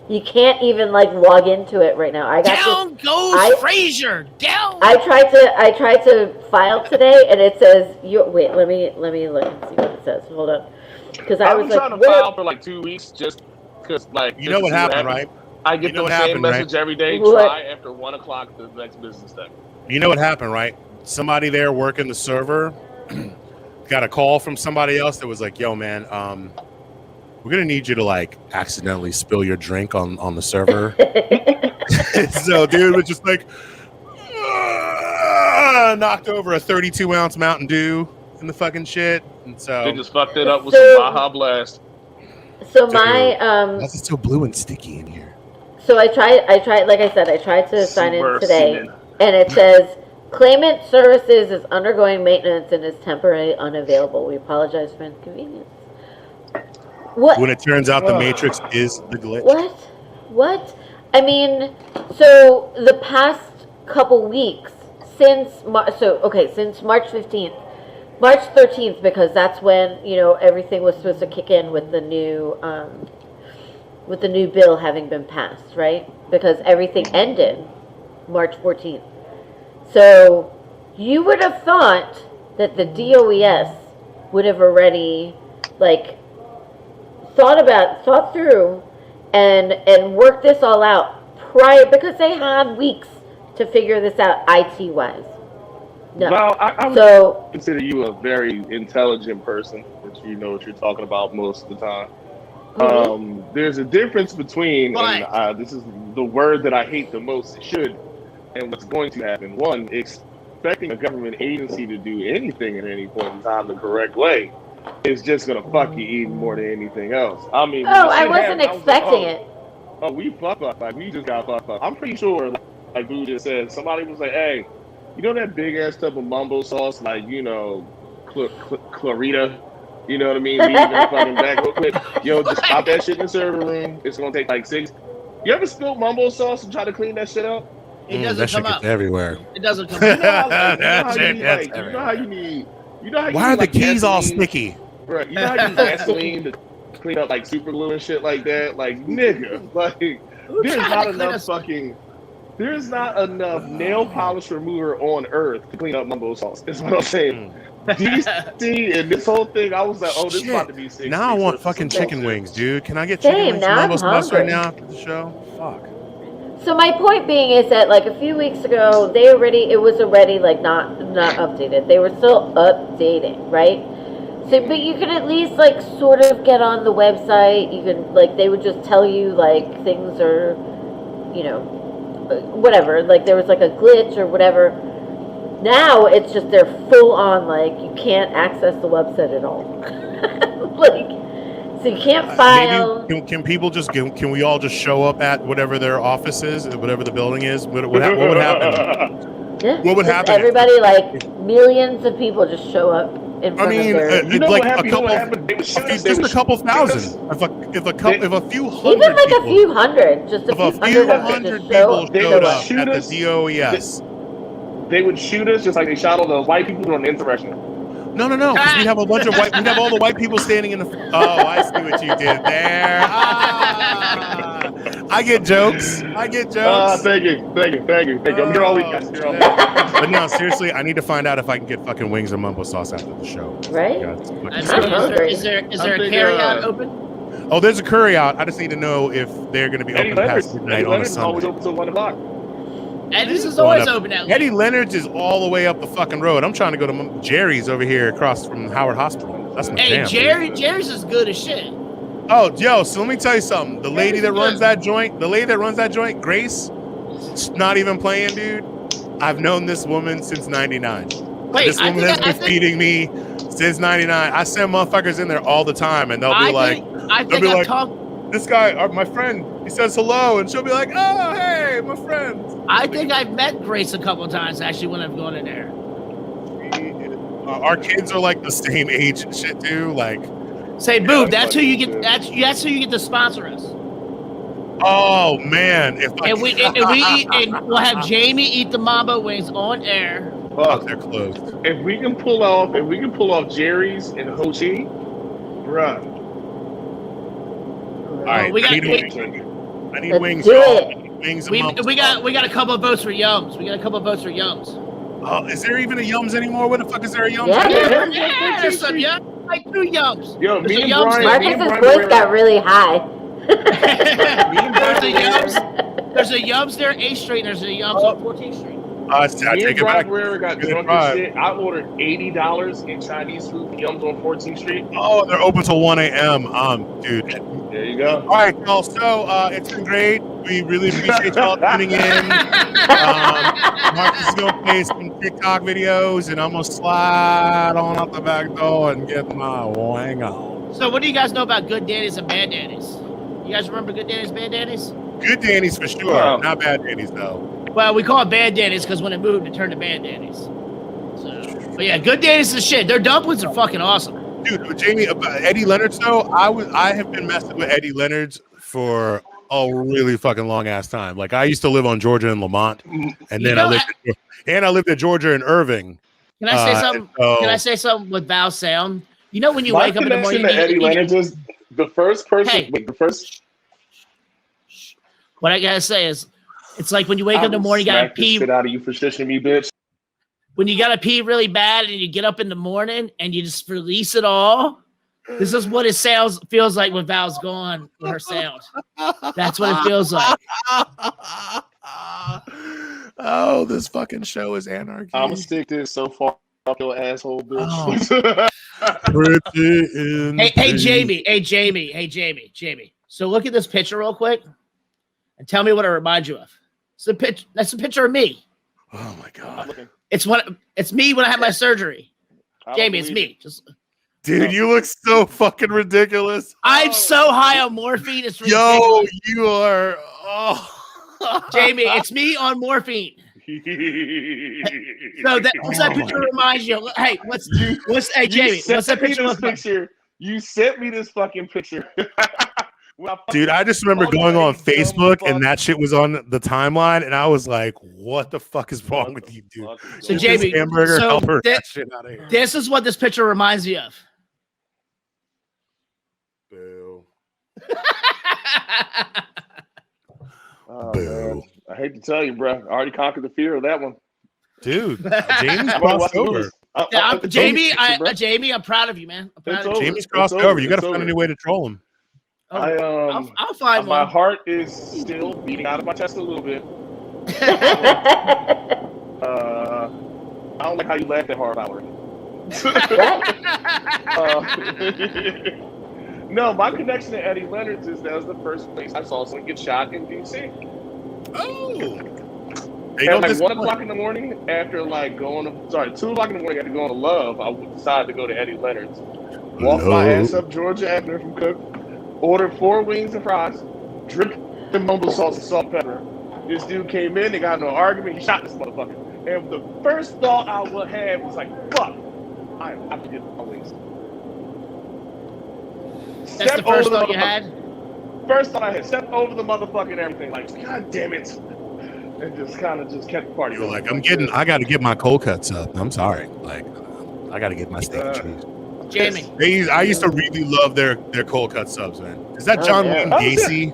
S4: you can't even log into it right now.
S3: Down goes Frazier. Down.
S4: I tried to file today, and it says wait. Let me look and see what it says. Hold on, because I was
S5: been trying to file for 2 weeks just because
S2: you know what happened, right?
S5: I get the same message every day.
S4: What?
S5: Try after 1 o'clock the next business day.
S2: You know what happened, right? Somebody there working the server got a call from somebody else that was like, "Yo, man, we're gonna need you to accidentally spill your drink on the server." So dude was just knocked over a 32-ounce Mountain Dew in the fucking shit, and so
S5: they just fucked it up with some Baja Blast.
S4: So
S2: dude,
S4: my
S2: why is it so blue and sticky in here?
S4: So I tried. Like I said, I tried to sign in today, and it says claimant services is undergoing maintenance and is temporarily unavailable. We apologize for inconvenience. What?
S2: When it turns out the Matrix is the glitch.
S4: What? I mean, so the past couple weeks since March 15th, March 13th, because that's when, you know, everything was supposed to kick in with the new bill having been passed, right? Because everything ended March 14th. So you would have thought that the DOES would have already, like, thought through and worked this all out prior, because they had weeks to figure this out IT-wise. No.
S5: Well, I would consider you a very intelligent person, which you know what you're talking about most of the time.
S4: Mm-hmm.
S5: There's a difference between, and this is the word that I hate the most, should, and what's going to happen. One, expecting a government agency to do anything at any point in time the correct way is just going to fuck you even more than anything else. I mean,
S4: I wasn't expecting it.
S5: Oh, we fucked up. Like, we just got fucked up. I'm pretty sure, like Boo just said, somebody was like, hey, you know that big ass tub of mumbo sauce, like, you know, Clarita, you know what I mean? Leave that fucking back real quick. Yo, just pop that shit in the server room. It's gonna take like 6. You ever spilled mumbo sauce and try to clean that shit up?
S3: It doesn't
S2: that
S3: come
S2: shit
S3: up.
S2: gets everywhere.
S3: It doesn't come up.
S5: You know how you need.
S2: Why are the keys all sticky?
S5: Right. You know how you need Vaseline to clean up like super glue and shit like that? Like, nigga, like there's not enough nail polish remover on earth to clean up mumbo sauce. That's what I'm saying. DC and this whole thing, I was like, oh, this is about to be sick.
S2: Now I want fucking chicken wings, dude. Can I get chicken wings and mumbo sauce right now after the show? Fuck.
S4: So my point being is that, like, a few weeks ago, it was already like not updated. They were still updating, right? So, but you can at least like sort of get on the website. You can, like, they would just tell you like things are, you know, whatever. Like there was like a glitch or whatever. Now it's just they're full on, like, you can't access the website at all. Like, so you can't file.
S2: Maybe, can people just can we all just show up at whatever their office is, whatever the building is? What would happen?
S4: Yeah,
S2: what would happen?
S4: Everybody, like millions of people, just show up in front of their.
S2: You know, like just a couple thousand. If a few hundred,
S4: even like
S2: people,
S4: a few hundred, just a few hundred
S2: people showed up at the DOES.
S5: They would shoot us just like they shot all those white people on the insurrection.
S2: No, because we'd have a bunch of we'd have all the white people standing in the. Oh, I see what you did there. I get jokes.
S5: Thank you. I'm here all week, guys.
S2: But no, seriously, I need to find out if I can get fucking wings or mumbo sauce after the show.
S4: Right?
S3: Is there a carry-out open?
S2: Oh, there's a curry out. I just need to know if they're going to be open past midnight on a Sunday.
S5: Always open till 1 o'clock.
S3: Eddie's is always open at
S2: Eddie Leonard's is all the way up the fucking road. I'm trying to go to Jerry's over here across from Howard Hospital. That's my jam.
S3: Jerry's is good as shit.
S2: Oh, yo, so let me tell you something. The lady that runs that joint, Grace, not even playing, dude. I've known this woman since 99.
S3: Wait,
S2: this woman has been feeding me since 99. I send motherfuckers in there all the time, and they'll be like, this guy, my friend, he says hello, and she'll be like, oh, hey, my friend.
S3: I think I've met Grace a couple of times, actually, when I've gone in there.
S2: Our kids are like the same age and shit, too. Like,
S3: say, boo, that's who you get. That's who you get to sponsor us.
S2: Oh man!
S3: We'll have Jamie eat the mambo wings on air.
S2: Fuck, they're closed.
S5: If we can pull off Jerry's and Ho Chi, bruh.
S2: All right, I need wings. Wings and
S3: we got a couple of votes for Yums.
S2: Oh, is there even a Yums anymore? What the fuck is there a Yums?
S3: Yeah, there's some Yums. Like 2 Yums.
S5: Yo, me and
S4: Brian. Marcus's voice got really high.
S3: There's a Yums there, 8th Street, and there's a Yums on 14th Street.
S2: I take it back.
S5: Got drunk and shit. I ordered $80 in Chinese food Yums on 14th Street.
S2: Oh, they're open till 1 a.m. Dude.
S5: There you go.
S2: All right, y'all. So it's been great. We really appreciate y'all tuning in. Marcus is gonna play some TikTok videos, and I'm gonna slide on out the back door and get my wang on.
S3: So, what do you guys know about Good Danny's and Bad Danny's? You guys remember Good Danny's, Bad Danny's?
S2: Good Danny's for sure.
S5: Wow.
S2: Not Bad Danny's though.
S3: Well, we call it Bad Danny's because when it moved, it turned to Bad Danny's. So, but yeah, Good Danny's is shit. Their dumplings are fucking awesome.
S2: Dude, Jamie, Eddie Leonard's though, I have been messing with Eddie Leonard's for a really fucking long ass time. Like I used to live on Georgia and Lamont, and then I lived at Georgia and Irving.
S3: Can I say something? Can I say something with Val's sound? You know when you
S5: My
S3: wake up in the morning,
S5: connection to Eddie Leonard is the first person.
S3: Hey.
S5: Wait, the first.
S3: What I gotta say is, it's like when you wake up in the morning, you gotta
S5: smack the
S3: pee.
S5: shit out of you for shushing me, bitch.
S3: When you gotta pee really bad, and you get up in the morning and you just release it all. This is what it feels like when Val's gone with her sound. That's what it feels like.
S2: Oh, this fucking show is anarchy.
S5: I'm gonna stick this so far up your asshole, bitch.
S3: Hey, Jamie. So look at this picture real quick, and tell me what it reminds you of. That's a picture of me.
S2: Oh my god!
S3: It's me when I had my surgery. Jamie, it's me.
S2: Dude, you look so fucking ridiculous.
S3: I'm so high on morphine. It's ridiculous.
S2: Yo, you are. Oh.
S3: Jamie, it's me on morphine. So what's that picture reminds you of? Hey, hey Jamie, what's that picture?
S5: You sent me this fucking picture.
S2: Dude, I just remember going on Facebook and that shit was on the timeline, and I was like, "What the fuck is wrong with you, dude?"
S3: So Jamie,
S2: hamburger helper that shit out of here.
S3: This is what this picture reminds me of.
S2: Boo.
S5: Oh, man. I hate to tell you, bro. I already conquered the fear of that one.
S2: Dude, Jamie's crossed over.
S3: Jamie, I'm proud of you, man. I'm proud of you.
S2: Jamie's crossed over. You got to find any way to troll him.
S3: I'll find
S5: my
S3: one.
S5: heart is still beating out of my chest a little bit. I don't like how you laughed that hard, Valerie. No, my connection to Eddie Leonard is that was the first place I saw someone get shot in D.C.
S2: Oh.
S5: At like 1 o'clock in the morning, after 2 o'clock in the morning after going to Love, I decided to go to Eddie Leonard's. Walked my ass up Georgia Avenue from Cook, ordered 4 wings and fries, drink the mumble sauce and salt and pepper. This dude came in, they got into an argument, he shot this motherfucker. And the first thought I would have was like, fuck, I have to get my wings.
S3: That's the first thought you had?
S5: First thought I had, step over the motherfucking everything, like, god damn it. And just kind of kept the party.
S2: You were like, I got to get my cold cuts up. I'm sorry. Like, I got to get my steak and cheese.
S3: Jamie.
S2: I used to really love their cold cut subs, man. Is that John Wayne Gacy?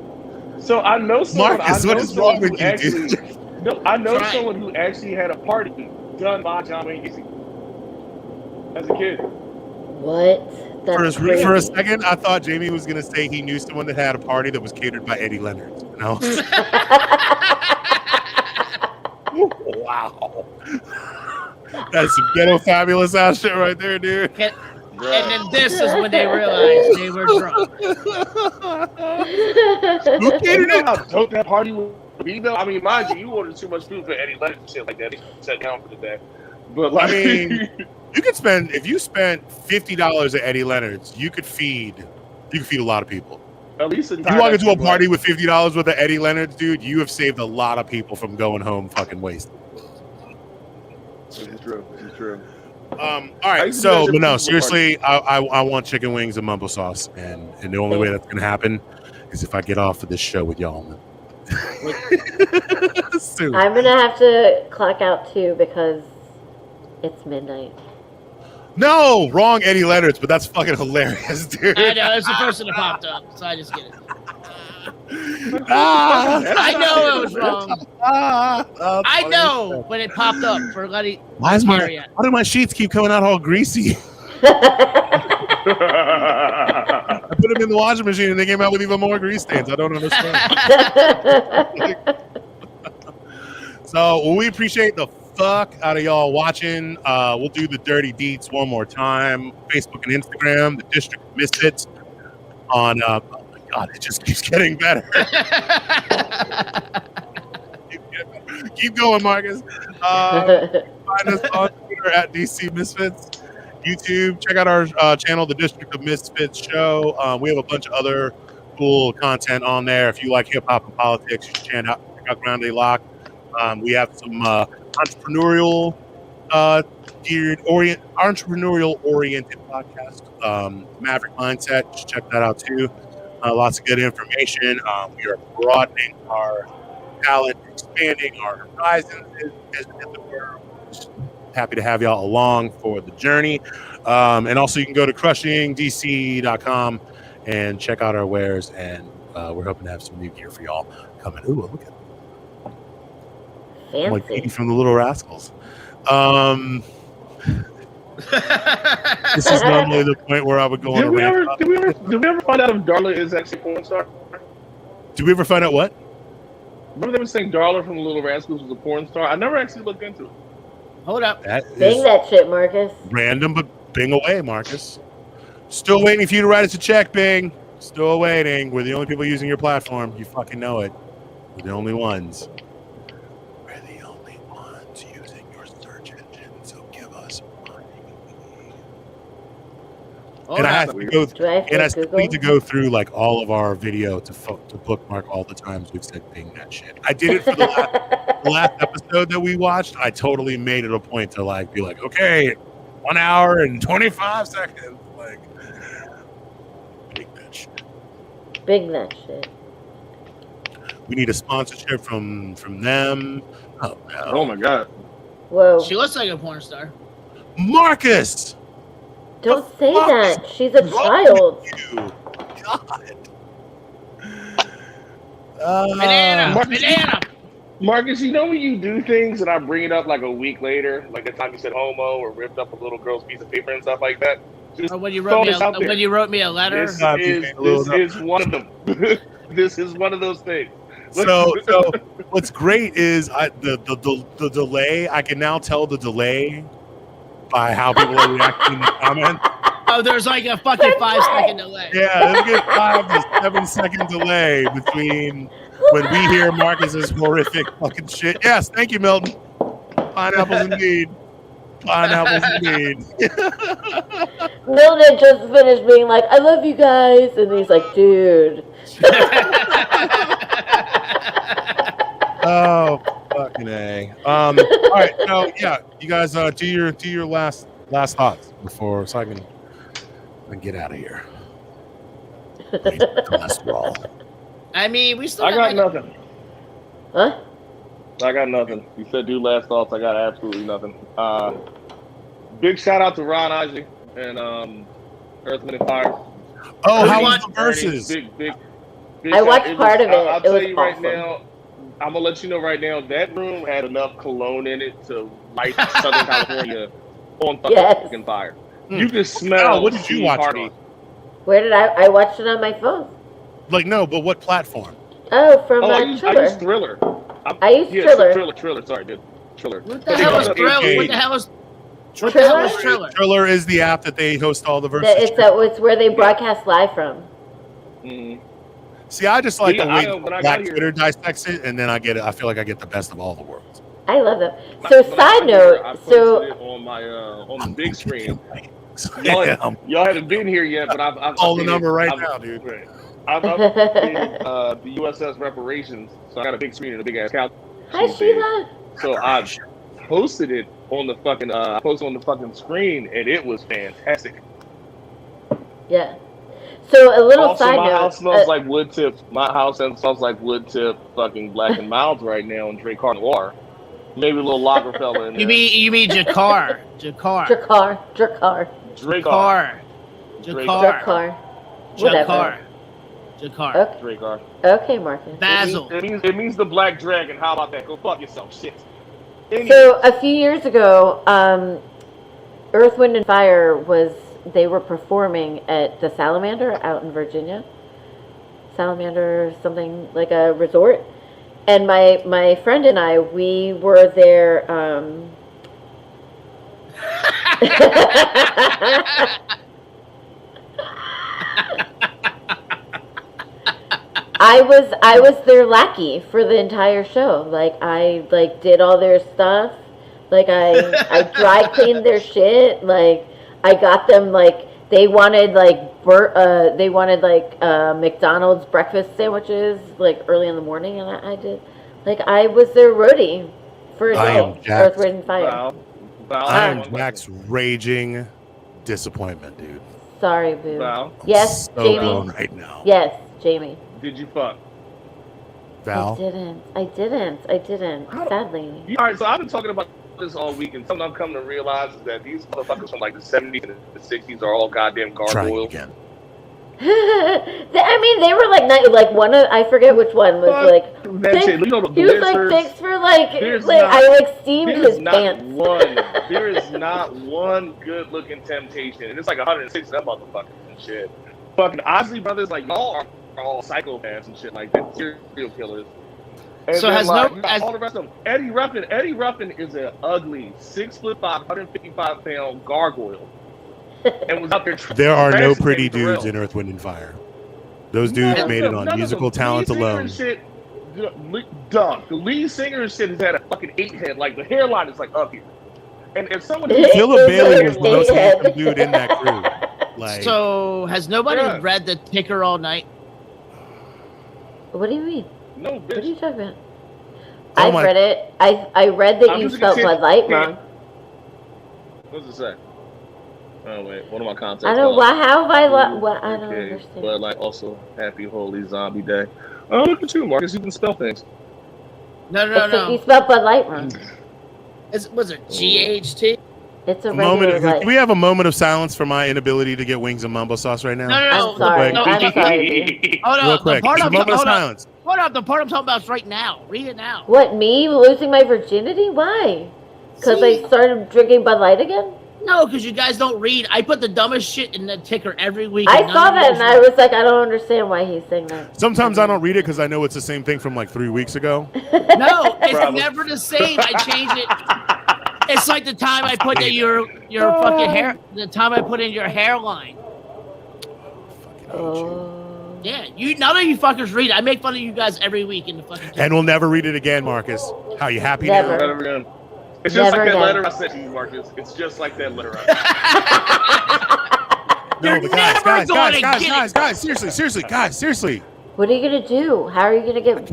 S5: So I know someone.
S2: Marcus, what is wrong with you, dude?
S5: No, I know someone who actually had a party done by John Wayne Gacy as a kid.
S4: What? That's
S2: for a second, I thought Jamie was going to say he knew someone that had a party that was catered by Eddie Leonard. No. Wow. That's some ghetto fabulous ass shit right there, dude.
S3: And then this is when they realized they were drunk.
S5: Who catered it? How dope that party would be, though? I mean, mind you, you ordered too much food for Eddie Leonard and shit like that. He sat down for the day. But like,
S2: I mean, you could spend, if you spent $50 at Eddie Leonard's, you could feed a lot of people.
S5: At least
S2: if you walk into a party with $50 with an Eddie Leonard's, dude, you have saved a lot of people from going home fucking wasted.
S5: It's true. It's true.
S2: All right, so but no, seriously, I want chicken wings and mumble sauce, and the only way that's gonna happen is if I get off of this show with y'all.
S4: Soon. I'm gonna have to clock out too because it's midnight.
S2: No, wrong Eddie Leonard's, but that's fucking hilarious, dude.
S3: I know, it's the person that popped up, so I just get it. I know it was wrong. I know when it popped up for letting.
S2: Why do my sheets keep coming out all greasy? I put them in the washing machine and they came out with even more grease stains. I don't understand. So we appreciate the fuck out of y'all watching. We'll do the dirty deeds one more time. Facebook and Instagram, the District of Misfits on God, it just keeps getting better. Keep going, Marcus. Find us on Twitter at DC Misfits. YouTube, check out our channel, the District of Misfits Show. We have a bunch of other cool content on there. If you like hip hop and politics, you should check out Grande Lock. We have some entrepreneurial oriented podcast. Maverick Mindset, just check that out too. Lots of good information. We are broadening our palette, expanding our horizons, as it were. happy to have y'all along for the journey. And also, you can go to crushingdc.com and check out our wares. And we're hoping to have some new gear for y'all coming. Ooh, look at
S4: Fancy.
S2: like Petey from the Little Rascals. This is normally the point where I would go on a rant.
S5: Did we ever find out if Darla is actually a porn star?
S2: Did we ever find out what?
S5: Remember they were saying Darla from the Little Rascals was a porn star? I never actually looked into it.
S3: Hold up.
S4: Bing that shit, Marcus.
S2: Random, but Bing away, Marcus. Still waiting for you to write us a check, Bing. Still waiting. We're the only people using your platform. You fucking know it. We're the only ones. We're the only ones using your search engine, so give us money. And I have to go. And I still need to go through like all of our video to bookmark all the times we've said Bing that shit. I did it for the last episode that we watched. I totally made it a point to like be like, okay, 1 hour and 25 seconds. Like, Bing that shit.
S4: Bing that shit.
S2: We need a sponsorship from them. Oh no.
S5: Oh my god.
S4: Whoa.
S3: She looks like a porn star.
S2: Marcus!
S4: Don't say that. She's a child.
S2: God.
S3: Banana.
S5: Marcus, you know when you do things and I bring it up like a week later, like the time you said homo or ripped up a little girl's piece of paper and stuff like that?
S3: Or when you wrote me a letter.
S5: This is one of them. This is one of those things.
S2: So what's great is the delay. I can now tell the delay by how people are reacting in the comments.
S3: Oh, there's like a fucking 5-second delay.
S2: Yeah, there's a 5 to 7 second delay between when we hear Marcus's horrific fucking shit. Yes, thank you, Milton. Pineapples indeed. Pineapples indeed.
S4: Milton just finished being like, I love you guys. And he's like, dude.
S2: Oh, fucking A. All right, so yeah, you guys do your last thoughts before so I can get out of here. Cholesterol.
S3: I mean, we still.
S5: I got nothing.
S4: Huh?
S5: I got nothing. You said do last thoughts. I got absolutely nothing. Big shout out to Ron Isley and Earth, Wind, and Fire.
S2: Oh, how was the verses?
S5: Big
S4: I watched part of it.
S5: I'll tell you
S4: awesome.
S5: right now. I'm gonna let you know right now. That room had enough cologne in it to light Southern California on fucking fire. You can smell.
S2: What did you watch?
S5: Party.
S4: Where did I watched it on my phone?
S2: Like no, but what platform?
S4: Oh, from
S5: I use
S4: Triller.
S5: I use
S4: Triller.
S5: Triller. Sorry, dude. Triller.
S3: What the hell is Triller? What the hell is Triller?
S2: Triller is the app that they host all the verses.
S4: It's where they broadcast live from.
S5: Mm-hmm.
S2: See, I just like the way
S5: Black
S2: Twitter dissects it, and then I feel like I get the best of all the worlds.
S4: I love them. So, side note,
S5: I posted it on my on the big screen. Y'all haven't been here yet, but I've
S2: call the number right now, dude.
S5: I've updated the USS reparations, so I got a big screen and a big ass couch.
S4: Hi, Sheila.
S5: So I posted it on the fucking screen, and it was fantastic.
S4: Yeah. So a little
S5: also,
S4: side
S5: my
S4: note.
S5: house smells like wood tip. My house smells like wood tip, fucking Black and Milds right now, and Drake Noir. Maybe a little Lagerfella in there.
S3: You mean Jakar?
S4: Jakar. Whatever.
S3: Jakar.
S4: Okay, Marcus.
S3: Basil.
S5: It means the Black Dragon. How about that? Go fuck yourself, shit.
S4: So a few years ago, Earth, Wind, and Fire they were performing at the Salamander out in Virginia. Salamander, something like a resort. And my friend and I, we were there. I was their lackey for the entire show. Like I did all their stuff. Like I dry cleaned their shit. Like I got them they wanted McDonald's breakfast sandwiches early in the morning, and I did. I was their roadie for a day. Earth, Wind, and Fire.
S2: I am Jack's raging disappointment, dude.
S4: Sorry, boo.
S5: Val?
S4: Yes,
S2: so
S4: Jamie.
S2: right now.
S4: Yes, Jamie.
S5: Did you fuck?
S2: Val?
S4: I didn't. Sadly.
S5: All right, so I've been talking about this all week, and something I'm coming to realize is that these motherfuckers from like the 70s and the 60s are all goddamn gargoyles.
S2: Again.
S4: I mean, they were like one of, I forget which one was like. He was like, thanks for I steamed his pants.
S5: There is not one good looking temptation, and it's like 106 of them motherfuckers and shit. Fucking Osley Brothers, like y'all are all psychopaths and shit like that, serial killers. And
S3: so
S5: then, all the rest of them. Eddie Ruffin is an ugly 6'5", 155-pound gargoyle. And was up there.
S2: There are no pretty dudes in Earth, Wind, and Fire. Those dudes made it on musical talent alone.
S5: The lead singer and shit has had a fucking 8 head. Like the hairline is like up here. And if someone
S2: Philip Bailey was the most handsome dude in that crew. Like,
S3: so has nobody read The Ticker All Night?
S4: What do you mean?
S5: No, bitch.
S4: What are you talking about? I've read it. I read that you spelled Bud Light wrong.
S5: What does it say? Oh wait, what am I contacting?
S4: I don't. How have I? I don't understand.
S5: But like, also, Happy Holy Zombie Day. Oh, look at you, Marcus. You can spell things.
S3: No.
S4: You spelled Bud Light wrong.
S3: Was it GHT?
S4: It's a
S2: moment. Can we have a moment of silence for my inability to get wings and mambo sauce right now?
S3: No.
S4: I'm sorry.
S3: Hold on.
S2: Real quick. A moment of silence.
S3: Hold on. The part I'm talking about is right now. Read it now.
S4: What, me losing my virginity? Why? Because I started drinking Bud Light again?
S3: No, because you guys don't read. I put the dumbest shit in the ticker every week.
S4: I saw that and I was like, I don't understand why he's saying that.
S2: Sometimes I don't read it because I know it's the same thing from like 3 weeks ago.
S3: No, it's never the same. I change it. It's like the time I put in your fucking hair. The time I put in your hairline. Yeah, none of you fuckers read it. I make fun of you guys every week in the fucking ticker.
S2: And we'll never read it again, Marcus. How you happy
S4: Never.
S2: now?
S5: Never again. It's just like that letter I sent to you, Marcus. It's just like that letter I
S2: No, but guys, seriously, guys, seriously.
S4: What are you gonna do? How are you gonna get?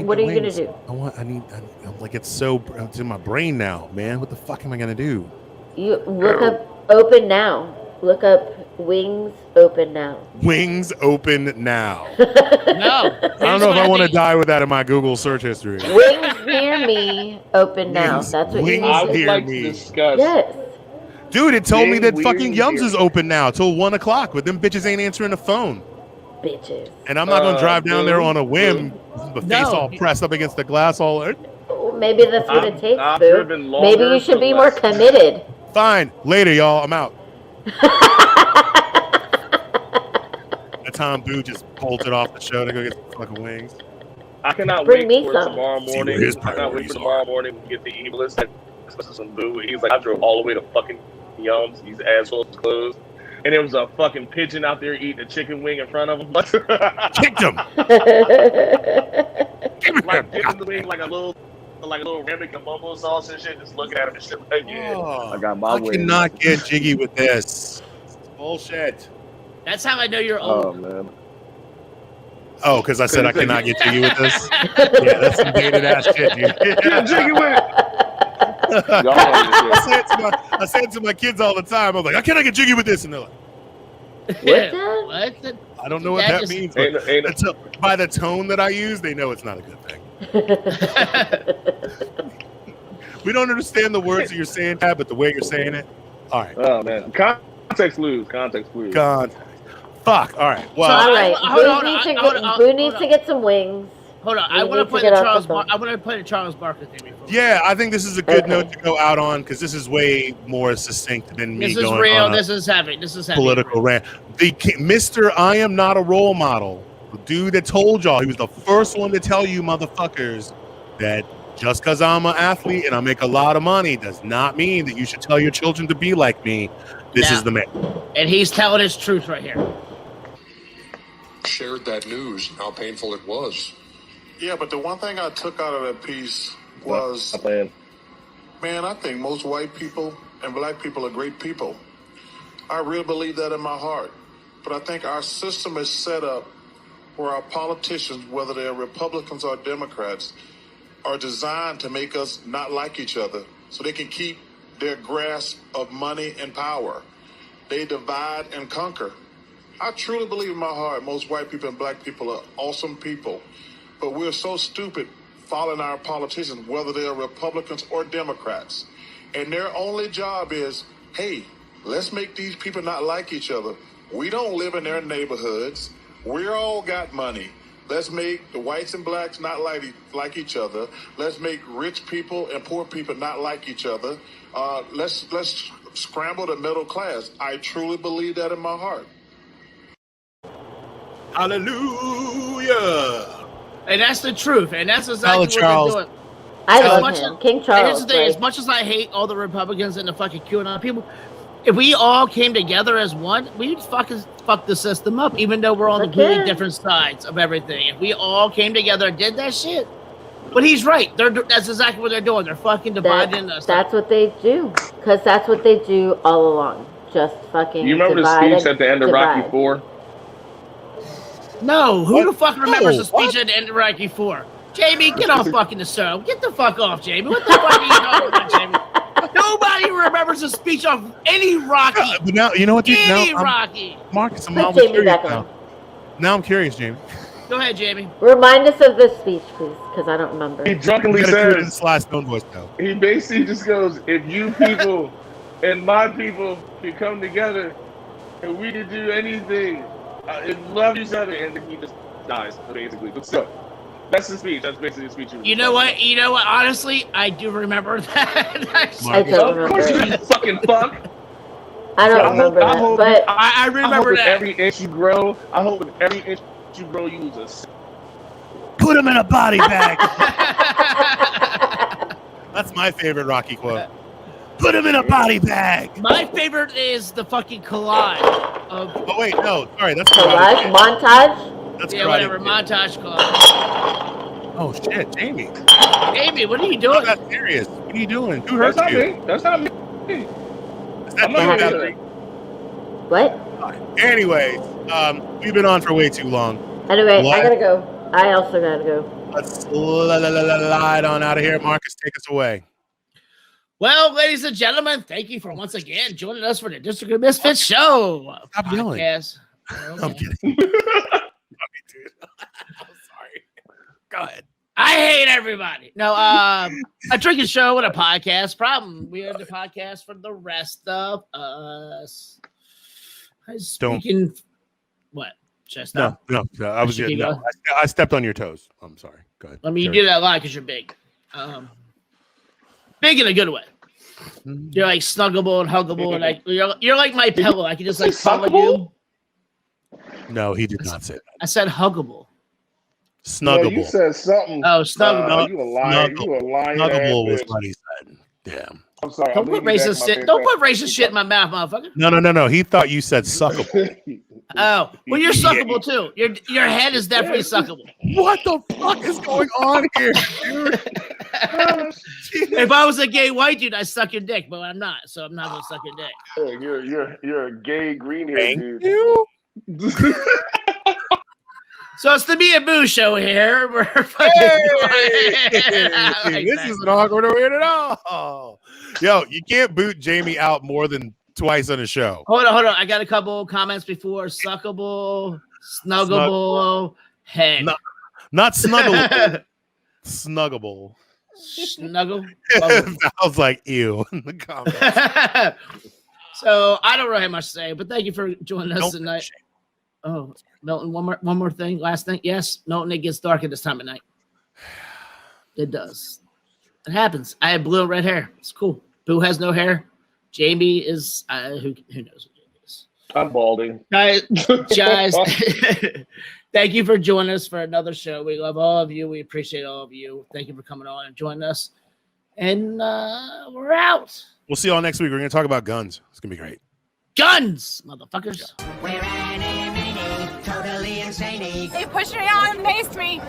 S4: What are you gonna do?
S2: I'm like, it's so it's in my brain now, man. What the fuck am I gonna do?
S4: You look up Open Now. Look up Wings Open Now.
S2: Wings Open Now.
S3: No.
S2: I don't know if I want to die with that in my Google search history.
S4: Wings Near Me Open Now. That's what you need to do.
S5: like to discuss.
S4: Yes.
S2: Dude, it told me that fucking Yums is open now till 1 o'clock, but them bitches ain't answering the phone.
S4: Bitches.
S2: And I'm not gonna drive down there on a whim, the face all pressed up against the glass, all.
S4: Maybe that's what it takes, boo. Maybe you should be more committed.
S2: Fine, later, y'all. I'm out. That time, Boo just bolted off the show to go get some fucking wings.
S5: I cannot
S4: Bring
S5: wait
S4: me
S5: for
S4: some.
S5: tomorrow morning. I cannot wait for tomorrow morning to get the evilest and some Boo. He's like, I drove all the way to fucking Yums. These assholes closed. And there was a fucking pigeon out there eating a chicken wing in front of him.
S2: Kicked him.
S5: Like dipping the wing like a little rabbit and mumbo sauce and shit, just looking at him and shit like, I got my way.
S2: I cannot get jiggy with this. It's bullshit.
S3: That's how I know you're old.
S5: Oh, man.
S2: Oh, because I said I cannot get jiggy with this? Yeah, that's some dated ass shit, dude.
S5: Get jiggy with it.
S2: I say it to my kids all the time. I'm like, I cannot get jiggy with this. And they're like,
S3: What?
S2: I don't know what that means. But by the tone that I use, they know it's not a good thing. We don't understand the words that you're saying, Pat, but the way you're saying it. All right.
S5: Oh, man. Context clues.
S2: Fuck. All right. Well,
S4: all right. Boo needs to get some wings.
S3: Hold on. I want to put a Charles Barkley thing.
S2: Yeah, I think this is a good note to go out on because this is way more succinct than me going on.
S3: This is heavy.
S2: Political rant. Mr. I am not a role model. The dude that told y'all, he was the first one to tell you motherfuckers that just because I'm an athlete and I make a lot of money does not mean that you should tell your children to be like me. This is the man.
S3: And he's telling his truth right here.
S18: Shared that news, how painful it was.
S19: Yeah, but the one thing I took out of that piece was, man, I think most white people and black people are great people. I really believe that in my heart. But I think our system is set up where our politicians, whether they're Republicans or Democrats, are designed to make us not like each other so they can keep their grasp of money and power. They divide and conquer. I truly believe in my heart most white people and black people are awesome people. But we're so stupid following our politicians, whether they're Republicans or Democrats. And their only job is, hey, let's make these people not like each other. We don't live in their neighborhoods. We all got money. Let's make the whites and blacks not like each other. Let's make rich people and poor people not like each other. Let's scramble the middle class. I truly believe that in my heart.
S2: Hallelujah.
S3: And that's the truth. And that's exactly what
S2: Charles.
S3: they're doing.
S4: I love him. King Charles.
S3: Here's the thing,
S4: like,
S3: as much as I hate all the Republicans and the fucking QAnon people, if we all came together as one, we'd fucking fuck the system up, even though we're on completely different sides of everything. If we all came together and did that shit. But he's right. That's exactly what they're doing. They're fucking dividing us.
S4: That's what they do. Because that's what they do all along. Just fucking
S5: You remember the speech at the end of Rocky IV?
S3: No, who the fuck remembers the speech at the end of Rocky IV? Jamie, get off fucking the show. Get the fuck off, Jamie. What the fuck are you talking about, Jamie? Nobody remembers the speech of any Rocky.
S2: But now, you know what?
S3: Rocky.
S2: Marcus, I'm
S4: Put
S2: always
S4: Jamie
S2: curious
S4: back
S2: now.
S4: on.
S2: Now I'm curious, Jamie.
S3: Go ahead, Jamie.
S4: Remind us of this speech, please, because I don't remember.
S5: He drunkenly
S2: You gotta do it in
S5: says,
S2: Sly Stone voice now.
S5: he basically just goes, if you people and my people can come together and we can do anything and love each other, and then he just dies, basically. But still, that's the speech. That's basically the speech.
S3: You know what? You know what? Honestly, I do remember that.
S4: I don't
S5: Of course
S4: remember.
S5: you fucking fuck.
S4: I don't remember
S5: I
S4: that,
S5: hope,
S4: but
S3: I remember
S5: with
S3: that.
S5: every inch you grow, I hope with every inch you grow, you lose a.
S2: Put him in a body bag. That's my favorite Rocky quote. Put him in a body bag.
S3: My favorite is the fucking collage of.
S2: Oh wait, no, sorry, that's
S4: collage montage.
S2: That's
S3: yeah,
S2: Karate
S3: whatever.
S2: Kid.
S3: Montage collage.
S2: Oh shit, Jamie.
S3: Jamie, what are you doing?
S2: I'm not serious. What are you doing? Who
S5: That's
S2: hurt
S5: not
S2: you?
S5: me. That's not me.
S2: I'm
S5: not
S2: not
S5: doing
S4: What?
S2: Anyways, we've been on for way too long.
S4: Anyway,
S2: What?
S4: I gotta go. I also gotta go.
S2: Let's slide on out of here. Marcus, take us away.
S3: Well, ladies and gentlemen, thank you for once again joining us for the District of Misfits show.
S2: Stop yelling.
S3: Podcast.
S2: I'm kidding. I'm sorry. Go ahead.
S3: I hate everybody. No, a drinking show with a podcast problem. We are the podcast for the rest of us. Speaking, what? Just
S2: No, I was
S3: Keep
S2: no.
S3: going?
S2: I stepped on your toes. I'm sorry. Go ahead.
S3: I mean, you
S2: Carry
S3: do that a lot because you're big. Big in a good way. You're like snuggable and huggable, and like you're like my pillow. I can just like follow you.
S2: No, he did not say that.
S3: I said huggable.
S2: Snuggable.
S5: You said something.
S3: Oh, snuggable.
S5: You a liar. You a lying
S2: Snuggable
S5: ass
S2: was
S5: bitch.
S2: what he said. Damn.
S5: I'm sorry.
S3: Don't put racist shit. Don't put racist shit in my mouth, motherfucker.
S2: No. He thought you said suckable.
S3: Oh, well, you're suckable too. Your head is definitely suckable.
S2: What the fuck is going on here, dude?
S3: If I was a gay white dude, I'd suck your dick, but I'm not, so I'm not gonna suck your dick.
S5: Hey, you're a gay green hair
S2: Thank
S5: dude.
S2: you.
S3: So it's the Me and Boo show here. We're fucking
S2: This isn't awkward or weird at all. Yo, you can't boot Jamie out more than twice on a show.
S3: Hold on. I got a couple comments before. Suckable, snuggable, head.
S2: Not snuggable. Snuggable.
S3: Snuggle.
S2: I was like, ew in the comments.
S3: So I don't really have much to say, but thank you for joining us tonight. Oh, Milton, one more thing. Last thing. Yes, Milton, it gets dark at this time of night. It does. It happens. I have blue and red hair. It's cool. Boo has no hair. Jamie is who knows what Jamie is.
S5: I'm balding.
S3: Guys, thank you for joining us for another show. We love all of you. We appreciate all of you. Thank you for coming on and joining us. And we're out.
S2: We'll see y'all next week. We're going to talk about guns. It's going to be great.
S3: Guns, motherfuckers.
S16: We're totally insane.
S17: They pushed me out and maced me.